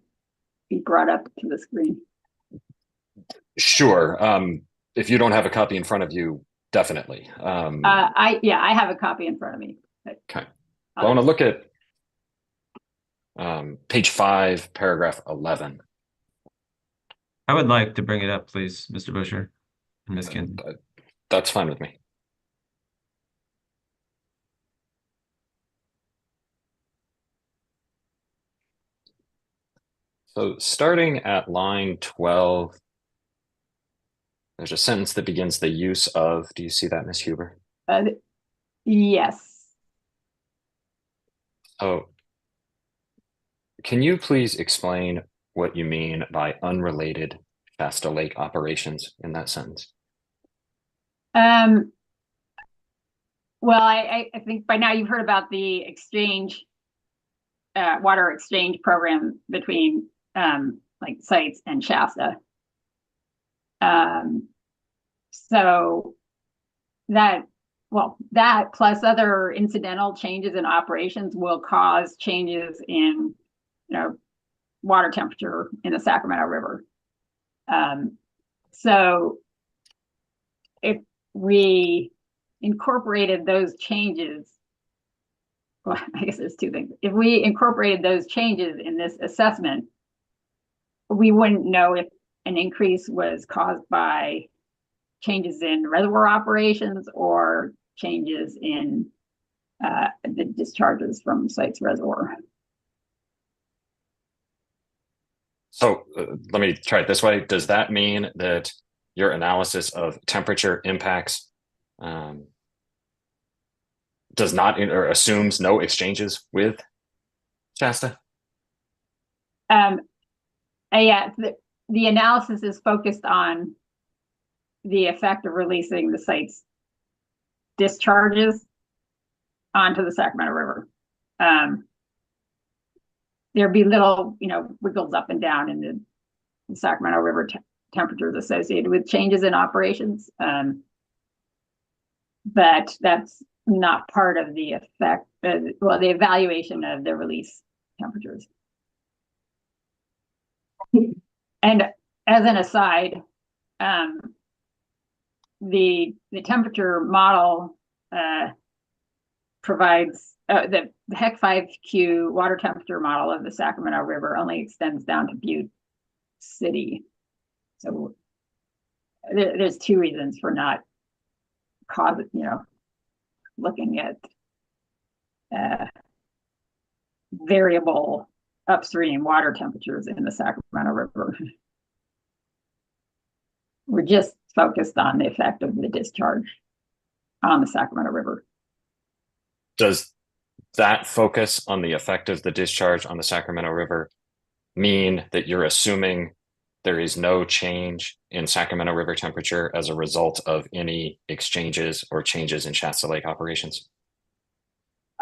be brought up to the screen? Sure. If you don't have a copy in front of you, definitely. I have a copy in front of me. Okay. I want to look at page 5, paragraph 11. I would like to bring it up, please, Mr. Busher and Ms. Kinsey. That's fine with me. So starting at line 12, there's a sentence that begins the use of. Do you see that, Ms. Huber? Yes. Oh, can you please explain what you mean by unrelated Shasta Lake operations in that sentence? Well, I think by now you've heard about the exchange, water exchange program between like Cites and Shasta. So that plus other incidental changes in operations will cause changes in, water temperature in the Sacramento River. So if we incorporated those changes, well, I guess there's two things. If we incorporated those changes in this assessment, we wouldn't know if an increase was caused by changes in reservoir operations or changes in the discharges from Cites Reservoir. So let me try it this way. Does that mean that your analysis of temperature impacts does not or assumes no exchanges with Shasta? Yeah, the analysis is focused on the effect of releasing the site's discharges onto the Sacramento River. There'd be little, wiggles up and down in the Sacramento River temperatures associated with changes in operations. But that's not part of the effect, the evaluation of the release temperatures. And as an aside, the temperature model provides the HEC 5Q water temperature model of the Sacramento River only extends down to Butte City. So there's two reasons for not looking at variable upstream water temperatures in the Sacramento River. We're just focused on the effect of the discharge on the Sacramento River. Does that focus on the effect of the discharge on the Sacramento River mean that you're assuming there is no change in Sacramento River temperature as a result of any exchanges or changes in Shasta Lake operations?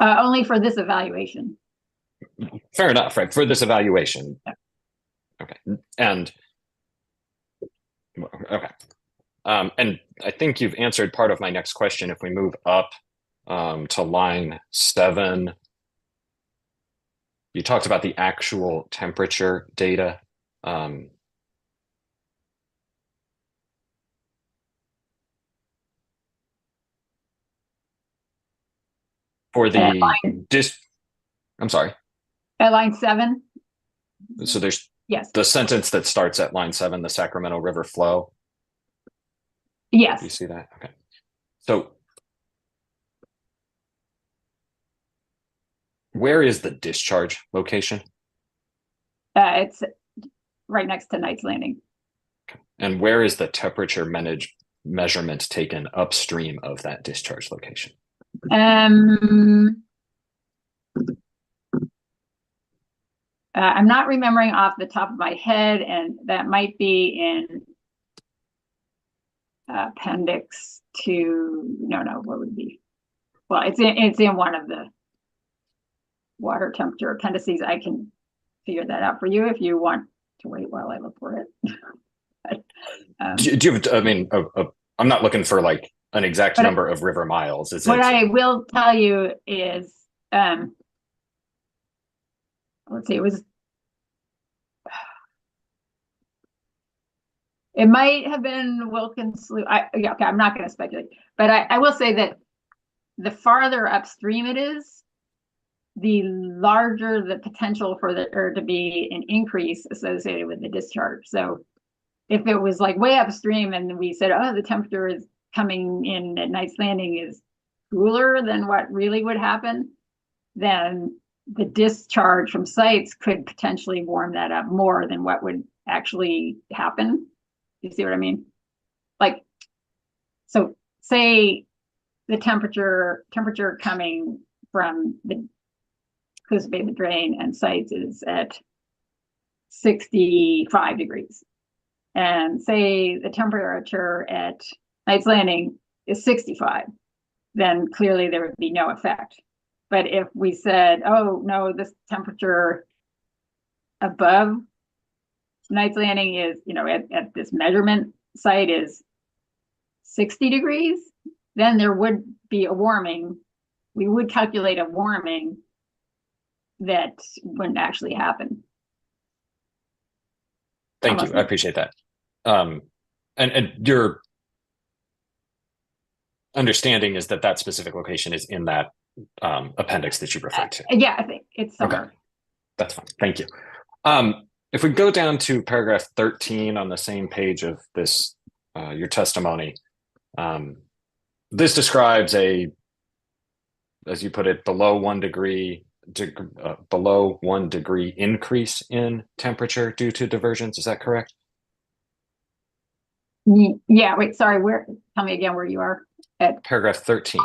Only for this evaluation. Fair enough, right? For this evaluation. Yeah. Okay. And I think you've answered part of my next question. If we move up to line 7, you talked about the actual temperature data. For the I'm sorry. At line 7. So there's yes the sentence that starts at line 7, the Sacramento River flow. Yes. Do you see that? Okay. So where is the discharge location? It's right next to Knight's Landing. Okay. And where is the temperature measurement taken upstream of that discharge location? I'm not remembering off the top of my head, and that might be in appendix 2. No, what would it be? Well, it's in one of the water temperature appendices. I can figure that out for you if you want to wait while I look for it. But, do you have, I mean, I'm not looking for like an exact number of river miles. What I will tell you is, let's see, it might have been Wilkins Slough. Okay, I'm not going to speculate, but I will say that the farther upstream it is, the larger the potential for there to be an increase associated with the discharge. So if it was like way upstream and we said, oh, the temperature is coming in at Knight's Landing is cooler than what really would happen, then the discharge from sites could potentially warm that up more than what would actually happen. You see what I mean? Like, so say the temperature coming from the Coos Bay, the drain and sites is at 65 degrees. And say the temperature at Knight's Landing is 65, then clearly there would be no effect. But if we said, oh no, this temperature above Knight's Landing is, at this measurement site is 60 degrees, then there would be a warming. We would calculate a warming that wouldn't actually happen. Thank you. I appreciate that. And your understanding is that specific location is in that appendix that you referred to. Yeah, I think it's somewhere. Okay. That's fine. Thank you. If we go down to paragraph 13 on the same page of this, your testimony, this describes a, as you put it, below 1 degree increase in temperature due to diversions. Is that correct? Yeah. Wait. Sorry. Tell me again where you are at. Paragraph 13.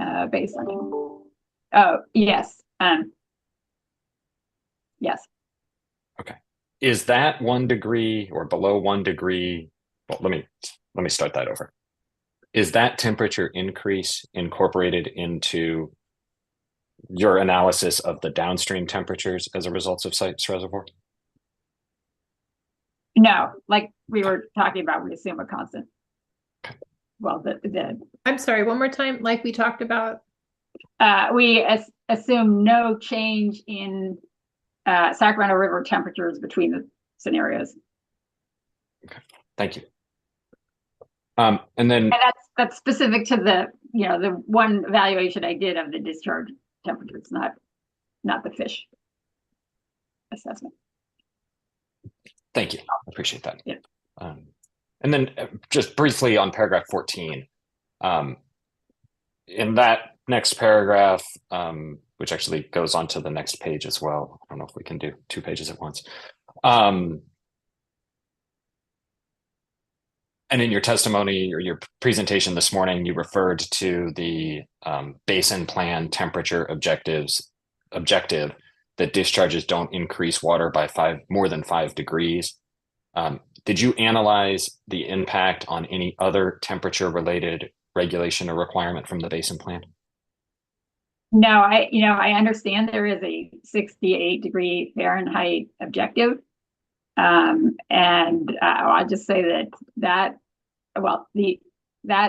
baseline. Oh, yes. Yes. Okay. Is that 1 degree or below 1 degree? Well, let me start that over. Is that temperature increase incorporated into your analysis of the downstream temperatures as a result of Sites Reservoir? No, like we were talking about, we assume a constant. Well, I'm sorry, one more time, like we talked about. We assume no change in Sacramento River temperatures between the scenarios. Okay, thank you. And then that's specific to the the one evaluation I did of the discharge temperatures, not the fish assessment. Thank you. I appreciate that. Yeah. And then just briefly on paragraph 14, in that next paragraph, which actually goes on to the next page as well. I don't know if we can do 2 pages at once. And in your testimony or your presentation this morning, you referred to the basin plan temperature objective that discharges don't increase water by more than 5 degrees. Did you analyze the impact on any other temperature related regulation or requirement from the basin plan? No, I understand there is a 68 degree Fahrenheit objective. And I'll just say that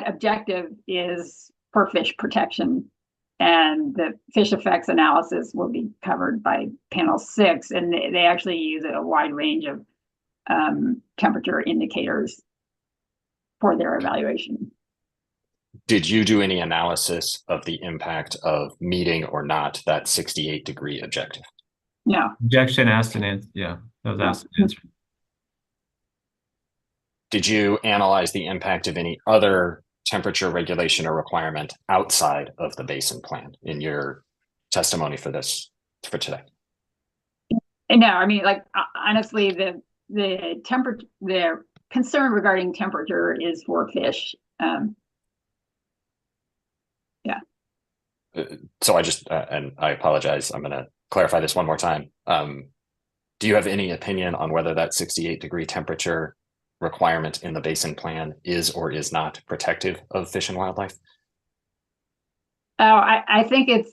objective is for fish protection, and the fish effects analysis will be covered by panel 6, and they actually use a wide range of temperature indicators for their evaluation. Did you do any analysis of the impact of meeting or not that 68 degree objective? No. Objection asked and answered. Yeah, that was asked and answered. Did you analyze the impact of any other temperature regulation or requirement outside of the basin plan in your testimony for today? No, I mean, like, honestly, the concern regarding temperature is for fish. Yeah. So and I apologize, I'm going to clarify this one more time. Do you have any opinion on whether that 68 degree temperature requirement in the basin plan is or is not protective of fish and wildlife? Oh, I think it's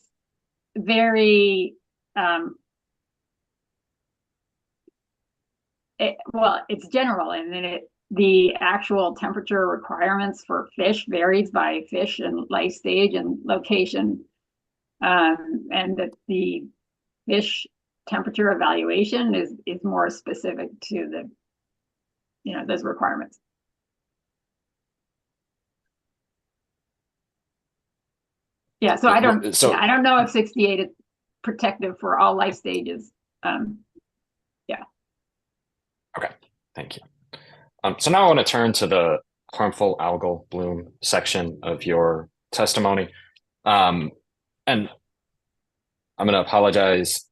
very, it's general, and then the actual temperature requirements for fish varies by fish and life stage and location. And that the fish temperature evaluation is more specific to those requirements. Yeah, so I don't know if 68 is protective for all life stages. Yeah. Okay, thank you. So now I want to turn to the harmful algal bloom section of your testimony. And I'm going to apologize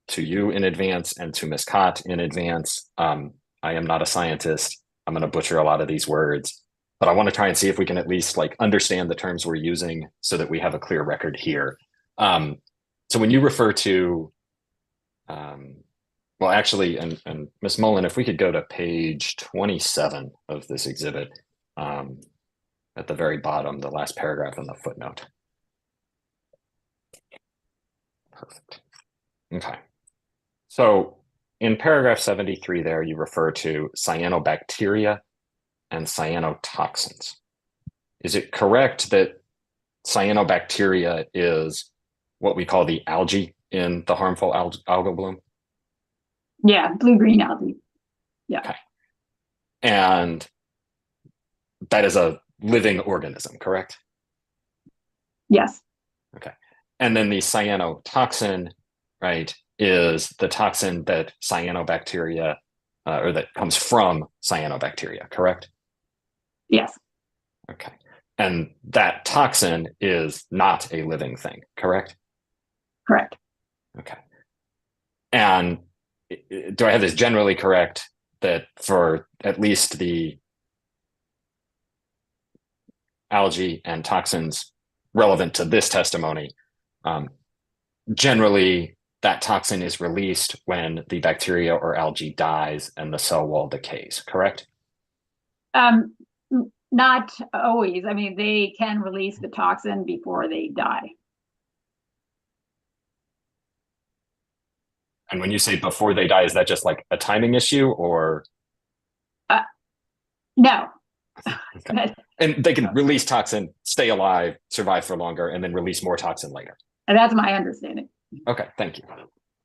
to you in advance and to Ms. Cott in advance. I am not a scientist. I'm going to butcher a lot of these words, but I want to try and see if we can at least understand the terms we're using so that we have a clear record here. So when you refer to, well, actually, and Ms. Mullen, if we could go to page 27 of this exhibit, at the very bottom, the last paragraph in the footnote. Perfect. Okay. So in paragraph 73 there, you refer to cyanobacteria and cyanotoxins. Is it correct that cyanobacteria is what we call the algae in the harmful algal bloom? Yeah, blue-green algae. Yeah. Okay. And that is a living organism, correct? Yes. Okay. And then the cyanotoxin, right, is the toxin that cyanobacteria, or that comes from cyanobacteria, correct? Yes. Okay. And that toxin is not a living thing, correct? Correct. Okay. And do I have this generally correct that for at least the algae and toxins relevant to this testimony, generally that toxin is released when the bacteria or algae dies and the cell wall decays, correct? Not always. I mean, they can release the toxin before they die. And when you say before they die, is that just like a timing issue or? No. Okay. And they can release toxin, stay alive, survive for longer, and then release more toxin later. And that's my understanding. Okay, thank you.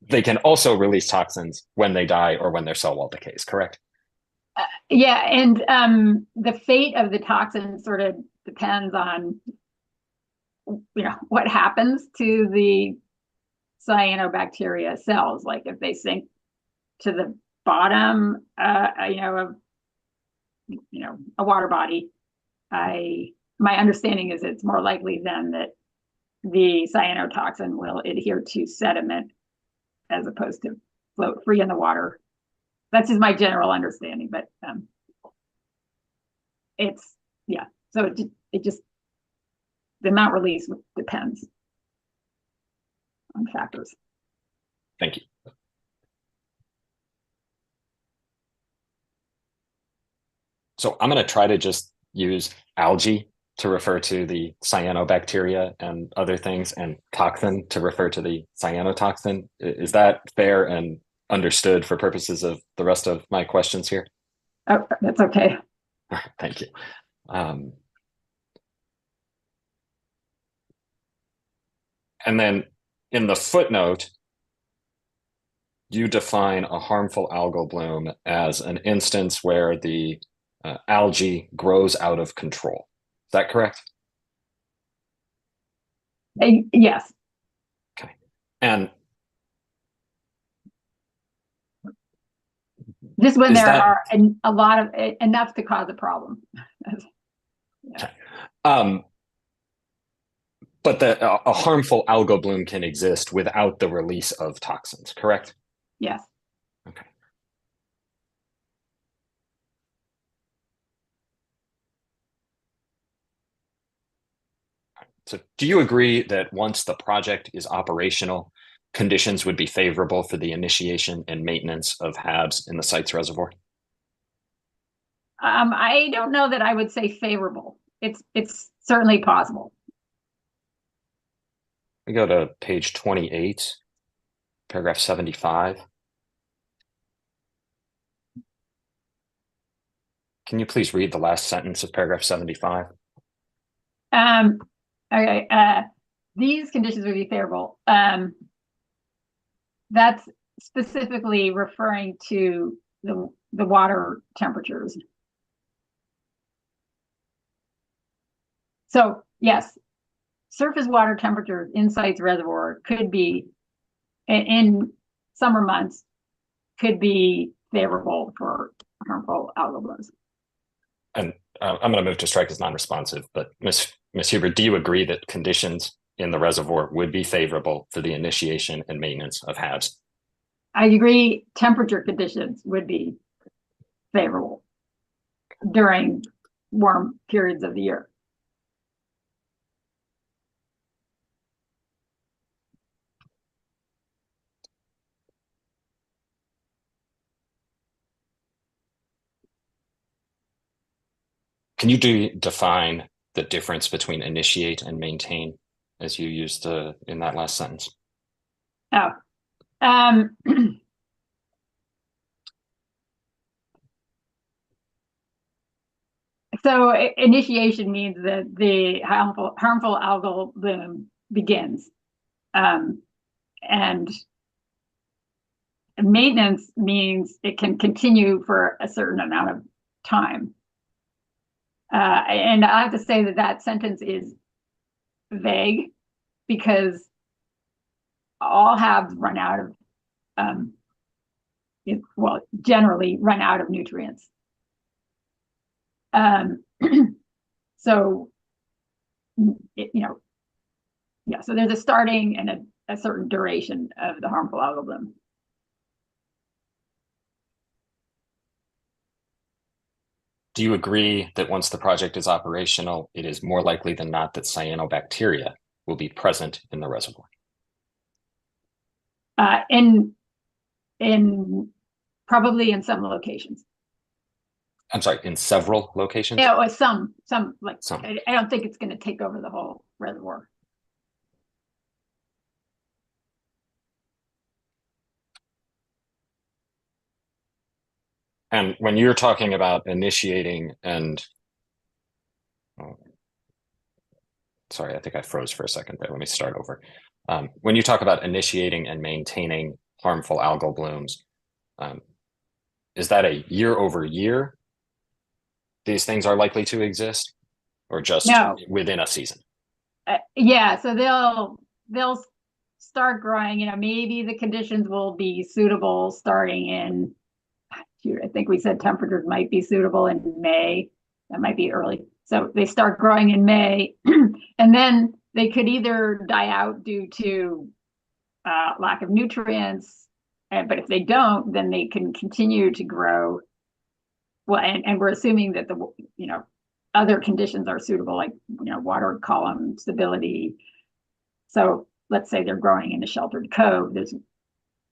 They can also release toxins when they die or when their cell wall decays, correct? Yeah, and the fate of the toxin sort of depends on, what happens to the cyanobacteria cells. Like if they sink to the bottom, of a water body, my understanding is it's more likely then that the cyanotoxin will adhere to sediment as opposed to float free in the water. That's just my general understanding, but so it just the amount released depends on factors. Thank you. So I'm going to try to just use algae to refer to the cyanobacteria and other things, and toxin to refer to the cyanotoxin. Is that fair and understood for purposes of the rest of my questions here? Oh, that's okay. All right, thank you. And then in the footnote, you define a harmful algal bloom as an instance where the algae grows out of control. Is that correct? Yes. Okay. And just when there are a lot of enough to cause a problem. Yeah. But a harmful algal bloom can exist without the release of toxins, correct? Yes. Okay. So do you agree that once the project is operational, conditions would be favorable for the initiation and maintenance of HABs in the site's reservoir? I don't know that I would say favorable. It's certainly possible. We go to page 28, paragraph 75. Can you please read the last sentence of paragraph 75? Okay. These conditions would be favorable. That's specifically referring to the water temperatures. So yes, surface water temperatures in site's reservoir could be, in summer months, could be favorable for harmful algal blooms. And I'm going to move to strike as non-responsive, but Ms. Huber, do you agree that conditions in the reservoir would be favorable for the initiation and maintenance of HABs? I agree temperature conditions would be favorable during warm periods of the year. Can you define the difference between initiate and maintain as you used in that last sentence? Oh, so initiation means that the harmful algal bloom begins, and maintenance means it can continue for a certain amount of time. And I have to say that sentence is vague because all HABs run out of, generally run out of nutrients. So, so there's a starting and a certain duration of the harmful algal bloom. Do you agree that once the project is operational, it is more likely than not that cyanobacteria will be present in the reservoir? In probably in some locations. I'm sorry, in several locations? Yeah, or some like Some. I don't think it's going to take over the whole reservoir. And when you're talking about initiating and sorry, I think I froze for a second there. Let me start over. When you talk about initiating and maintaining harmful algal blooms, is that a year over year? These things are likely to exist, or just No. within a season? Yeah, so they'll start growing. You know, maybe the conditions will be suitable starting in. I think we said temperatures might be suitable in May. That might be early. So they start growing in May, and then they could either die out due to lack of nutrients. But if they don't, then they can continue to grow. Well, and we're assuming that the other conditions are suitable, like water column stability. So let's say they're growing in a sheltered cove. There's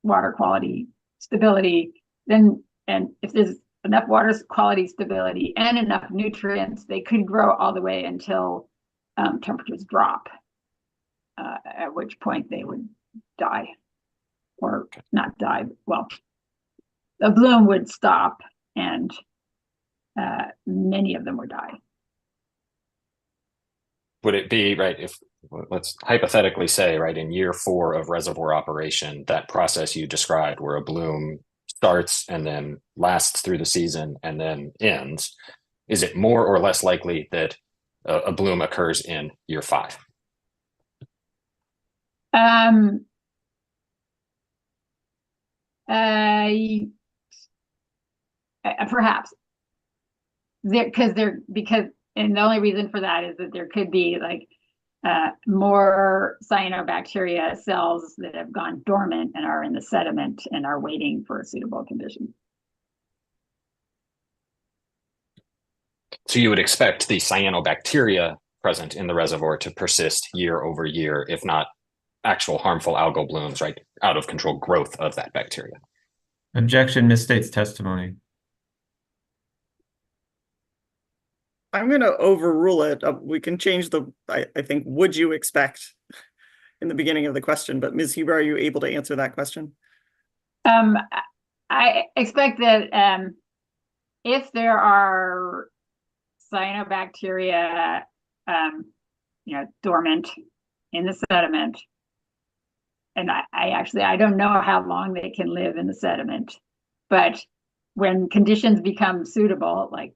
water quality stability. Then, and if there's enough water quality stability and enough nutrients, they could grow all the way until temperatures drop, at which point they would die, or not die. Well, the bloom would stop, and many of them would die. Would it be right if, let's hypothetically say, right, in year 4 of reservoir operation, that process you described where a bloom starts and then lasts through the season and then ends, is it more or less likely that a bloom occurs in year 5? Perhaps because and the only reason for that is that there could be like more cyanobacteria cells that have gone dormant and are in the sediment and are waiting for a suitable condition. So you would expect the cyanobacteria present in the reservoir to persist year over year, if not actual harmful algal blooms, right? Out of control growth of that bacteria. Objection, misstates testimony. I'm going to overrule it. We can change I think, would you expect in the beginning of the question, but Ms. Huber, are you able to answer that question? I expect that if there are cyanobacteria, dormant in the sediment, and I don't know how long they can live in the sediment, but when conditions become suitable, like,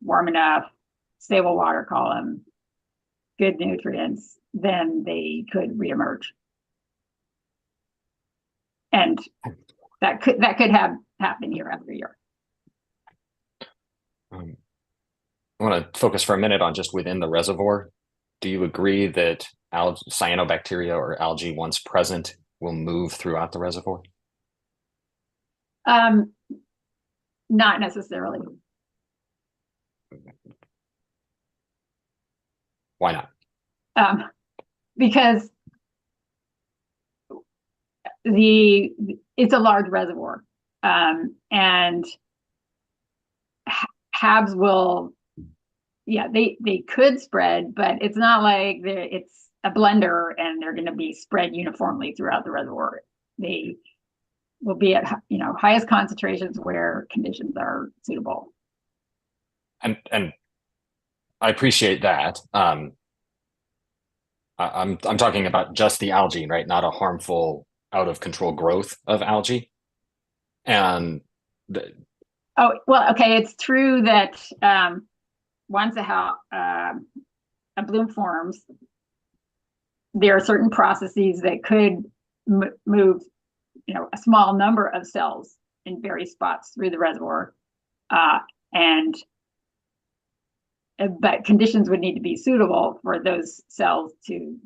warm enough, stable water column, good nutrients, then they could reemerge. And that could happen year after year. I want to focus for a minute on just within the reservoir. Do you agree that cyanobacteria or algae, once present, will move throughout the reservoir? Not necessarily. Why not? Because it's a large reservoir, and HABs will, they could spread, but it's not like it's a blender and they're going to be spread uniformly throughout the reservoir. They will be at highest concentrations where conditions are suitable. And I appreciate that. I'm talking about just the algae, right? Not a harmful, out of control growth of algae. And oh, well, okay, it's true that once a bloom forms, there are certain processes that could move, a small number of cells in various spots through the reservoir, but conditions would need to be suitable for those cells to,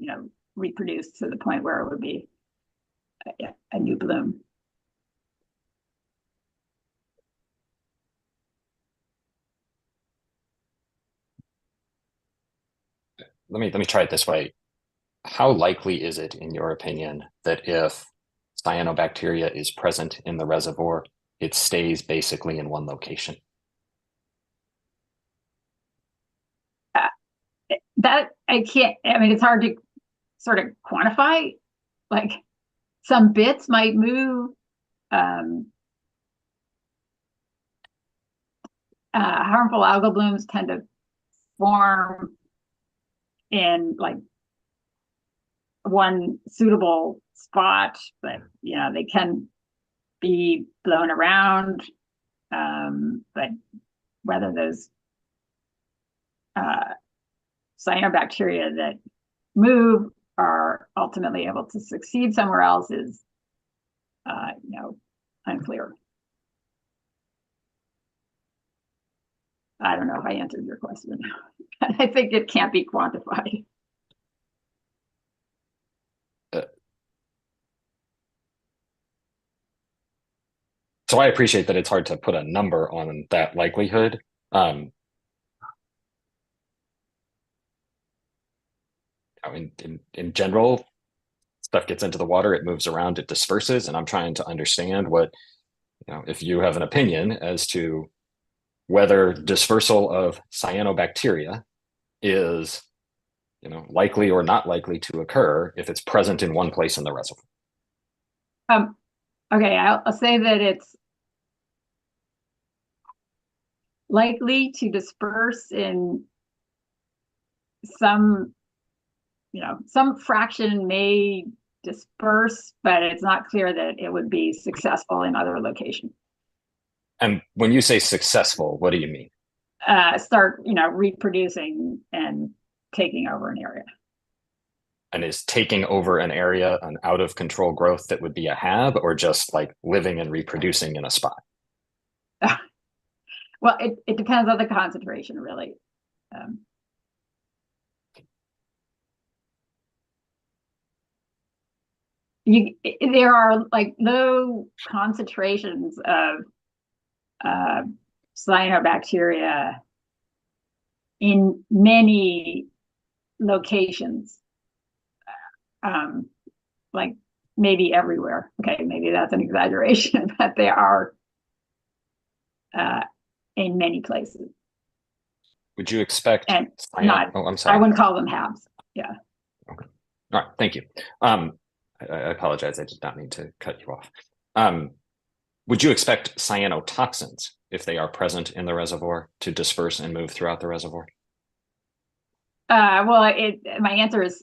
reproduce to the point where it would be a new bloom. let me try it this way. How likely is it, in your opinion, that if cyanobacteria is present in the reservoir, it stays basically in one location? That I can't, I mean, it's hard to sort of quantify. Like some bits might move. Harmful algal blooms tend to form in like one suitable spot, but you know, they can be blown around. But whether those cyanobacteria that move are ultimately able to succeed somewhere else is, you know, unclear. I don't know if I answered your question. I think it can't be quantified. So I appreciate that it's hard to put a number on that likelihood. In general, stuff gets into the water, it moves around, it disperses, and I'm trying to understand what, you know, if you have an opinion as to whether dispersal of cyanobacteria is, you know, likely or not likely to occur if it's present in one place in the reservoir. Okay, I'll say that it's likely to disperse in some, you know, some fraction may disperse, but it's not clear that it would be successful in other locations. And when you say successful, what do you mean? Start, you know, reproducing and taking over an area. And is taking over an area an out of control growth that would be a HAB, or just like living and reproducing in a spot? Well, it depends on the concentration, really. There are like low concentrations of cyanobacteria in many locations, like maybe everywhere. Okay, maybe that's an exaggeration, but they are in many places. Would you expect? And not, oh, I'm sorry. I wouldn't call them HABs. Yeah. Okay. All right. Thank you. I apologize. I did not mean to cut you off. Would you expect cyanotoxins, if they are present in the reservoir, to disperse and move throughout the reservoir? Well, my answer is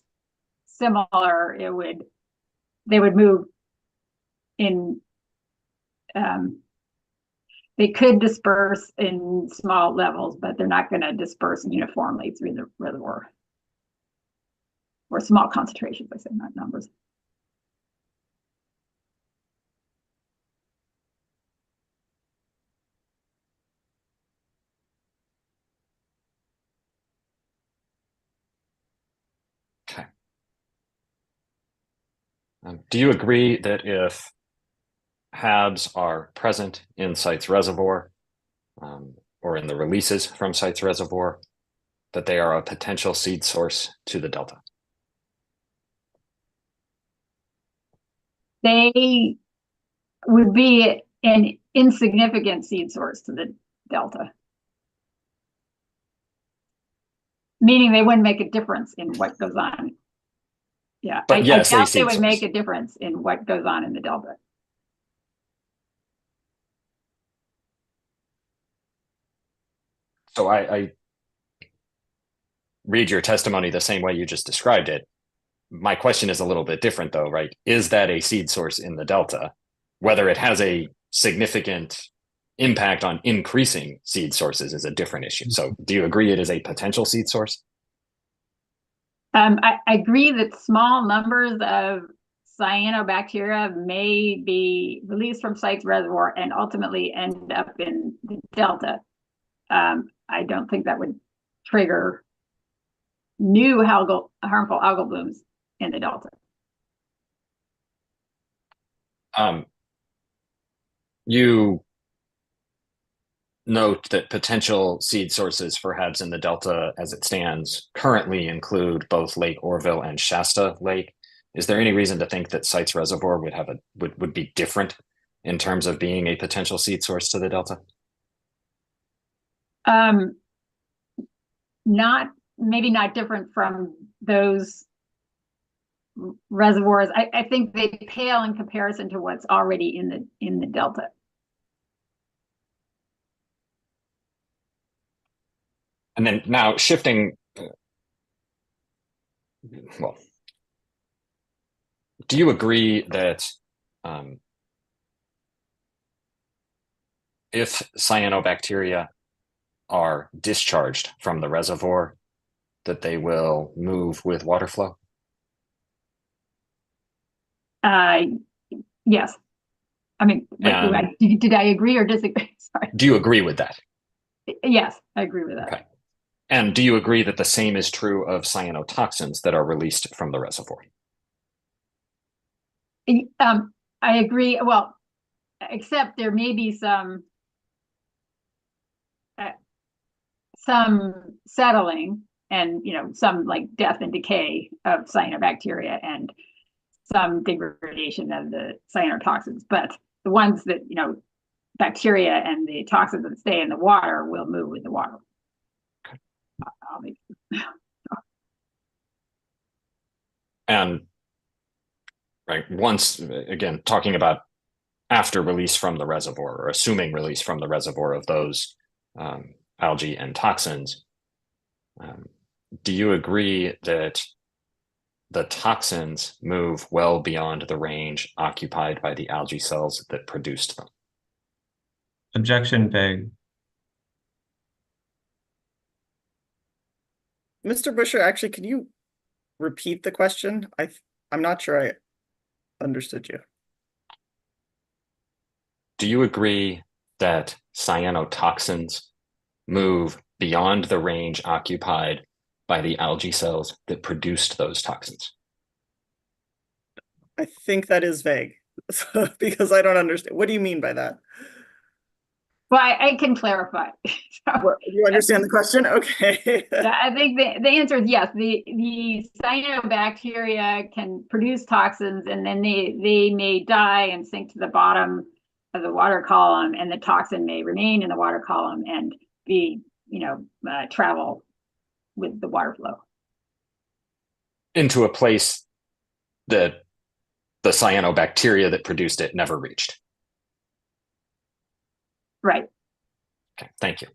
similar. They would move in, they could disperse in small levels, but they're not going to disperse uniformly through the reservoir. Or small concentrations, I say, not numbers. Okay. Do you agree that if HABs are present in sites reservoir, or in the releases from sites reservoir, that they are a potential seed source to the delta? They would be an insignificant seed source to the delta. Meaning they wouldn't make a difference in what goes on. Yeah, but yes, I doubt they would make a difference in what goes on in the delta. So I read your testimony the same way you just described it. My question is a little bit different though, right? Is that a seed source in the delta? Whether it has a significant impact on increasing seed sources is a different issue. So do you agree it is a potential seed source? I agree that small numbers of cyanobacteria may be released from sites reservoir and ultimately end up in the delta. I don't think that would trigger new harmful algal blooms in the delta. You note that potential seed sources for HABs in the Delta as it stands currently include both Lake Orville and Shasta Lake. Is there any reason to think that Sites Reservoir would be different in terms of being a potential seed source to the Delta? Maybe not different from those reservoirs. I think they pale in comparison to what's already in the Delta. And then now shifting, well, do you agree that if cyanobacteria are discharged from the reservoir, that they will move with water flow? Yes. I mean, did I agree or disagree? Sorry. Do you agree with that? Yes, I agree with that. Okay. And do you agree that the same is true of cyanotoxins that are released from the reservoir? I agree. Well, except there may be some settling and, some like death and decay of cyanobacteria and some degradation of the cyanotoxins. But the ones that, bacteria and the toxins that stay in the water will move with the water. And right, once again, talking about after release from the reservoir or assuming release from the reservoir of those algae and toxins, do you agree that the toxins move well beyond the range occupied by the algae cells that produced them? Objection vague. Mr. Busher, actually, can you repeat the question? I'm not sure I understood you. Do you agree that cyanotoxins move beyond the range occupied by the algae cells that produced those toxins? I think that is vague because I don't understand. What do you mean by that? Well, I can clarify. You understand the question? Okay. I think the answer is yes. The cyanobacteria can produce toxins, and then they may die and sink to the bottom of the water column, and the toxin may remain in the water column and be, travel with the water flow into a place that the cyanobacteria that produced it never reached. Right. Okay, thank you.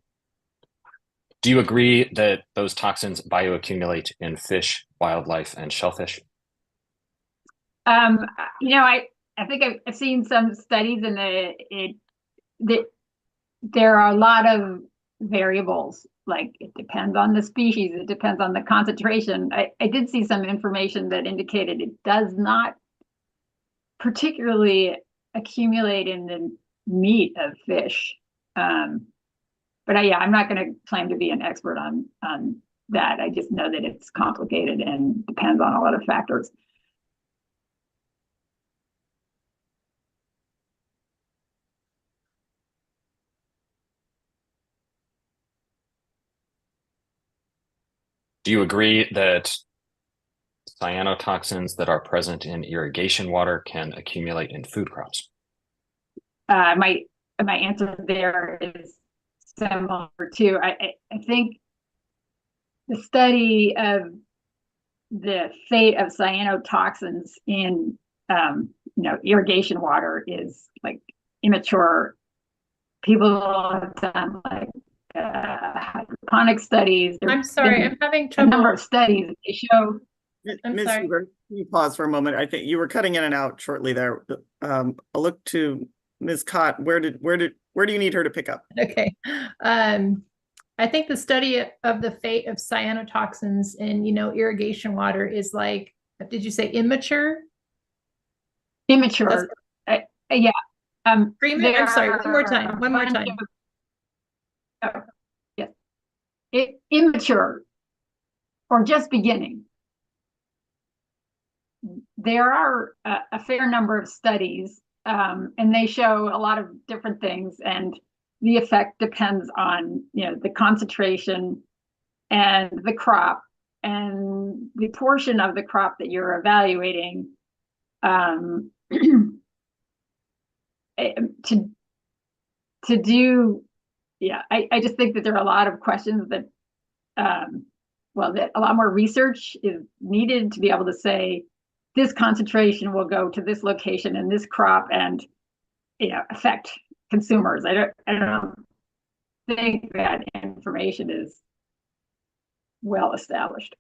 Do you agree that those toxins bioaccumulate in fish, wildlife, and shellfish? I think I've seen some studies in that there are a lot of variables. Like it depends on the species, it depends on the concentration. I did see some information that indicated it does not particularly accumulate in the meat of fish. But I'm not going to claim to be an expert on that. I just know that it's complicated and depends on a lot of factors. Do you agree that cyanotoxins that are present in irrigation water can accumulate in food crops? My answer there is similar too. I think the study of the fate of cyanotoxins in irrigation water is like immature. People have done like hydroponic studies. I'm sorry, I'm having trouble. A number of studies that they show. Ms. Huber, can you pause for a moment? I think you were cutting in and out shortly there. I'll look to Ms. Cott. Where do you need her to pick up? Okay. I think the study of the fate of cyanotoxins in, irrigation water is like, did you say immature? Immature. Yeah. I'm sorry, one more time. Yes. Immature or just beginning. There are a fair number of studies, and they show a lot of different things. And the effect depends on, the concentration and the crop, and the portion of the crop that you're evaluating to do, I just think that there are a lot of questions that, that a lot more research is needed to be able to say this concentration will go to this location and this crop and, affect consumers. I don't think that information is well established.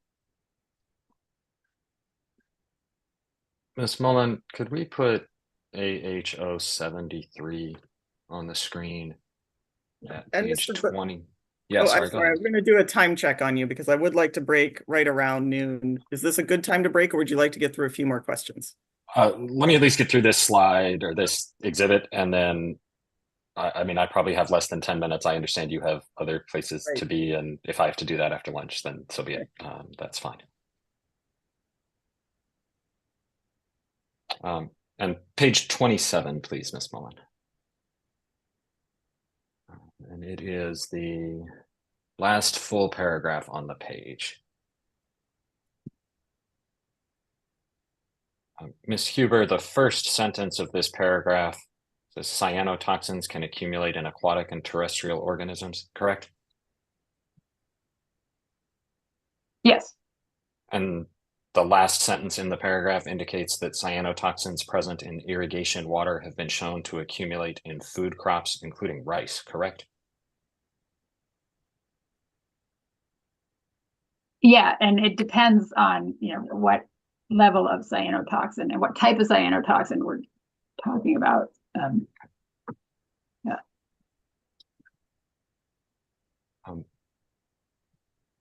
Ms. Mullen, could we put AHO 73 on the screen at And page Mr. 20? Yeah, Oh, sorry, I'm go sorry. ahead. I'm going to do a time check on you because I would like to break right around noon. Is this a good time to break, or would you like to get through a few more questions? Let me at least get through this slide or this exhibit, and then I probably have less than 10 minutes. I understand you have other places Right. to be, and if I have to do that after lunch, then so be it. That's fine. And page 27, please, Ms. Mullen. And it is the last full paragraph on the page. Ms. Huber, the first sentence of this paragraph says cyanotoxins can accumulate in aquatic and terrestrial organisms, correct? Yes. And the last sentence in the paragraph indicates that cyanotoxins present in irrigation water have been shown to accumulate in food crops, including rice, correct? Yeah, and it depends on, what level of cyanotoxin and what type of cyanotoxin we're talking about.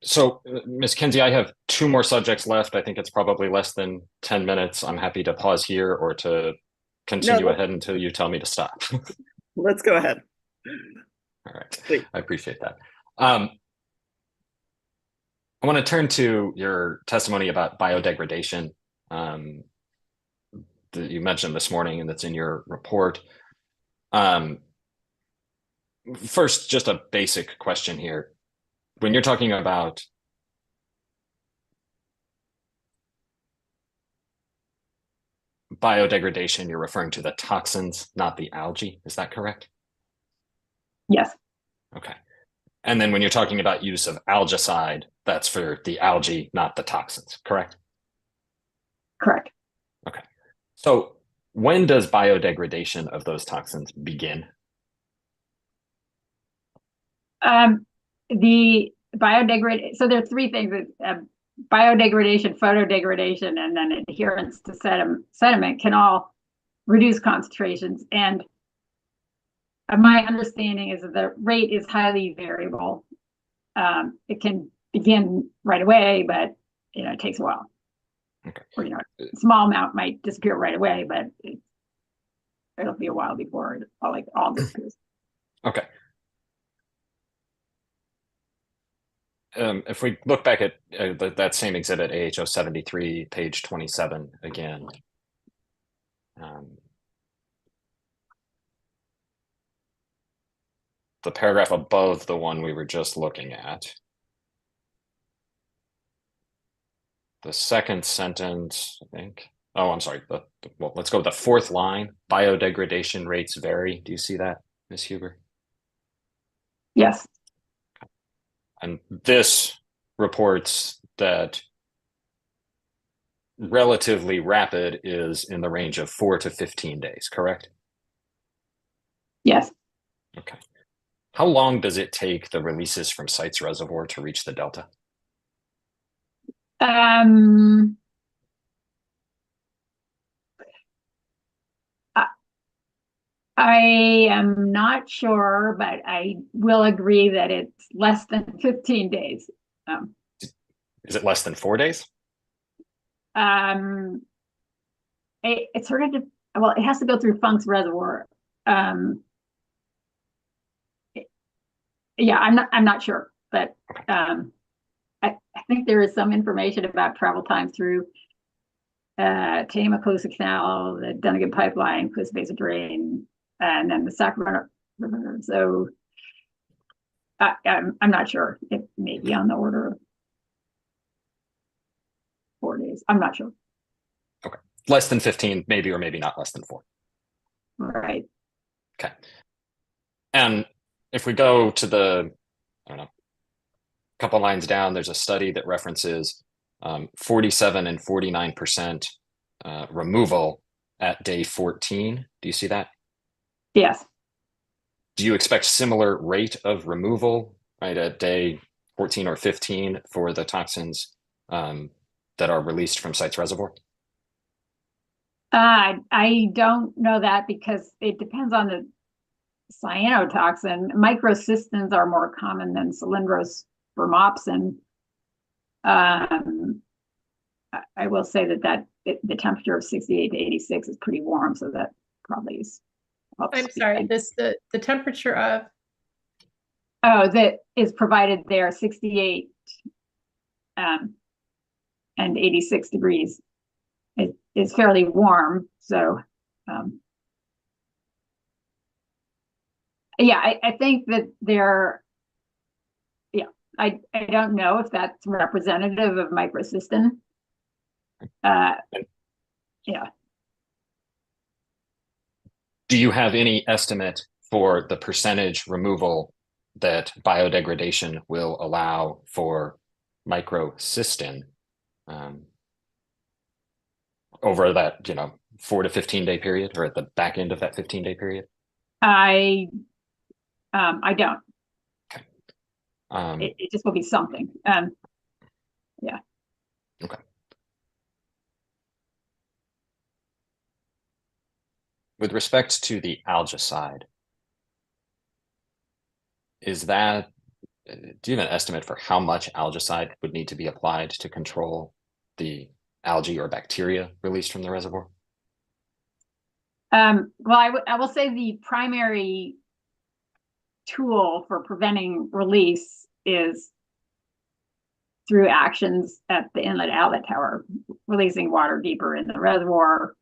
So, Ms. Kinsey, I have two more subjects left. I think it's probably less than 10 minutes. I'm happy to pause here or to continue ahead until you tell me to stop. Let's go ahead. All right. Please. I appreciate that. I want to turn to your testimony about biodegradation that you mentioned this morning and that's in your report. First, just a basic question here. When you're talking about biodegradation, you're referring to the toxins, not the algae. Is that correct? Yes. Okay. And then when you're talking about use of algicide, that's for the algae, not the toxins, correct? Correct. Okay. So when does biodegradation of those toxins begin? The biodegradation, so there are three things: biodegradation, photodegradation, and then adherence to sediment can all reduce concentrations. And my understanding is that the rate is highly variable. It can begin right away, but it takes a while. Okay. Or a small amount might disappear right away, but it'll be a while before it all disappears. Okay. If we look back at that same exhibit, AHO 73, page 27 again. The paragraph above the one we were just looking at. The second sentence, I think. Oh, I'm sorry. Well, let's go with the fourth line. Biodegradation rates vary. Do you see that, Ms. Huber? Yes. And this reports that relatively rapid is in the range of 4 to 15 days, correct? Yes. Okay. How long does it take the releases from Sites Reservoir to reach the delta? I am not sure, but I will agree that it's less than 15 days. Is it less than 4 days? It's sort of, well, it has to go through Funk's Reservoir. Yeah, I'm not sure, but I think there is some information about travel time through Tamacosa Canal, the Dunnigan Pipeline, Coast Basin Drain, and then the Sacramento River. So I'm not sure. It may be on the order of 4 days. I'm not sure. Okay. Less than 15, maybe, or maybe not less than 4. Right. Okay. And if we go to the, I don't know, couple lines down, there's a study that references 47 and 49% removal at day 14. Do you see that? Yes. Do you expect similar rate of removal, right, at day 14 or 15 for the toxins that are released from sites reservoir? I don't know that because it depends on the cyanotoxin. Microcystins are more common than cylindrospermopsin. I will say that the temperature of 68 to 86 is pretty warm, so that probably is. I'm sorry, the temperature of? Oh, that is provided there, 68 and 86 degrees. It is fairly warm, so yeah, I think that I don't know if that's representative of microcystin. Yeah. Do you have any estimate for the percentage removal that biodegradation will allow for microcystin over that, 4 to 15-day period, or at the back end of that 15-day period? I don't. Okay. It just will be something. Yeah. Okay. With respect to the algicide, do you have an estimate for how much algicide would need to be applied to control the algae or bacteria released from the reservoir? Well, I will say the primary tool for preventing release is through actions at the inlet outlet tower, releasing water deeper in the reservoir,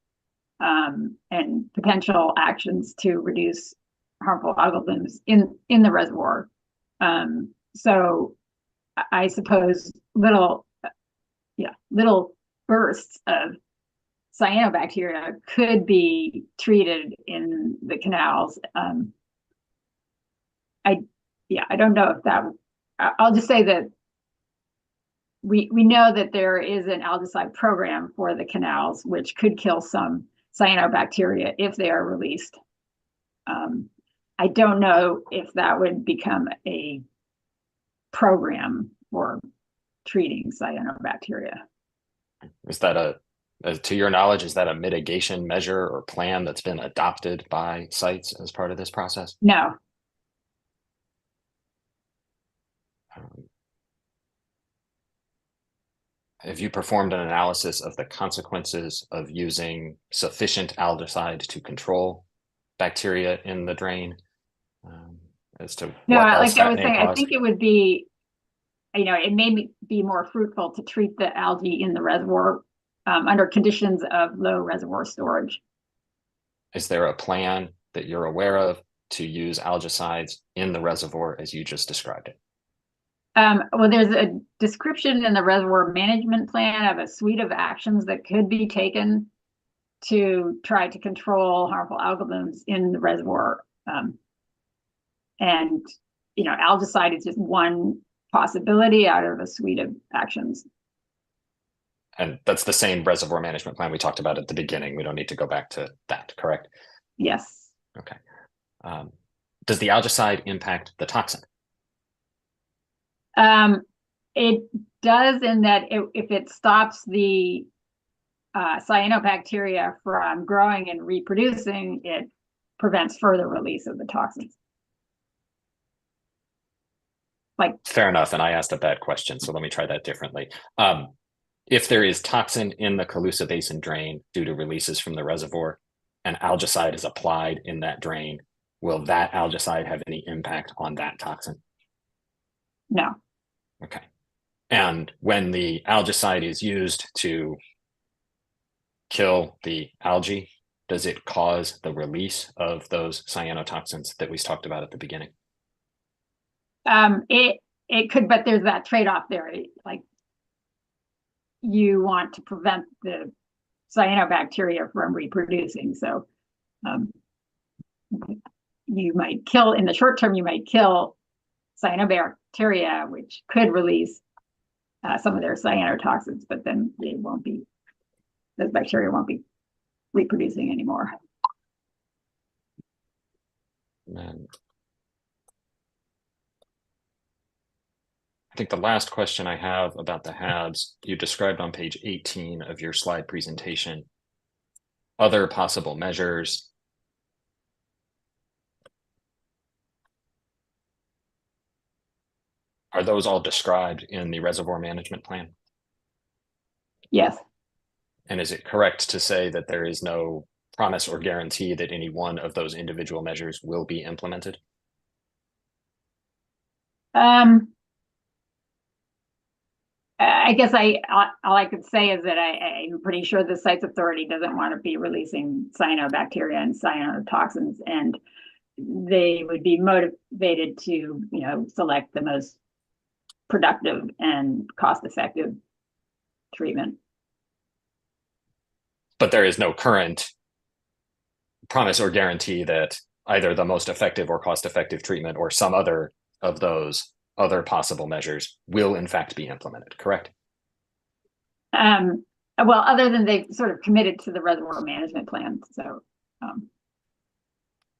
and potential actions to reduce harmful algal blooms in the reservoir. So I suppose little bursts of cyanobacteria could be treated in the canals. I don't know if that. I'll just say that we know that there is an algicide program for the canals, which could kill some cyanobacteria if they are released. I don't know if that would become a program for treating cyanobacteria. Is that to your knowledge, is that a mitigation measure or plan that's been adopted by sites as part of this process? No. Have you performed an analysis of the consequences of using sufficient algicide to control bacteria in the drain? As to No, what like else I that was may saying, I cause? think it would be, it may be more fruitful to treat the algae in the reservoir under conditions of low reservoir storage. Is there a plan that you're aware of to use algicides in the reservoir as you just described it? Well, there's a description in the reservoir management plan of a suite of actions that could be taken to try to control harmful algal blooms in the reservoir. And, algicide is just one possibility out of a suite of actions. And that's the same reservoir management plan we talked about at the beginning. We don't need to go back to that, correct? Yes. Okay. Does the algicide impact the toxin? It does, in that if it stops the cyanobacteria from growing and reproducing, it prevents further release of the toxins. Fair enough, and I asked a bad question, so let me try that differently. If there is toxin in the Colusa Basin drain due to releases from the reservoir, and algicide is applied in that drain, will that algicide have any impact on that toxin? No. Okay. And when the algicide is used to kill the algae, does it cause the release of those cyanotoxins that we talked about at the beginning? It could, but there's that trade-off there. Like, you want to prevent the cyanobacteria from reproducing. So you might kill, in the short term, you might kill cyanobacteria, which could release some of their cyanotoxins, but then they won't be, those bacteria won't be reproducing anymore. And I think the last question I have about the HABs, you described on page 18 of your slide presentation, other possible measures. Are those all described in the reservoir management plan? Yes. And is it correct to say that there is no promise or guarantee that any one of those individual measures will be implemented? I guess all I could say is that I'm pretty sure the Sites Authority doesn't want to be releasing cyanobacteria and cyanotoxins, and they would be motivated to, select the most productive and cost-effective treatment. But there is no current promise or guarantee that either the most effective or cost-effective treatment or some other of those other possible measures will in fact be implemented, correct? Well, other than they've sort of committed to the reservoir management plan. So,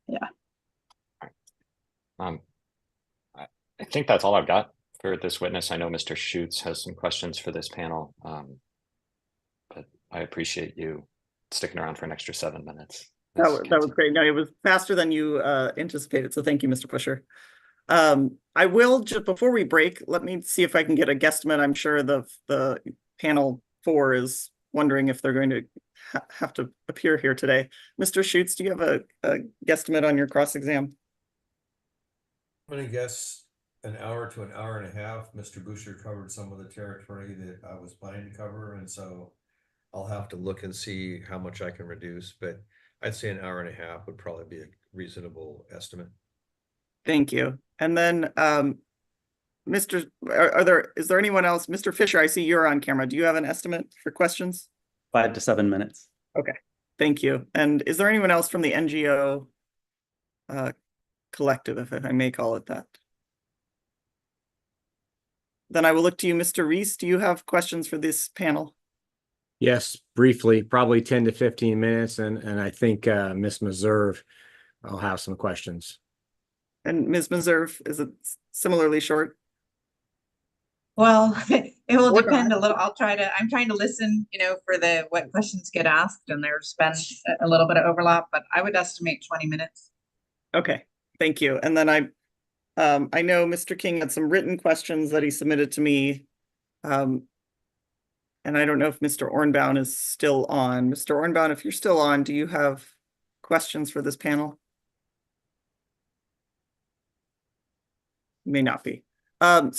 yeah. I think that's all I've got for this witness. I know Mr. Schutz has some questions for this panel, but I appreciate you sticking around for an extra 7 minutes. That was great. No, it was faster than you anticipated. So thank you, Mr. Pusher. I will, just before we break, let me see if I can get a guesstimate. I'm sure the panel 4 is wondering if they're going to have to appear here today. Mr. Schutz, do you have a guesstimate on your cross-exam? I'm going to guess an hour to an hour and a half. Mr. Busher covered some of the territory that I was planning to cover, and so I'll have to look and see how much I can reduce, but I'd say an hour and a half would probably be a reasonable estimate. Thank you. And then, is there anyone else? Mr. Fisher, I see you're on camera. Do you have an estimate for questions? 5 to 7 minutes. Okay, thank you. And is there anyone else from the NGO collective, if I may call it that? Then I will look to you, Mr. Reese. Do you have questions for this panel? Yes, briefly, probably 10 to 15 minutes. And I think Ms. Meserve will have some questions. And Ms. Meserve, is it similarly short? Well, it will depend a little. I'm trying to listen, for what questions get asked, and there's been a little bit of overlap, but I would estimate 20 minutes. Okay, thank you. And then I know Mr. King had some written questions that he submitted to me. And I don't know if Mr. Ornbaum is still on. Mr. Ornbaum, if you're still on, do you have questions for this panel? May not be. I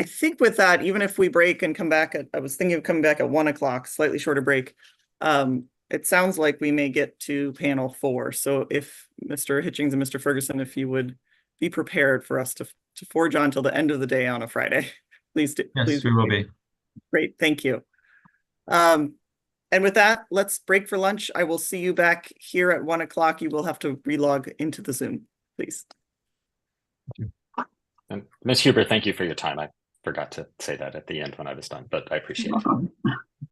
think with that, even if we break and come back I was thinking of coming back at 1 o'clock, slightly shorter break. It sounds like we may get to panel 4. So if Mr. Hitchings and Mr. Ferguson, if you would be prepared for us to forge on till the end of the day on a Friday, please do. Yes, please we will be. Great, thank you. And with that, let's break for lunch. I will see you back here at 1 o'clock. You will have to relog into the Zoom, please. And Ms. Huber, thank you for your time. I forgot to say that at the end when I was done, but I appreciate it.